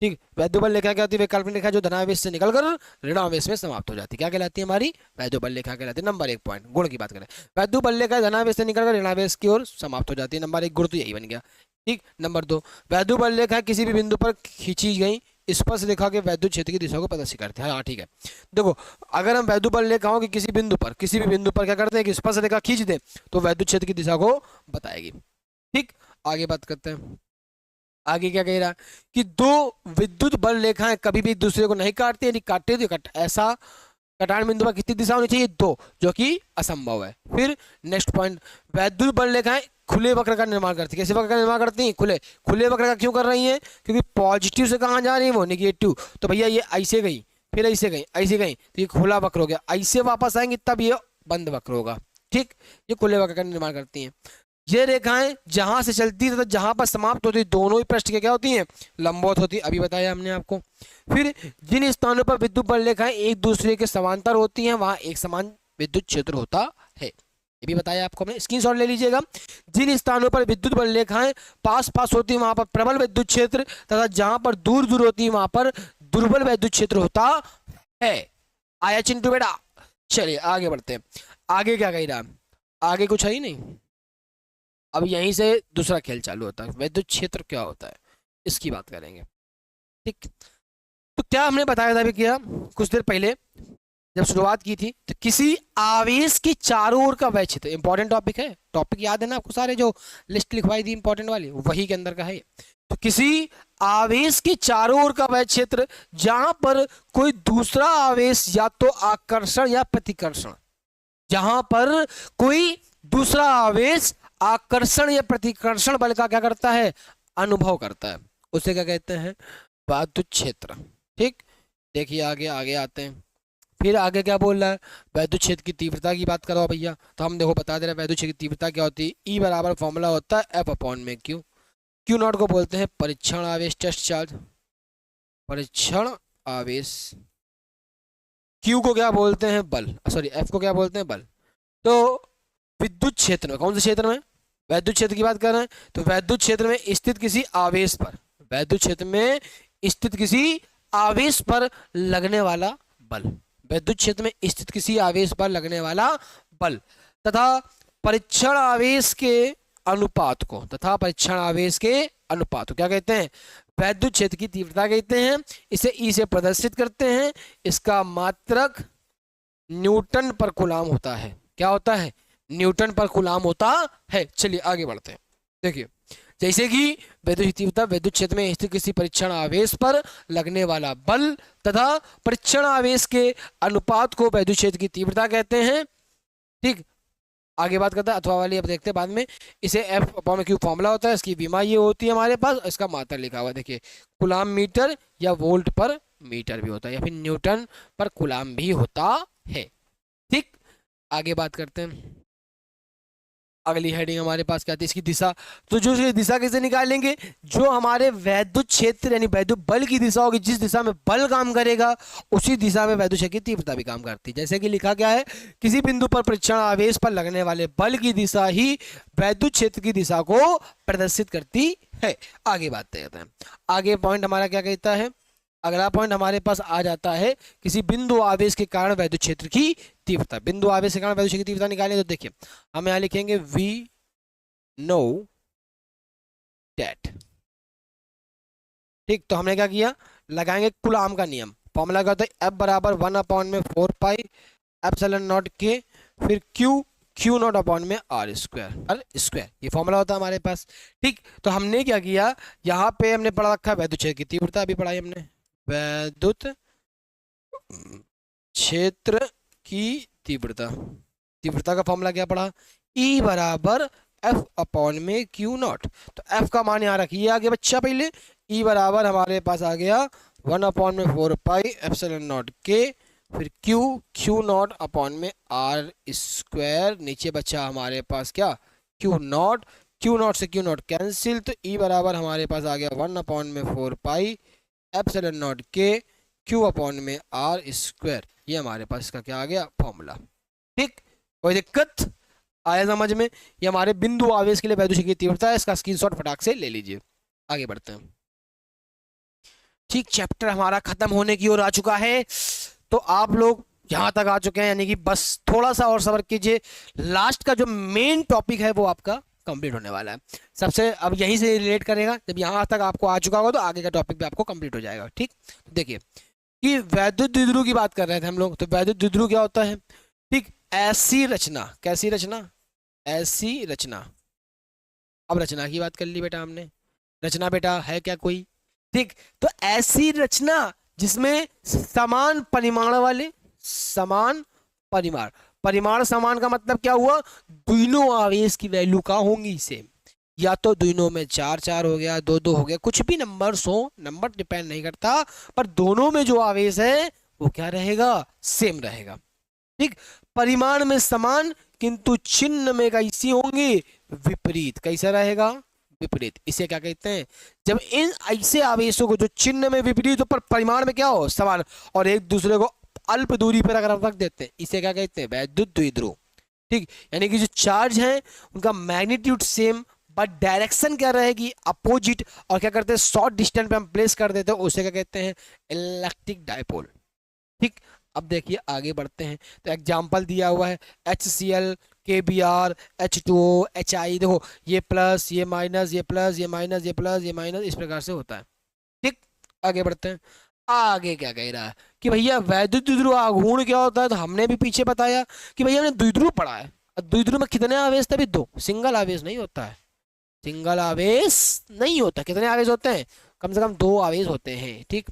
ठीक, वैद्युत बल रेखा क्या होती है, वैकल्पिक रेखा जो धनावेश से निकलकर ऋणावेश में समाप्त हो जाती है, क्या कहलाती है, हमारी वैद्युत बल रेखा कहलाती है। नंबर 1 पॉइंट, गुण की बात करें, वैद्युत बल रेखा धनावेश से निकलकर ऋणावेश की ओर समाप्त हो जाती है। नंबर 1 गुण तो यही बन गया। ठीक, नंबर 2, वैद्युत बल रेखा किसी भी बिंदु पर खींची गई स्पर्श रेखा के वैद्युत क्षेत्र की दिशा को प्रदर्शित करते हैं। हाँ ठीक है, देखो अगर हम वैद्युत बल रेखाओं की किसी बिंदु पर, किसी भी बिंदु पर क्या करते हैं कि स्पर्श रेखा खींच दें तो वैद्युत क्षेत्र की दिशा को बताएगी। ठीक, आगे बात करते हैं। आगे क्या कह रहा है कि दो विद्युत बल रेखाएं कभी भी एक दूसरे को नहीं काटती, यदि काटते तो ऐसा कटान बिंदु पर कितनी दिशा होनी चाहिए, 2, जो कि असंभव है। फिर नेक्स्ट पॉइंट, वैद्युत बल रेखाएं खुले वक्र का निर्माण करती है। कैसे वक्र का निर्माण करती हैं, खुले, खुले वक्र का क्यों कर रही हैं, क्योंकि पॉजिटिव से कहाँ जा रही है वो, निगेटिव, तो भैया ये ऐसे गई, फिर ऐसे गई, ऐसे गई, तो ये खुला वक्र हो गया, ऐसे वापस आएंगे तब ये बंद वक्र होगा। ठीक, ये खुले वक्र का निर्माण करती हैं। ये रेखाएं जहां से चलती है तथा जहां पर समाप्त होती है दोनों ही पृष्ठ के क्या होती हैं, लंबवत होती है, अभी बताया हमने आपको। फिर जिन स्थानों पर विद्युत बल रेखाएं एक दूसरे के समांतर होती हैं वहां एक समान विद्युत क्षेत्र होता है, ये भी बताया आपको हमने, स्क्रीनशॉट ले लीजिएगा। जिन स्थानों पर विद्युत बल रेखाएं पास पास होती है वहां पर प्रबल विद्युत क्षेत्र तथा जहां पर दूर दूर होती है वहां पर दुर्बल विद्युत क्षेत्र होता है। आया चिंटू बेटा, चलिए आगे बढ़ते हैं। आगे क्या कह रहा है, आगे कुछ है ही नहीं, अब यहीं से दूसरा खेल चालू होता है, विद्युत क्षेत्र क्या होता है इसकी बात करेंगे। ठीक, तो क्या हमने बताया था अभी, किया कुछ देर पहले जब शुरुआत की थी, तो किसी आवेश की चारों ओर का वह क्षेत्र, इंपॉर्टेंट टॉपिक है, टॉपिक याद है ना आपको, सारे जो लिस्ट लिखवाई थी इंपॉर्टेंट वाली वही के अंदर का है। तो किसी आवेश के चारों ओर का वह क्षेत्र जहां पर कोई दूसरा आवेश या तो आकर्षण या प्रतिकर्षण, जहां पर कोई दूसरा आवेश आकर्षण या प्रतिकर्षण बल का क्या करता है, अनुभव करता है, उसे क्या कहते हैं, विद्युत क्षेत्र। ठीक, देखिए आगे आगे आते हैं। फिर आगे क्या बोल रहा है, विद्युत क्षेत्र की तीव्रता की बात करो भैया, तो हम देखो बता दे रहे हैं विद्युत क्षेत्र की तीव्रता क्या होती है, ई बराबर फॉर्मूला होता है एफ अपॉन में क्यू। क्यू नॉट को बोलते हैं परीक्षण आवेश, टेस्ट चार्ज, परीक्षण आवेश। क्यू को क्या बोलते हैं, बल, सॉरी एफ को क्या बोलते हैं, बल। तो विद्युत क्षेत्र में, कौन से क्षेत्र में, वैद्युत क्षेत्र की बात कर रहे हैं, तो वैद्युत क्षेत्र में स्थित किसी आवेश पर, वैद्युत क्षेत्र में स्थित किसी आवेश पर लगने वाला बल, वैद्युत क्षेत्र में स्थित किसी आवेश पर लगने वाला बल तथा परीक्षण आवेश के अनुपात को, तथा परीक्षण आवेश के अनुपात को क्या कहते हैं, वैद्युत क्षेत्र की तीव्रता कहते हैं। इसे ई से प्रदर्शित करते हैं, इसका मात्रक न्यूटन पर कूलाम होता है, क्या होता है, न्यूटन पर कूलाम होता है। चलिए आगे बढ़ते हैं। देखिए जैसे कि विद्युत तीव्रता विद्युत क्षेत्र में स्थित किसी परीक्षण आवेश पर लगने वाला बल तथा परीक्षण आवेश के अनुपात को विद्युत क्षेत्र की तीव्रता कहते हैं। ठीक, आगे बात करता है, अथवा वाली अब देखते हैं बाद में। इसे एफ अपॉन क्यू फॉर्मूला होता है, इसकी विमा ये होती है हमारे पास, इसका मात्रा लिखा हुआ देखिए, कूलाम मीटर या वोल्ट पर मीटर भी होता है, या फिर न्यूटन पर कूलाम भी होता है। ठीक, आगे बात करते हैं। अगली हेडिंग हमारे पास क्या आती है, इसकी दिशा। तो जो इसकी दिशा कैसे निकालेंगे, जो हमारे वैद्युत क्षेत्र यानी वैद्युत बल की दिशा होगी, जिस दिशा में बल काम करेगा उसी दिशा में वैद्युत क्षेत्र की तीव्रता भी काम करती है। जैसे कि लिखा गया है, किसी बिंदु पर परीक्षण आवेश पर लगने वाले बल की दिशा ही वैद्युत क्षेत्र की दिशा को प्रदर्शित करती है। आगे बात करते हैं, आगे पॉइंट हमारा क्या कहता है, अगला पॉइंट हमारे पास आ जाता है, किसी बिंदु आवेश के कारण वैद्युत क्षेत्र की तीव्रता। बिंदु आवेश के कारण वैद्युत क्षेत्र की तीव्रता निकालें तो देखिए हम यहां लिखेंगे वी नो दैट। ठीक, तो हमने क्या किया, लगाएंगे कूलाम का नियम। फॉर्मूला क्या होता है, F बराबर 1/4 एप्सिलॉन नॉट के, फिर Q नॉट अपॉन में R स्क्वायर, ये फॉर्मूला होता है हमारे पास। ठीक, तो हमने क्या किया, यहाँ पे हमने पढ़ा रखा वैद्युत क्षेत्र की तीव्रता, अभी पढ़ाई हमने वैद्युत क्षेत्र की तीव्रता का फॉर्मूला क्या पढ़ा, E बराबर F अपॉन में Q नॉट। तो F का मान यहाँ रखिए आगे बच्चा, पहले E बराबर हमारे पास आ गया 1/4 एप्सिलॉन नॉट के, फिर Q नॉट अपॉन में R स्क्वायर, नीचे बच्चा हमारे पास क्या Q नॉट से Q नॉट कैंसिल, तो E बराबर हमारे पास आ गया 1/4 एप्सिलॉन नॉट के Q अपॉन में R स्क्वायर। ये हमारे पास इसका क्या आ गया फॉर्मूला। ठीक, कोई दिक्कत आया समझ में, ये हमारे बिंदु आवेश के लिए वैद्युत क्षेत्र की तीव्रता है, इसका स्क्रीनशॉट फटाक से ले लीजिए। आगे बढ़ते हैं। ठीक, चैप्टर हमारा खत्म होने की ओर आ चुका है, तो आप लोग यहां तक आ चुके हैं, यानी कि बस थोड़ा सा और सब्र कीजिए, लास्ट का जो मेन टॉपिक है वो आपका कंप्लीट होने वाला है। सबसे अब यहीं से रिलेट करेगा, जब यहाँ तक आपको आ चुका होगा तो आगे का टॉपिक भी आपको कंप्लीट हो जाएगा। ठीक, देखिए कि वैद्युत द्विध्रुव की बात कर रहे थे हम लोग, तो वैद्युत द्विध्रुव क्या होता है। ठीक, ऐसी रचना, कैसी रचना, ऐसी रचना। अब रचना की बात कर ली बेटा हमने, रचना बेटा है क्या कोई। ठीक, तो ऐसी रचना जिसमें समान परिमाण वाले, समान परिमाण समान का मतलब क्या हुआ, दोनों आवेश की वैल्यू का होंगी सेम, या तो दोनों में 4 हो गया, 2 हो गया, कुछ भी नंबर्स हो, नंबर डिपेंड नहीं करता, पर दोनों में जो आवेश है वो क्या रहेगा, सेम रहेगा। ठीक, परिमाण में समान किंतु चिन्ह में कैसी होंगी, विपरीत। कैसा रहेगा, विपरीत। इसे क्या कहते हैं, जब इन ऐसे आवेशों को जो चिन्ह में विपरीत हो पर परिमाण में क्या हो, समान, और एक दूसरे को अल्प दूरी पर अगर हम रख देते हैं, इसे क्या कहते हैं, वैद्युत द्विध्रुव। ठीक, यानी कि जो चार्ज है उनका मैग्नीट्यूड सेम बट डायरेक्शन क्या रहेगी, अपोजिट, और क्या करते हैं, शॉर्ट डिस्टेंस पे हम प्लेस कर देते हैं, उसे क्या कहते हैं, इलेक्ट्रिक डायपोल। ठीक, अब देखिए आगे बढ़ते हैं, तो एग्जाम्पल दिया हुआ है HCl, KBr, H2O, HI, देखो ये प्लस, ये माइनस, ये प्लस, ये माइनस, ये प्लस, ये माइनस, इस प्रकार से होता है। ठीक, आगे बढ़ते हैं। आगे क्या कह रहा है कि भैया वैद्युत द्विध्रुव आघूर्ण क्या होता है, तो हमने भी पीछे बताया कि भैया हमने द्विध्रुव पढ़ा है, द्विध्रुव में कितने आवेश थे, 2, सिंगल आवेश नहीं होता है, सिंगल आवेश नहीं होता। कितने आवेश होते हैं, कम से कम 2 आवेश होते हैं। ठीक,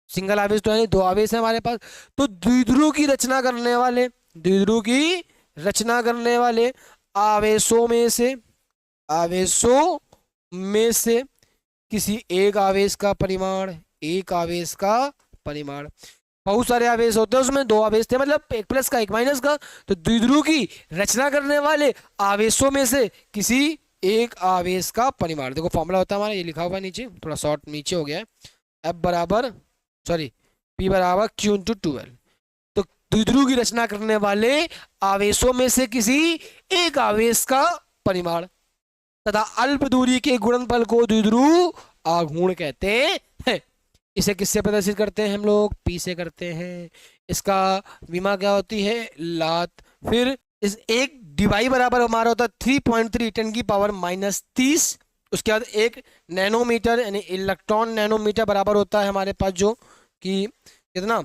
सिंगल आवेश तो है नहीं, 2 आवेश है हमारे पास। तो द्विध्रुव की रचना करने वाले, द्विध्रुव की रचना करने वाले आवेशों में से किसी एक आवेश का परिमाण, एक आवेश का परिमाण, बहुत सारे आवेश होते हैं उसमें 2 आवेश थे, मतलब एक प्लस का एक माइनस का, तो द्विध्रुव की रचना करने वाले आवेशों में से किसी एक आवेश का परिमाण। देखो फॉर्मूला होता है हमारा, ये लिखा हुआ है नीचे, थोड़ा शॉर्ट नीचे हो गया है, P बराबर Q इंटू 12। तो द्विध्रुव की रचना करने वाले आवेशों में से किसी एक आवेश का परिमाण तथा अल्प दूरी के गुणनफल को द्विध्रुव आघूर्ण कहते हैं। इसे किससे प्रदर्शित करते हैं हम लोग, P से करते हैं। इसका विमा क्या होती है, लात। फिर इस एक डिवाई बराबर हमारा होता है 3.3 10 की पावर -30। उसके बाद 1 नैनोमीटर यानी इलेक्ट्रॉन नैनोमीटर बराबर होता है हमारे पास, जो कि कितना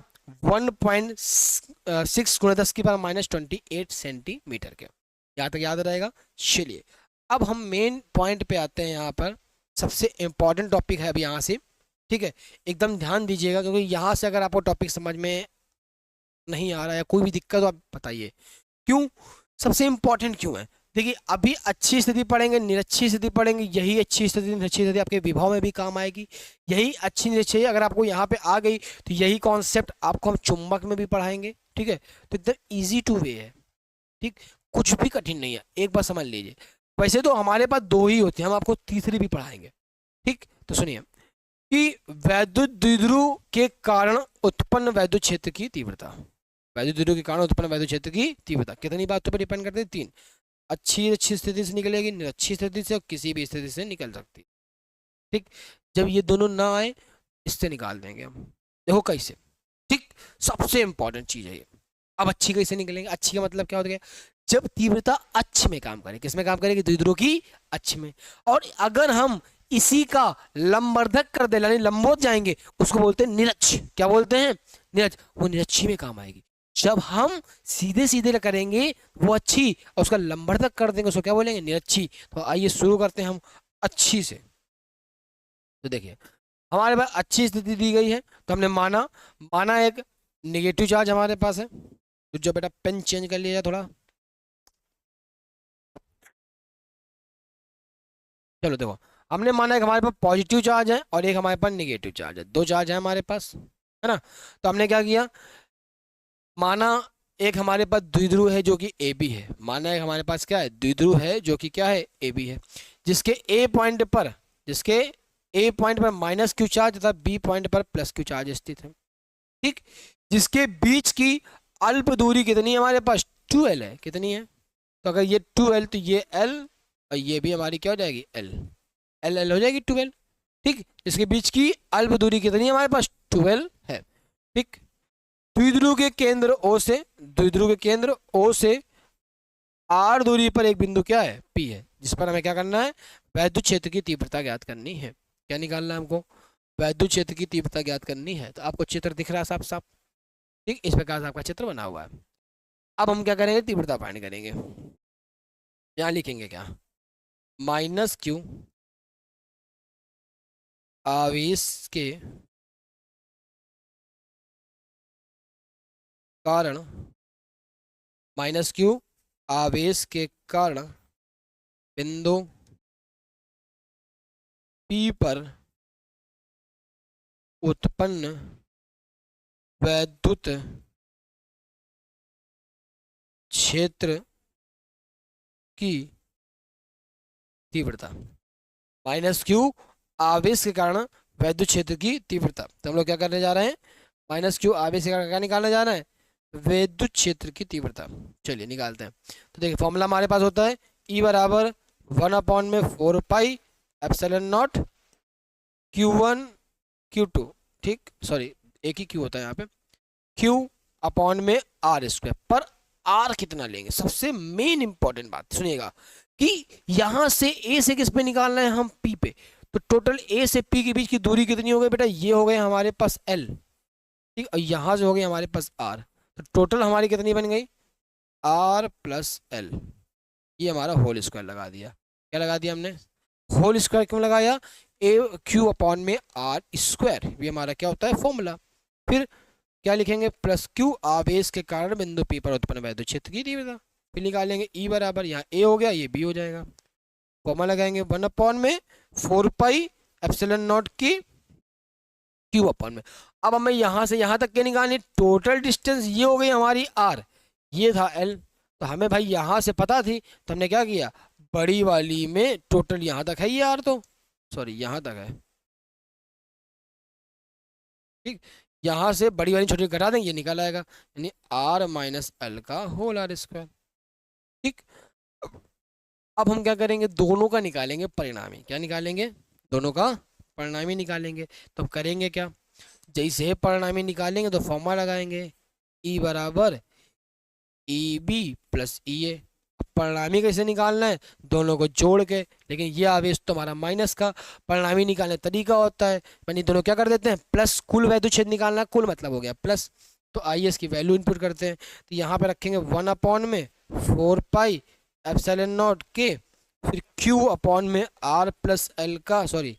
1.6 × 10 की पावर -28 सेंटीमीटर के। यहाँ तक याद रहेगा। चलिए अब हम मेन पॉइंट पे आते हैं। यहाँ पर सबसे इंपॉर्टेंट टॉपिक है अभी यहाँ से, ठीक है, एकदम ध्यान दीजिएगा, क्योंकि यहाँ से अगर आपको टॉपिक समझ में नहीं आ रहा है, कोई भी दिक्कत हो आप बताइए। क्यों सबसे इंपॉर्टेंट क्यों है, देखिए अभी अच्छी स्थिति पढ़ेंगे, निरच्छी स्थिति पढ़ेंगे, यही अच्छी स्थिति निरच्छी स्थिति आपके विभव में भी काम आएगी। यही अच्छी निरच्छी अगर आपको यहाँ पे आ गई तो यही कॉन्सेप्ट आपको हम चुंबक में भी पढ़ाएंगे, ठीक है। तो एकदम ईजी टू वे है, ठीक, कुछ भी कठिन नहीं है, एक बार समझ लीजिए। वैसे तो हमारे पास दो ही होते हैं, हम आपको तीसरी भी पढ़ाएंगे। ठीक, तो सुनिए कि वैद्युत द्विध्रुव के कारण उत्पन्न वैद्युत क्षेत्र की तीव्रता, वैद्युत द्विध्रुव के कारण उत्पन्न वैद्युत क्षेत्र की तीव्रता कितनी बातों पर डिपेंड करती है? 3। अच्छी स्थिति से निकलेगी, अच्छी स्थिति से, और किसी भी स्थिति से निकल सकती। ठीक, जब ये दोनों ना आए इससे निकाल देंगे हम। देखो कैसे। ठीक, सबसे इंपॉर्टेंट चीज है ये। अब अच्छी कैसे निकलेंगे? अच्छी का मतलब क्या होता है? जब तीव्रता अक्ष में काम करे। किस में काम करेगी? द्विध्रुव की अक्ष में। और अगर हम इसी का लंबवर्धक कर दे, यानी लंबवत जाएंगे, उसको बोलते हैं निरक्ष। क्या बोलते हैं? निरक्ष। वो निरक्षी में काम आएगी। जब हम सीधे सीधे करेंगे वो अच्छी, और उसका लंबवर्धक कर देंगे, उसको क्या बोलेंगे? निरक्षी। तो आइए शुरू करते हैं हम अच्छी से। तो देखिए हमारे पास अच्छी स्थिति दी गई है, तो हमने माना एक नेगेटिव चार्ज हमारे पास है। तो जो बेटा पेन चेंज कर लिया थोड़ा। चलो देखो, हमने माना एक हमारे पास पॉजिटिव चार्ज है और एक हमारे पास नेगेटिव चार्ज है। दो चार्ज है हमारे पास, है ना। तो हमने क्या किया, माना एक हमारे पास द्विध्रुव है जो कि ए बी है। माना एक हमारे पास क्या है? द्विध्रुव है जो कि क्या है? ए बी है। जिसके ए पॉइंट पर माइनस क्यू चार्ज तथा बी पॉइंट पर प्लस क्यू चार्ज स्थित है। ठीक, जिसके बीच की अल्प दूरी कितनी है हमारे पास? 2l है। कितनी है? तो अगर ये 2l तो ये l और ये भी हमारी क्या हो जाएगी? l हो जाएगी 2l। ठीक, इसके बीच की अल्प दूरी कितनी है हमारे पास? 2l है। ठीक, द्विध्रुव के केंद्र O से r दूरी पर एक बिंदु क्या है? P है, जिस पर हमें क्या करना है? वैद्युत क्षेत्र की तीव्रता ज्ञात करनी है। क्या निकालना है हमको? वैद्युत क्षेत्र की तीव्रता ज्ञात करनी है। तो आपको चित्र दिख रहा है साफ साफ। ठीक, इस प्रकार से आपका चित्र बना हुआ है। अब हम क्या करेंगे? तीव्रता फाइंड करेंगे। यहाँ लिखेंगे क्या? माइनस क्यू आवेश के कारण, बिंदु P पर उत्पन्न वैद्युत क्षेत्र की तीव्रता। माइनस क्यू आवेश के कारण वैद्युत क्षेत्र की तीव्रता। तो हम लोग क्या करने जा रहे हैं? माइनस क्यू आवेश के कारण क्या निकालने जा रहे हैं? वैद्युत क्षेत्र की तीव्रता। चलिए निकालते हैं। तो देखिए फॉर्मूला हमारे पास होता है E बराबर 1/4 pi epsilon not Q1 Q2। ठीक, सॉरी एक ही Q होता है यहाँ पे। Q अपॉन में R स्क्वायर। पर R कितना लेंगे? सबसे मेन इंपॉर्टेंट बात सुनिएगा कि यहां से A से किस पे निकालना है? हम P पे। तो टोटल A से P के बीच की दूरी कितनी हो गई बेटा? ये हो गए हमारे पास L। ठीक, और यहां से हो गई हमारे पास R। तो टोटल हमारी कितनी बन गई? R plus L। ये हमारा होल स्क्वायर लगा दिया। क्या लगा दिया हमने? होल स्क्वायर क्यों लगाया? ए क्यू अपॉन में R स्क्वायर, ये हमारा क्या होता है? फॉर्मूला। फिर क्या लिखेंगे? प्लस क्यू आवेश के कारण बिंदु P पर उत्पन्न वैद्युत क्षेत्र की तीव्रता। फिर निकालेंगे E बराबर, यहाँ A हो गया, ये B हो जाएगा। कॉमा लगाएंगे 1/4 पाई एप्सिलॉन नॉट की Q अपॉन में। अब हमें यहाँ से यहाँ तक क्या निकालनी? टोटल डिस्टेंस ये हो गई हमारी R, ये था L। तो हमें भाई यहाँ से पता थी, तो हमने क्या किया? बड़ी वाली में टोटल यहाँ तक है ये R, तो सॉरी यहाँ तक है। ठीक, यहाँ से बड़ी वाली छोटी घटा देंगे, ये निकल आएगा, यानी R माइनस L का होल R स्क्वायर। ठीक, अब हम क्या करेंगे? दोनों का निकालेंगे परिणामी। क्या निकालेंगे? दोनों का परिणामी निकालेंगे। तो अब करेंगे क्या? जैसे परिणामी निकालेंगे तो फॉर्मूला लगाएंगे E बराबर EB प्लस EA। परिणामी कैसे निकालना है? दोनों को जोड़ के। लेकिन ये आवेश तो हमारा माइनस का, परिणामी निकालने तरीका होता है यानी दोनों क्या कर देते हैं? प्लस। कुल वैद्युत क्षेत्र निकालना, कुल मतलब हो गया प्लस। तो आइए इसकी वैल्यू इनपुट करते हैं। तो यहाँ पे रखेंगे 1/4 पाई एप्सिलॉन नॉट के, फिर Q अपॉन में R प्लस L का, सॉरी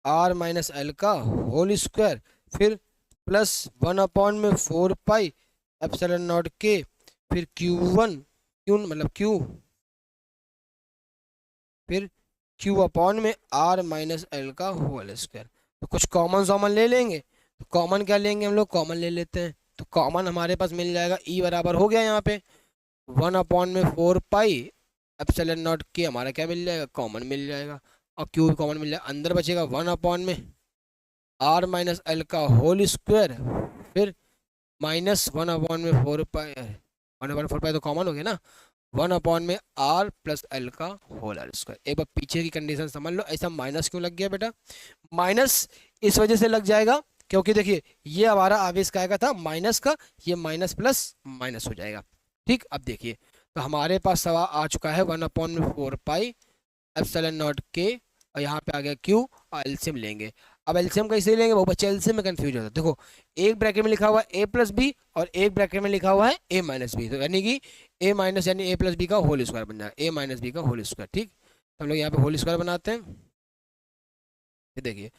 R माइनस L का होल स्क्वायर, फिर प्लस 1/4 पाई एप्सिलॉन नॉट के, फिर Q मतलब Q, फिर Q अपॉन में R माइनस L का होल स्क्वायर। तो कुछ कॉमन ले लेंगे। तो कॉमन क्या लेंगे हम लोग? कॉमन ले लेते हैं। तो कॉमन हमारे पास मिल जाएगा E बराबर हो गया यहाँ पे 1/4 पाई एप्सिलॉन नॉट के हमारा क्या मिल जाएगा, कॉमन मिल जाएगा, और क्यू भी कॉमन मिल जाएगा, अंदर बचेगा 1/r-l का होल स्क्वायर, फिर -1/4 पाई, 1/4 पाई तो कॉमन हो गया ना, 1/r+l का होल आर स्क्वायर। एक बार पीछे की कंडीशन समझ लो, ऐसा माइनस क्यों लग गया बेटा, माइनस इस वजह से लग जाएगा क्योंकि देखिए ये हमारा आवेश का था माइनस का, ये माइनस प्लस माइनस हो जाएगा। ठीक, अब देखिए तो हमारे पास सवाल आ चुका है 1/4 पाई एप्सिलॉन नॉट के, और यहाँ पे आ गया क्यू, और एलसीएम लेंगे। अब एलसीएम कैसे लेंगे, वो बच्चे एलसीएम में कंफ्यूज होता है। देखो एक ब्रैकेट में लिखा हुआ है a+b और एक ब्रैकेट में लिखा हुआ है a-b, तो यानी कि a- यानी a+b का होल स्क्वायर बन जाएगा, a-b का होल स्क्वायर। ठीक, तो हम लोग यहाँ पे होल स्क्वायर बनाते हैं। ये देखिए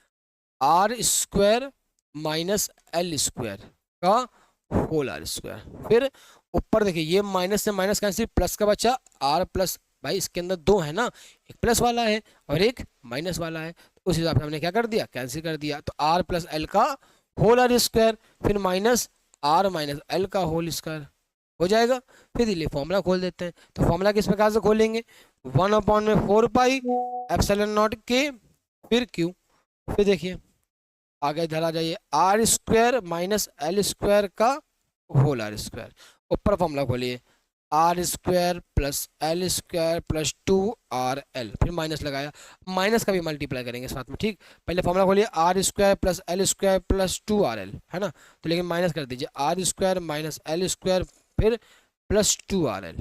R square minus L square का होल आर स्क्वायर, फिर ऊपर देखिए ये माइनस से माइनस कैंसिल, प्लस का बचा आर प्लस, भाई इसके अंदर दो है ना, एक प्लस वाला है और एक माइनस वाला है, तो उस हिसाब से हमने क्या कर दिया, कैंसिल कर दिया। तो r+l का होल आर स्क्वायर, फिर माइनस r-l का होल स्क्वायर हो जाएगा। फिर ये फॉर्मूला खोल देते हैं, तो फॉर्मूला किस प्रकार से खोलेंगे, 1/4 पाई एप्सिलॉन नॉट के, फिर क्यू, फिर देखिए आगे इधर आ जाइए R square minus L square का होल आर स्क्वायर, ऊपर फॉर्मूला खोलिए R square plus L square plus 2RL, फिर माइनस लगाया, माइनस का भी मल्टीप्लाई करेंगे साथ में। ठीक, पहले फॉर्मूला खोलिए R square plus L square plus 2RL, है ना, तो लेकिन माइनस कर दीजिए R square minus L square फिर प्लस 2RL,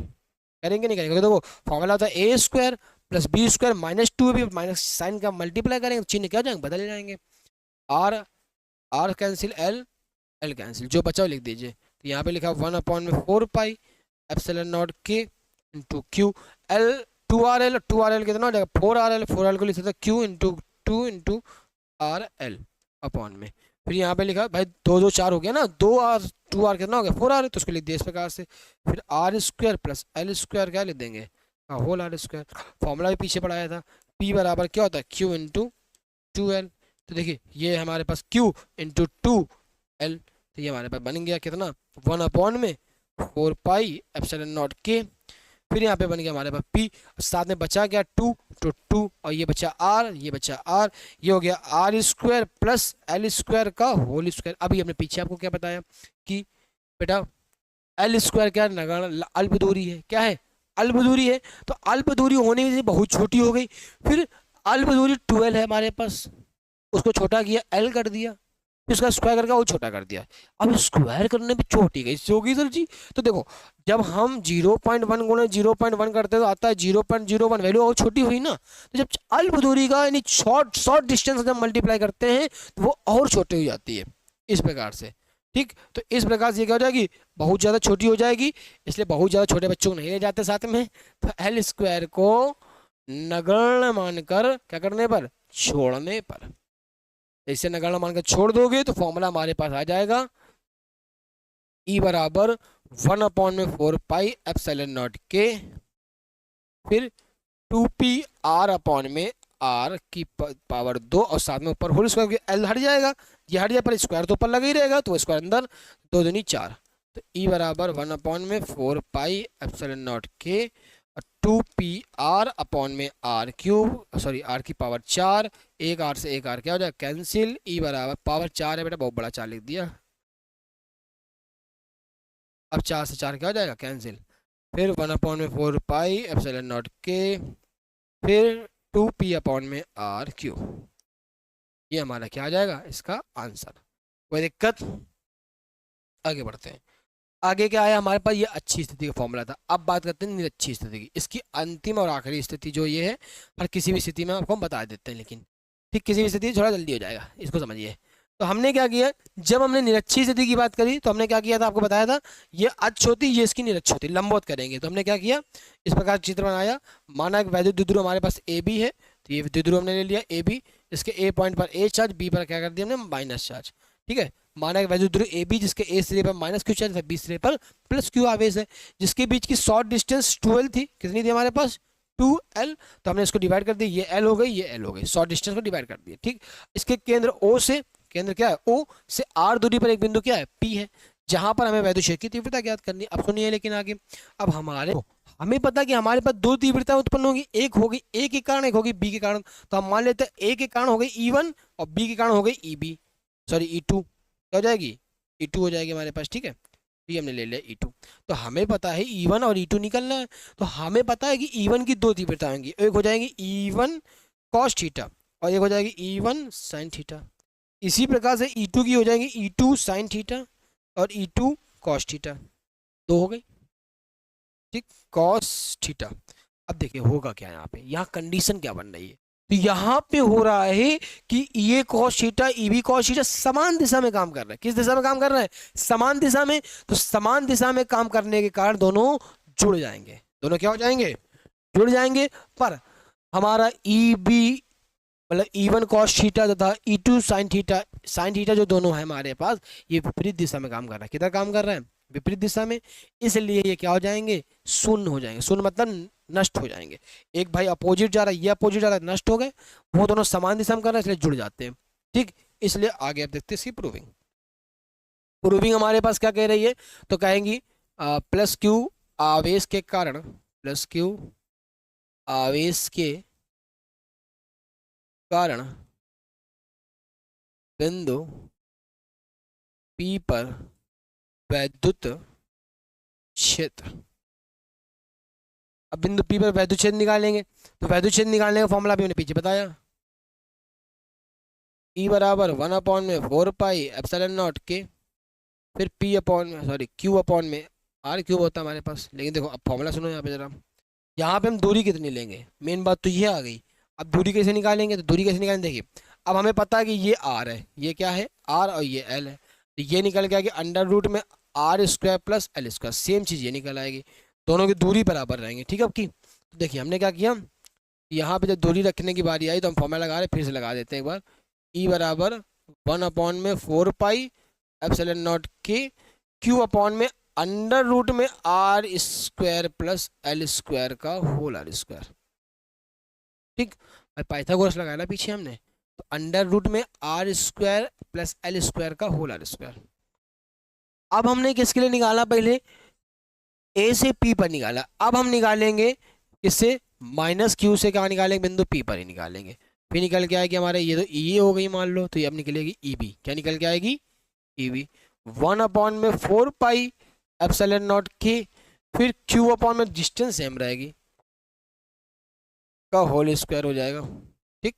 करेंगे नहीं करेंगे, देखो फॉर्मूला होता है A square plus B square minus 2, भी माइनस साइन का मल्टीप्लाई करेंगे तो चिन्ह क्या हो जाएंगे, बदल जाएंगे, R R cancel, L L cancel, जो बचा लिख दीजिए। तो यहाँ पे लिखा 1/4 पाई एप्सिलॉन नॉट के इंटू क्यू, एल 2RL कितना हो जाएगा 4RL, 4RL को लिख सकते क्यू इंटू 2 × RL अपॉन में, फिर यहाँ पे लिखा भाई 2 2 4 हो गया ना, 2R 2R कितना हो गया 4R, तो उसको लिख दिया इस प्रकार से, फिर R square plus L square क्या लिख देंगे, होल आर स्क्वायर। फॉर्मूला भी पीछे पढ़ाया था, P बराबर क्या होता है Q इंटू 2L, तो देखिए ये हमारे पास Q इंटू 2L, तो ये हमारे पास बन गया कितना 1/4 पाई एप्सिलॉन नॉट के, फिर यहाँ पे बन गया हमारे पास P, साथ में बचा गया 2 तो 2, और ये बचा R, ये बचा R, ये हो गया R square plus L square का होल स्क्वायर। अभी हमने पीछे आपको क्या बताया कि बेटा एल स्क्वायर क्या नगण्य अल्प दूरी है, क्या है अल्प दूरी है, तो अल्प दूरी होने से बहुत छोटी हो गई, फिर अल्प दूरी 12 है हमारे पास, उसको छोटा किया एल कर दिया, फिर उसका स्क्वायर करके वो छोटा कर दिया, अब स्क्वायर करने में छोटी गई होगी सर जी। तो देखो जब हम 0.1 गुणे 0.1 करते हैं तो आता है 0.01, वैल्यू और छोटी हुई ना, तो जब अल्प दूरी का यानी शॉर्ट डिस्टेंस जब मल्टीप्लाई करते हैं तो वो और छोटी हो जाती है इस प्रकार से। ठीक, तो इस प्रकार से क्या हो जाएगी, बहुत ज़्यादा छोटी हो जाएगी, इसलिए बहुत ज़्यादा छोटे बच्चों को नहीं ले जाते साथ में, तो एल स्क्वायर को नगण्य मानकर क्या करने पर, छोड़ने पर, इसे नगण्य मानकर छोड़ दोगे तो फॉर्मूला हमारे पास आ जाएगा E बराबर 1/4 पाई एप्सिलॉन नॉट के, फिर 2PR/r की पावर 2, और साथ में ऊपर होल स्क्वायर, एल हट जाएगा, ये हट जाए पर स्क्वायर तो ऊपर लगा ही रहेगा, तो स्क्वायर अंदर 2 दूनी 4, तो E बराबर 1/4 पाई एप्सिलॉन नॉट के 2PR/r क्यूब, सॉरी r की पावर 4, एक r से एक r क्या हो जाएगा कैंसिल, E बराबर पावर 4 है बेटा, बहुत बड़ा 4 लिख दिया, अब 4 से 4 क्या हो जाएगा कैंसिल, फिर 1/4 पाई एप्सिलॉन नॉट के, फिर 2p/r क्यूब, ये हमारा क्या आ जाएगा इसका आंसर। कोई दिक्कत, आगे बढ़ते हैं। आगे क्या आया हमारे पास, ये अच्छी स्थिति का फॉर्मूला था। अब बात करते हैं निरच्छी स्थिति की, इसकी अंतिम और आखिरी स्थिति जो ये है, हर किसी भी स्थिति में आपको हम बता देते हैं, लेकिन ठीक किसी भी स्थिति थोड़ा जल्दी हो जाएगा, इसको समझिए। तो हमने क्या किया, जब हमने निरच्छी स्थिति की बात करी तो हमने क्या किया था, आपको बताया था ये अक्ष होती, ये इसकी निरक्ष होती, लंबवत करेंगे, तो हमने क्या किया इस प्रकार चित्र बनाया, माना एक वैद्युत द्विध्रुव हमारे पास ए बी है, तो ये द्विध्रुव हमने ले लिया ए बी, इसके ए पॉइंट पर ए चार्ज, बी पर क्या कर दिया हमने माइनस चार्ज। ठीक है, माना एक वैद्युत द्विध्रुव ए बी जिसके ए सिरे पर माइनस क्यू चार्ज है, बी सिरे पर प्लस क्यू आवेश है, जिसके बीच की शॉर्ट डिस्टेंस 12 थी, कितनी थी हमारे पास 2L, तो हमने इसको डिवाइड कर दिया, ये L हो गई ये L हो गई, शॉर्ट डिस्टेंस को डिवाइड कर दिया। ठीक, इसके केंद्र O से, केंद्र क्या है O से R दूरी पर एक बिंदु क्या है P है, जहां पर हमें वैद्युत क्षेत्र की तीव्रता ज्ञात करनी। अब सुनिए लेकिन आगे, अब हमें पता है कि हमारे पास दो तीव्रता उत्पन्न होगी, एक होगी ए के कारण, एक होगी बी के कारण। तो हम मान लेते हैं ए के कारण हो गई E1 और बी के कारण हो गई EB, सॉरी E2, क्या हो जाएगी, E2 हो जाएगी हमारे पास, ठीक है। ये हमने ले लिया E2। तो हमें पता है E1 और E2 निकलना है। तो हमें पता है कि E1 की दो तीव्रता होंगी, एक हो जाएगी E1 cos थीटा और एक हो जाएगी E1 sin थीटा। इसी प्रकार से E2 की हो जाएगी E2 sin थीटा और E2 cos थीटा, दो हो गई, ठीक, cos थीटा। अब देखिए होगा क्या यहाँ पे, यहाँ कंडीशन क्या बन रही है। तो यहाँ पे हो रहा है कि ये cos theta EB cos theta समान दिशा में काम कर रहा है। किस दिशा में काम कर रहा है, समान दिशा में। तो समान दिशा में काम करने के कारण दोनों जुड़ जाएंगे, दोनों क्या हो जाएंगे, जुड़ जाएंगे। पर हमारा EB मतलब E1 cos थीटा तथा E2 sin थीटा जो दोनों है हमारे पास, ये विपरीत दिशा में काम कर रहा है। किधर काम कर रहा है, विपरीत दिशा में। इसलिए ये क्या हो जाएंगे, शून्य हो जाएंगे। शून्य मतलब नष्ट हो जाएंगे। एक भाई अपोजिट जा रहा है, ये अपोजिट जा रहा है, नष्ट हो गए। वो दोनों समान दिशा में कर रहे हैं इसलिए जुड़ जाते हैं, ठीक। इसलिए आगे आप देखते हैं इसकी प्रूविंग। प्रूविंग हमारे पास क्या कह रही है, तो कहेंगी प्लस क्यू आवेश के कारण, प्लस क्यू आवेश के कारण बिंदु P पर वैद्युत क्षेत्र। अब बिंदु P पर वैद्युत क्षेत्र निकालेंगे, तो वैद्युत क्षेत्र निकालने का फॉर्मूला भी मैंने पीछे बताया, E बराबर 1/4πε0 के, फिर P अपॉन में सॉरी Q अपॉन में R क्यूब होता है हमारे पास। लेकिन देखो अब फॉर्मूला सुनो यहाँ पे जरा, यहाँ पे हम दूरी कितनी लेंगे, मेन बात तो ये आ गई। अब दूरी कैसे निकालेंगे, तो दूरी कैसे निकालेंगे, देखिए अब हमें पता है कि ये R है, ये क्या है R और ये L है। तो ये निकल के आएगी अंडर रूट में R² प्लस L², सेम चीज़ ये निकल आएगी, दोनों की दूरी बराबर रहेंगे, ठीक है। अब की तो देखिए हमने क्या किया, यहाँ पे जब दूरी रखने की बारी आई तो हम फॉर्मूला लगा रहे, फिर से लगा देते हैं एक बार। E बराबर 1/4πε0 के Q अपॉन में अंडर रूट में R² प्लस L² का होल R², ठीक। पाइथागोरस लगाया ना पीछे हमने, तो अंडर रूट में R² प्लस L² का होल R²। अब हमने किसके लिए निकाला, पहले A से P पर निकाला। अब हम निकालेंगे इससे माइनस Q से, क्या निकालेंगे, बिंदु P पर ही निकालेंगे। फिर निकल के आएगी हमारे ये तो E हो गई मान लो, तो ये अब निकलेगी EB, क्या निकल के आएगी EB 1/4πε0 के, फिर Q अपॉन में डिस्टेंस सेम रहेगी का होल स्क्वायर हो जाएगा, ठीक।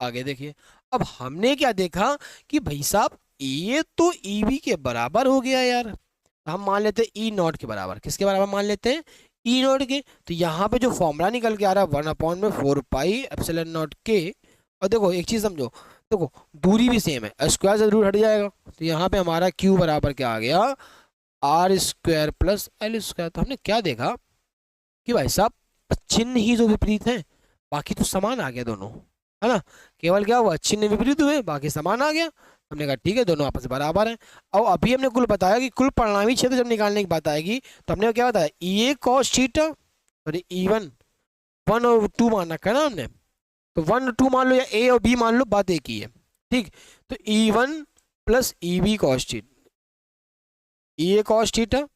आगे देखिए, अब हमने क्या देखा कि भाई साहब ये तो EB के बराबर हो गया यार। हम मान लेते हैं E0 के बराबर, किसके बराबर मान लेते हैं, E0 के। तो यहाँ पे जो फॉर्मूला निकल के आ रहा है 1/4πε0 के। और देखो एक चीज समझो, देखो दूरी भी सेम है, स्क्वायर से जरूर हट जाएगा। तो यहाँ पे हमारा Q बराबर क्या आ गया, R² प्लस L²। तो हमने क्या देखा कि भाई साहब चिन्ह ही जो विपरीत है, बाकी तो समान आ गया दोनों, है ना। केवल क्या हुआ, चिन्ह विपरीत हुए, बाकी समान आ गया। हमने कहा ठीक है दोनों आपस में बराबर हैं। और अभी हमने कुल बताया कि कुल परिणामी क्षेत्र जब निकालने की बात आएगी तो हमने क्या बताया, E cos थीटा और E1 1 और 2 मान रखा है ना हमने। तो 1 और 2 मान लो या A और B मान लो, बात एक ही है, ठीक। तो E1 plus EB cos theta, E cos theta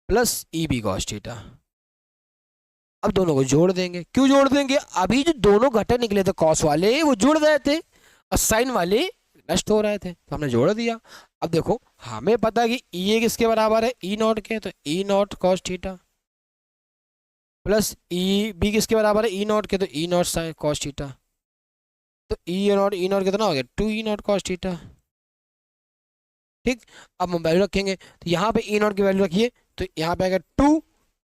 plus EB cos theta. अब दोनों को जोड़ देंगे। क्यों जोड़ देंगे, अभी जो दोनों घटक निकले थे कॉस वाले वो जुड़ रहे थे और साइन वाले नष्ट हो रहे थे, तो हमने जोड़ दिया। अब देखो हमें पता है कि E किसके बराबर है, E0 के, तो E0 cos theta plus EB किसके बराबर है, E0 के, तो E0 cos थीटा। तो E0 कितना हो गया, 2E0 cos थीटा, ठीक। अब हम वैल्यू रखेंगे, तो यहाँ पे E0 की वैल्यू रखिए, तो यहाँ पे आएगा 2।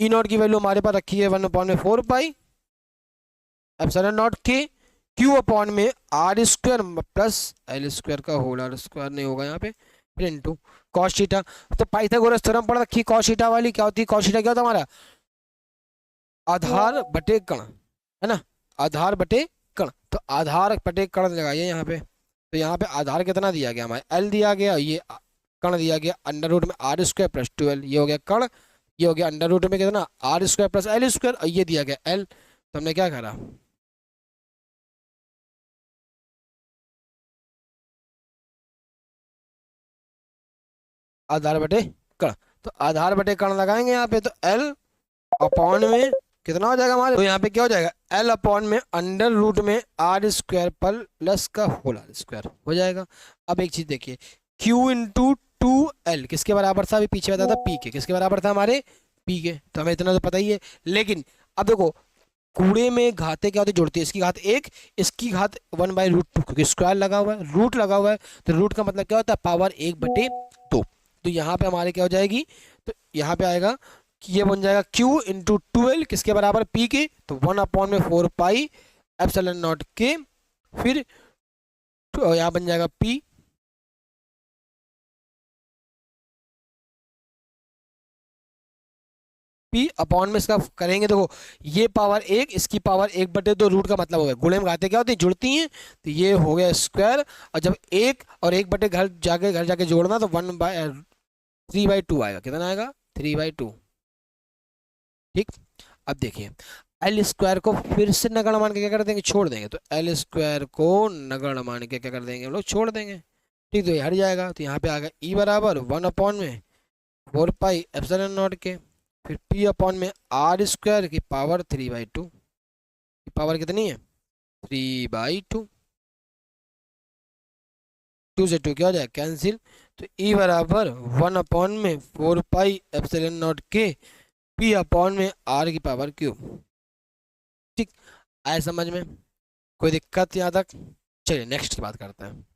E0 की वैल्यू हमारे पास रखी है 1/4πε0 के Q अपॉन में R² प्लस L² का होल R² नहीं होगा यहाँ पे, फिर इनटू cos थीटा। तो पाइथागोरस थ्योरम पढ़ रखी cos थीटा वाली, क्या होती है cos थीटा, क्या होता है हमारा आधार बटे कण, है ना, आधार बटे कण। तो आधार बटे कण लगाइए यहाँ पे। तो यहाँ पे आधार कितना दिया गया हमारे, L दिया गया, ये कण दिया गया अंडर रूट में R² प्लस 12, ये हो गया कण, ये हो गया अंडर रूट में कितना R² प्लस L², और ये दिया गया L। तो हमने क्या करा, आधार बटे कर्ण। तो आधार बटे कर्ण लगाएंगे यहाँ पे, तो एल अपॉन में कितना हो जाएगा हमारे, तो यहाँ पे क्या हो जाएगा, एल अपॉन में अंडर रूट में आर स्क्वायर प्लस का होल आर स्क्वायर हो जाएगा। अब एक चीज देखिए, Q इंटू टू एल किसके बराबर था, अभी पीछे बताया था पी के, किसके बराबर था हमारे, पी के, तो हमें इतना तो पता ही है। लेकिन अब देखो कूड़े में घाते क्या होते, जुड़ती है, इसकी घात एक, इसकी घात 1/√2, क्योंकि स्क्वायर लगा हुआ है, रूट लगा हुआ है, तो रूट का मतलब क्या होता है, पावर 1/2। तो यहाँ पे हमारे क्या हो जाएगी, तो यहाँ पे आएगा कि ये बन जाएगा Q इंटू 2L किसके बराबर, P के, तो 1/4 एप्सिलॉन नॉट के, फिर यहाँ बन जाएगा P P अपॉन में इसका करेंगे, देखो ये पावर एक, इसकी पावर 1/2, रूट का मतलब हो गया, गुणे में घाते क्या होती है, जुड़ती हैं, तो ये हो गया स्क्वायर, और जब एक और 1/, घर जाके जोड़ना, तो 3/2 आएगा, कितना आएगा, 3/2। ठीक, अब देखिए एल स्क्वायर को फिर से नगण्य मान के क्या कर देंगे, छोड़ देंगे, तो एल स्क्वायर को नगण्य मान के क्या कर देंगे हम लोग, छोड़ देंगे। ठीक, तो ये हट जाएगा, तो यहाँ पे आ गया ई बराबर 1/4 एप्सिलॉन नॉट के, फिर पी अपॉन में आर स्क्वायर की पावर 3/2 की पावर कितनी है, 3/2। 2 से 2 क्या हो जाए, कैंसिल, तो ई बराबर 1/4 एप्सिलॉन नॉट के पी अपॉन में आर की पावर क्यूब। ठीक, आए समझ में, कोई दिक्कत यहाँ तक, चलिए नेक्स्ट की बात करते हैं।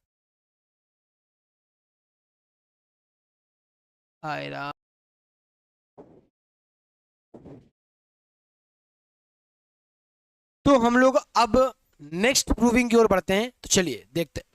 आयरा तो हम लोग अब नेक्स्ट प्रूविंग की ओर बढ़ते हैं, तो चलिए देखते हैं।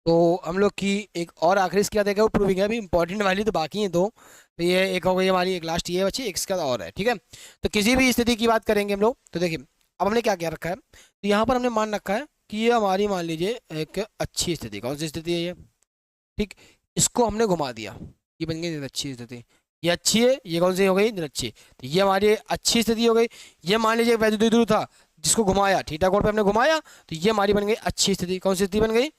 तो हम लोग की एक और आखिरी इसके बाद वो प्रूविंग है, अभी इंपॉर्टेंट वाली तो बाकी है दो, तो ये एक हो गई हमारी, एक लास्ट ये बची, एक इसका और है, ठीक है। तो किसी भी स्थिति की बात करेंगे हम लोग, तो देखिए अब हमने क्या क्या रखा है, तो यहाँ पर हमने मान रखा है कि ये हमारी, मान लीजिए एक अच्छी स्थिति, कौन सी स्थिति है ये, ठीक, इसको हमने घुमा दिया, ये बन गई अच्छी स्थिति, ये अच्छी है, ये कौन सी हो गई, अच्छी, तो ये हमारी अच्छी स्थिति हो गई। ये मान लीजिए वैद्युत द्विध्रुव था, जिसको घुमाया, थीटा कोण पे हमने घुमाया, तो ये हमारी बन गई अच्छी स्थिति, कौन सी स्थिति बन गई,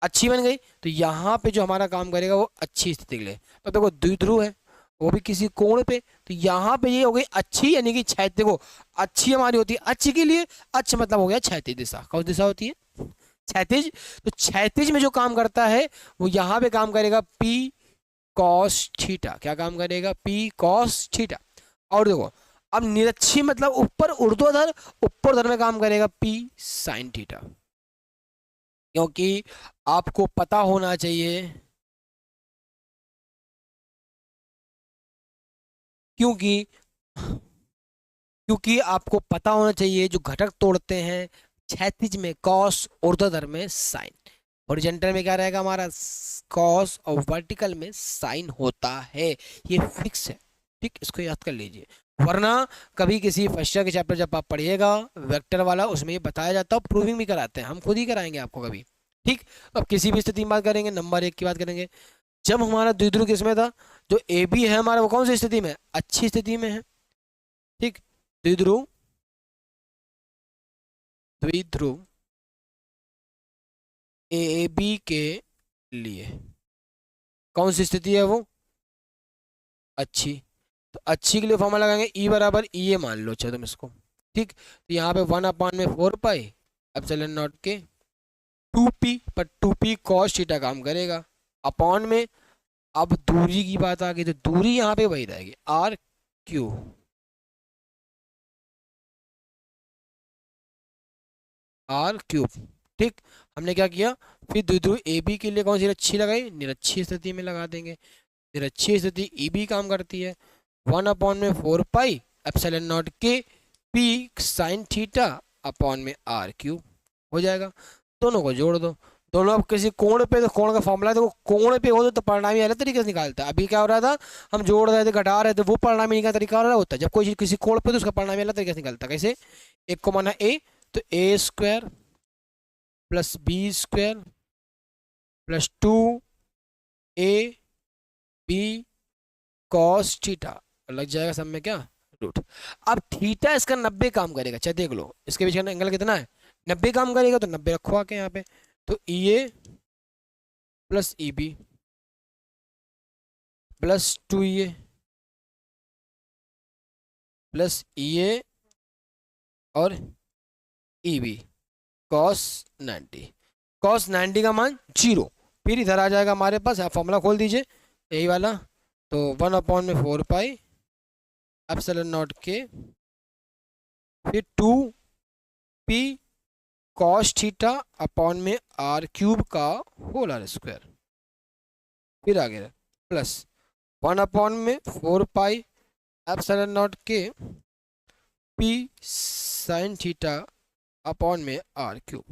अच्छी बन गई। तो यहाँ पे जो हमारा काम करेगा वो अच्छी स्थिति के लिए, तो देखो द्विध्रुव है, वो भी किसी कोण पे, तो यहाँ पे ये हो गई अच्छी, यानी कि क्षैतिज, देखो अच्छी हमारी होती है अच्छी के लिए, अच्छा मतलब हो गया क्षैतिज दिशा, कौन दिशा होती है, क्षैतिज। तो क्षैतिज में जो काम करता है वो यहाँ पे काम करेगा P cos थीटा, क्या काम करेगा, P cos थीटा। और देखो अब निरक्षी मतलब ऊपर ऊर्ध्वाधर, ऊर्ध्वाधर में काम करेगा P sin थीटा, क्योंकि आपको पता होना चाहिए, क्योंकि क्योंकि आपको पता होना चाहिए जो घटक तोड़ते हैं, क्षैतिज में कॉस, ऊर्ध्वाधर में साइन, हॉरिजॉन्टल में क्या रहेगा हमारा कॉस, और वर्टिकल में साइन होता है, ये फिक्स है। ठीक, इसको याद कर लीजिए, वरना कभी किसी फर्स्ट ईयर के चैप्टर जब आप पढ़िएगा वेक्टर वाला, उसमें ये बताया जाता है, प्रूविंग भी कराते हैं, हम खुद ही कराएंगे आपको कभी। ठीक, अब किसी भी स्थिति में बात करेंगे, नंबर 1 की बात करेंगे, जब हमारा द्विध्रुव किसमें था, जो ए बी है हमारा, वो कौन सी स्थिति में, अच्छी स्थिति में है। ठीक, द्विध्रुव द्विध्रुव ए बी के लिए कौन सी स्थिति है वो, अच्छी, तो अच्छी के लिए फॉर्मूला लगाएंगे ई बराबर ई ए मान लो, अच्छा तुम इसको, ठीक, तो यहाँ पे 1/4 एप्सिलॉन नॉट के 2p, पर 2p cos थीटा काम करेगा, अपॉन में, अब दूरी की बात आ गई, तो दूरी यहाँ पे वही रहेगी आर क्यू, आर क्यूब। ठीक, हमने क्या किया, फिर द्विध्रुव ए बी के लिए कौन सी अच्छी लगाई, निरक्षी स्थिति में लगा देंगे, निरक्षी स्थिति ई बी काम करती है 1/4 एप्सिलॉन नॉट के पी साइन थीटा अपॉन में आर क्यूब हो जाएगा। दोनों को जोड़ दो, दोनों अब किसी कोण पे, तो कोण का फॉर्मूला देखो, कोण पे हो तो परिणामी अलग तरीके से निकालता है, अभी क्या हो रहा था, हम जोड़ रहे थे घटा रहे थे, वो परिणामी का तरीका अलग होता है, जब कोई चीज किसी कोण पे तो उसका परिणामी अलग तरीके से निकलता है, कैसे, एक को माना ए, तो A square plus B square plus 2 A B cos theta, लग जाएगा सब में क्या, रूट। अब थीटा इसका 90 काम करेगा, चाहे देख लो इसके बीच का एंगल कितना है, 90 काम करेगा, तो 90 रखो आके यहाँ पे, तो E A plus E B plus 2a plus EA और EB cos 90। cos 90 का मान 0। फिर इधर आ जाएगा हमारे पास, आप फॉर्मूला खोल दीजिए यही वाला, तो 1/4 एप्सिलॉन नॉट के, फिर 2p cos थीटा अपॉन में r³ का होल r², फिर आगे प्लस 1/4 एप्सिलॉन नॉट के p sin थीटा अपॉन में r³।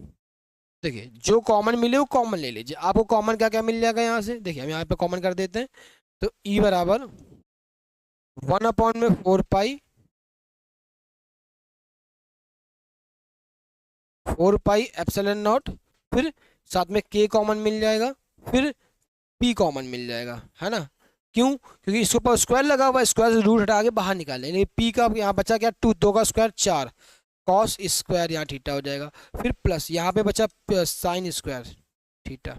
देखिए जो कॉमन मिले वो कॉमन ले लीजिए। आपको कॉमन क्या क्या मिल जाएगा यहाँ से, देखिए हम यहाँ पे कॉमन कर देते हैं, तो E बराबर 1/4 एप्सिलॉन नॉट, फिर साथ में K कॉमन मिल जाएगा, फिर P कॉमन मिल जाएगा, है ना। क्यों? क्योंकि इसके ऊपर स्क्वायर लगा हुआ है, स्क्वायर से रूट हटा के बाहर निकालें, लेकिन P का यहाँ बचा क्या, 2, 2 का स्क्वायर 4, कॉस स्क्वायर यहाँ थीटा हो जाएगा, फिर प्लस यहाँ पे बचा साइन स्क्वायर थीटा।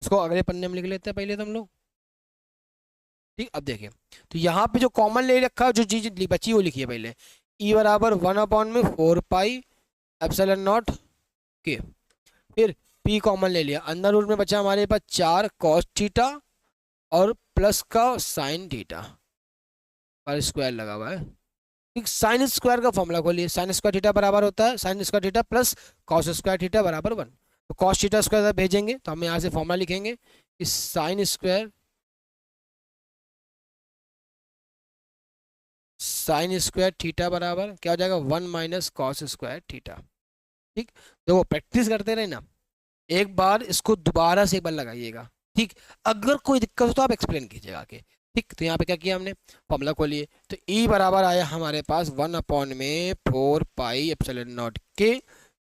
इसको अगले पन्ने में लिख लेते हैं पहले तो हम लोग, ठीक। अब देखिए तो यहाँ पे जो कॉमन ले रखा है, जो चीज बची वो लिखिए पहले। E बराबर 1/4 एप्सिलॉन नॉट के, फिर P कॉमन ले लिया, अंदर रूट में बचा हमारे पास 4 कॉस थीटा और प्लस का साइन थीटा और स्क्वायर लगा हुआ है, ठीक। साइन स्क्वायर का फॉर्मूला खोलिए, साइन स्क्वायर थीटा बराबर होता है sine square theta plus cos square theta बराबर 1। तो कॉस थीटा स्क्वायर भेजेंगे तो हम यहाँ से फॉर्मूला लिखेंगे कि साइन स्क्वायर थीटा बराबर क्या हो जाएगा, 1 - कॉस स्क्वायर थीटा, ठीक। देखो प्रैक्टिस करते रहे ना, एक बार इसको दोबारा से एक बार लगाइएगा, ठीक। अगर कोई दिक्कत हो तो आप एक्सप्लेन कीजिएगा आके, ठीक। तो यहाँ पे क्या किया हमने, फॉर्मूला खोलिए, तो E बराबर आया हमारे पास 1/4 एप्सिलॉन नॉट के,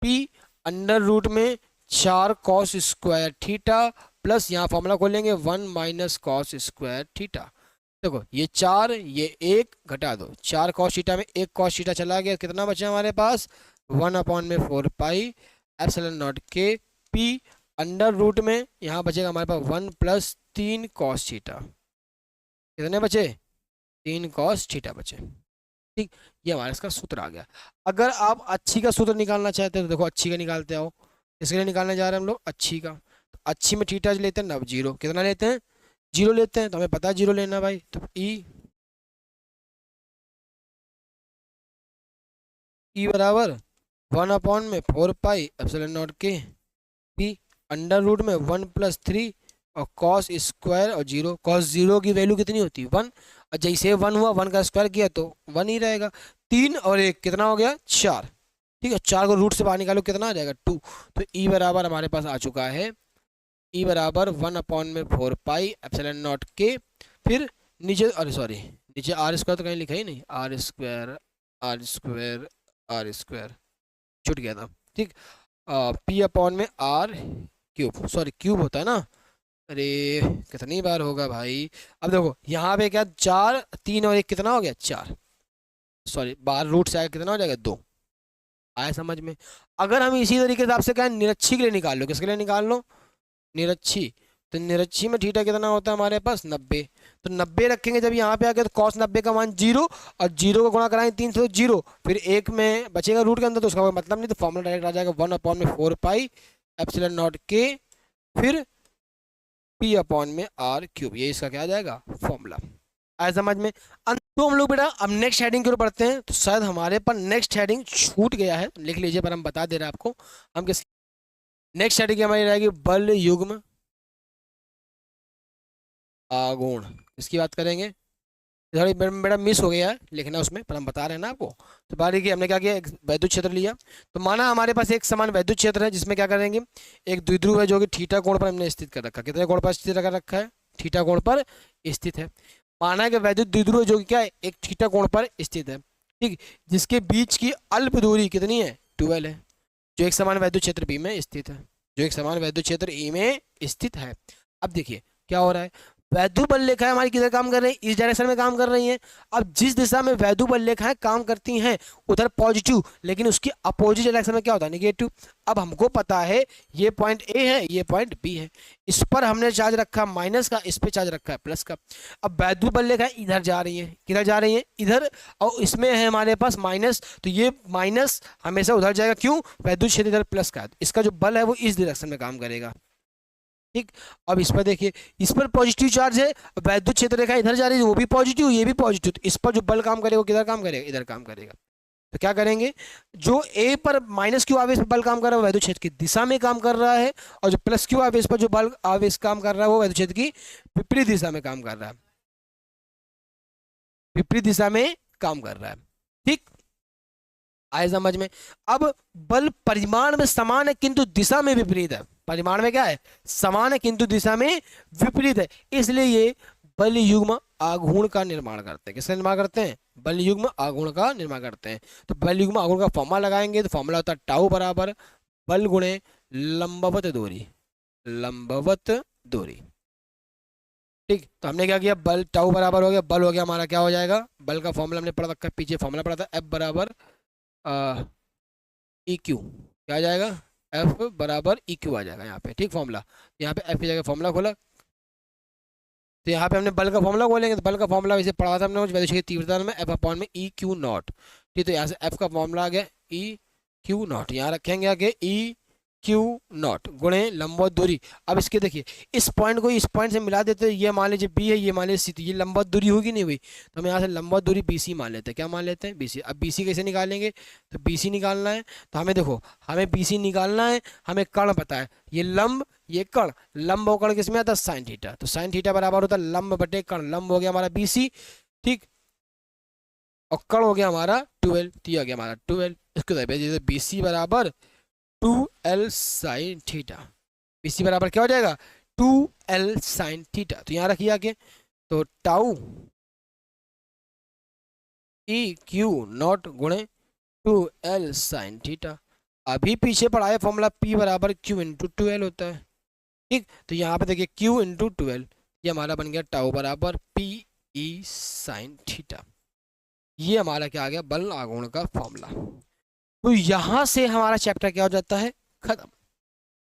P अंडर रूट में 4 कॉस स्क्वायर थीटा प्लस यहाँ फॉर्मूला खोलेंगे 1 - कॉस स्क्वायर थीटा। देखो ये 4 ये 1 घटा दो, 4 कॉस थीटा में 1 कॉस थीटा चला गया, कितना बचा हमारे पास 1/4 एप्सिलॉन नॉट के, P अंडर रूट में यहाँ बचेगा हमारे पास 1 + 3 कॉस थीटा, कितने बचे 3 कॉस थीटा बचे, ठीक। ये हमारा इसका सूत्र आ गया। अगर आप अच्छी का सूत्र निकालना चाहते हैं तो देखो अच्छी का निकालते आओ, इसके लिए निकालने जा रहे हैं हम लोग अच्छी का, तो अच्छी में थीटा लेते हैं 9 0, कितना लेते हैं 0 लेते हैं, तो हमें पता है 0 लेना भाई, तो E बराबर 1/4 एप्सिलॉन नॉट के, P अंडर रूट में 1 + 3 और कॉस स्क्वायर और 0, कॉस 0 की वैल्यू कितनी होती है 1, और जैसे 1 हुआ 1 का स्क्वायर किया तो 1 ही रहेगा, 3 और 1 कितना हो गया 4, ठीक है। 4 को रूट से बाहर निकालो कितना आ जाएगा 2, तो E बराबर हमारे पास आ चुका है, E बराबर 1/4 एप्सिलॉन नॉट के, फिर नीचे अरे सॉरी नीचे r² तो कहीं लिखा ही नहीं, r² छूट गया था, ठीक। P/r³ सॉरी क्यूब होता है ना, अरे कितनी बार होगा भाई। अब देखो यहाँ पे क्या 4 3 और 1 कितना हो गया 4, सॉरी बाहर रूट से आया कितना हो जाएगा 2, आया समझ में। अगर हम इसी तरीके से आपसे कहें निरच्छी के लिए निकाल लो, किसके लिए निकाल लो निरच्छी, तो निरच्छी में थीटा कितना होता है हमारे पास 90, तो 90 रखेंगे जब यहाँ पे आ गया तो cos 90 का मान 0 और 0 को गुणा कराएंगे 3 से 0, फिर 1 में बचेगा रूट के अंदर तो उसका कोई मतलब नहीं, तो फॉर्मूला डायरेक्ट आ जाएगा 1/4 एप्सिलॉन नॉट के, फिर P/r³, ये इसका क्या आ जाएगा फॉर्मूला, आया समझ में। तो हम लोग बेटा अब नेक्स्ट हेडिंग की ओर बढ़ते हैं, तो शायद हमारे पर नेक्स्ट हेडिंग छूट गया है, लिख लीजिए पर हम बता दे रहे हैं आपको हम किस नेक्स्ट हेडिंग हमारी रहेगी बल युग्म आघूर्ण, इसकी बात करेंगे। थोड़ी बेटा मिस हो गया है लिखना उसमें, पर हम बता रहे हैं ना आपको। तो बारी की हमने क्या किया, एक वैद्युत क्षेत्र लिया, तो माना हमारे पास एक समान वैद्युत क्षेत्र है जिसमें क्या करेंगे एक द्विध्रुव है जो कि थीटा कोण पर हमने स्थित कर रखा है, कितने कोण पर स्थित कर रखा है थीटा कोण पर स्थित है। माना है कि वैद्युत द्विध्रुव है जो कि क्या है एक थीटा कोण पर स्थित है, ठीक, जिसके बीच की अल्प दूरी कितनी है 12 है, जो एक समान वैद्युत क्षेत्र बी में स्थित है, जो एक समान वैद्युत क्षेत्र ई में स्थित है। अब देखिए क्या हो रहा है, वैद्युत बल रेखाएं हमारी किधर काम कर रही हैं, इस डायरेक्शन में काम कर रही हैं। अब जिस दिशा में वैद्युत बल रेखाएं काम करती हैं उधर पॉजिटिव, लेकिन उसकी अपोजिट डायरेक्शन में क्या होता है, नेगेटिव। अब हमको पता है ये पॉइंट ए है, ये पॉइंट बी है, इस पर हमने चार्ज रखा माइनस का, इस पे चार्ज रखा है प्लस का। अब वैद्युत बल रेखाएं इधर जा रही है, किधर जा रही है, इधर, और इसमें है हमारे पास माइनस, तो ये माइनस हमेशा उधर जाएगा, क्यों, वैद्युत क्षेत्र इधर प्लस का है, तो इसका जो बल है वो इस डायरेक्शन में काम करेगा। ठीक, अब इस पर देखिए, इस पर पॉजिटिव चार्ज है, वैद्युत क्षेत्र रेखा इधर जा रही है, वो भी पॉजिटिव, ये भी पॉजिटिव, तो इस पर जो बल काम करेगा वो किधर काम करेगा, इधर काम करेगा। तो क्या करेंगे, जो ए पर माइनस क्यू आवेश पर बल काम कर रहा है वो वैद्युत क्षेत्र की दिशा में काम कर रहा है, और जो प्लस क्यू आवेश पर जो बल आवेश काम कर रहा है वो वैद्युत क्षेत्र की विपरीत दिशा में काम कर रहा है, विपरीत दिशा में काम कर रहा है। ठीक, आए समझ में। अब बल परिमाण में समान है किंतु दिशा में विपरीत है, परिमाण में क्या है, समान है किंतु दिशा में विपरीत है, इसलिए ये बल युग्म आघूर्ण का निर्माण करते हैं। किसका निर्माण करते हैं, बल युग्म आघूर्ण का निर्माण करते हैं। तो बल युग्म आघूर्ण का फॉर्मूला लगाएंगे, तो फॉर्मूला होता है टाउ बराबर बल गुणे लंबवत दूरी, लंबवत दूरी। ठीक, तो हमने क्या किया, बल टाउ बराबर हो गया, बल हो गया हमारा क्या हो जाएगा, बल का फॉर्मूला हमने पढ़ रखा है, पीछे फॉर्मूला पढ़ा था, एफ बराबर ई क्यू, क्या आ जाएगा, एफ बराबर ई क्यू आ जाएगा यहाँ पे। ठीक, फॉर्मूला, यहाँ पे एफ की जगह फॉर्मूला खोला, तो यहाँ पे हमने बल का फॉर्मूला खोलेंगे, तो बल का फॉर्मूला वैसे पढ़ा था हमने वैद्युत क्षेत्र की तीव्रता में एफ अपॉन में ई क्यू नॉट। ठीक, तो यहाँ से एफ का फॉर्मूला आ गया ई क्यू नॉट, यहाँ रखेंगे आगे ई क्यू नॉट गुणे लंबवत दूरी। अब इसके देखिए, इस पॉइंट को इस पॉइंट से मिला देते, ये मान लीजिए बी है, ये मान लीजिए सी, तो ये लंबवत दूरी होगी नहीं हुई, तो हम यहाँ से लंबवत दूरी बी सी मान लेते हैं। क्या मान लेते हैं, बी सी। अब बी सी कैसे निकालेंगे, तो बी सी निकालना है, तो हमें देखो, हमें बी सी निकालना है, हमें कर्ण पता है, ये लंब ये कर्ण, लंब और कर्ण किसमें आता है, साइन थीटा, तो साइन थीटा बराबर होता है लंब बटे कर्ण, लंब हो गया हमारा बी सी, ठीक, और कर्ण हो गया हमारा 12, तो ये आ गया हमारा 12। इसको बी सी बराबर 2l साइन थीटा, बीसी बराबर क्या हो जाएगा, 2l साइन थीटा, तो यहाँ रखिए आगे, तो टाउ ई क्यू नॉट गुणे 2l साइन थीटा। अभी पीछे पढ़ा है फॉर्मूला P बराबर Q इंटू 2l होता है। ठीक, तो यहाँ पे देखिए Q इंटू 2l, ये हमारा बन गया टाउ बराबर पी ई साइन थीटा, ये हमारा क्या आ गया, बल आघूर्ण का फॉर्मूला। तो यहां से हमारा चैप्टर क्या हो जाता है, खत्म,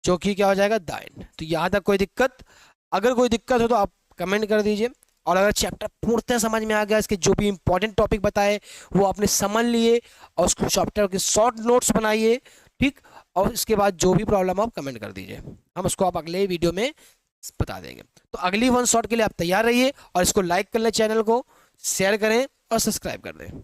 जो कि क्या हो जाएगा, द एंड। तो यहां तक कोई दिक्कत, अगर कोई दिक्कत हो तो आप कमेंट कर दीजिए, और अगर चैप्टर पूर्णतः समझ में आ गया, इसके जो भी इंपॉर्टेंट टॉपिक बताए वो आपने समझ लिए, और उसको चैप्टर के शॉर्ट नोट्स बनाइए। ठीक, और इसके बाद जो भी प्रॉब्लम आप कमेंट कर दीजिए, हम उसको आप अगले वीडियो में बता देंगे। तो अगली 1 शॉट के लिए आप तैयार रहिए, और इसको लाइक कर लें, चैनल को शेयर करें और सब्सक्राइब कर दें।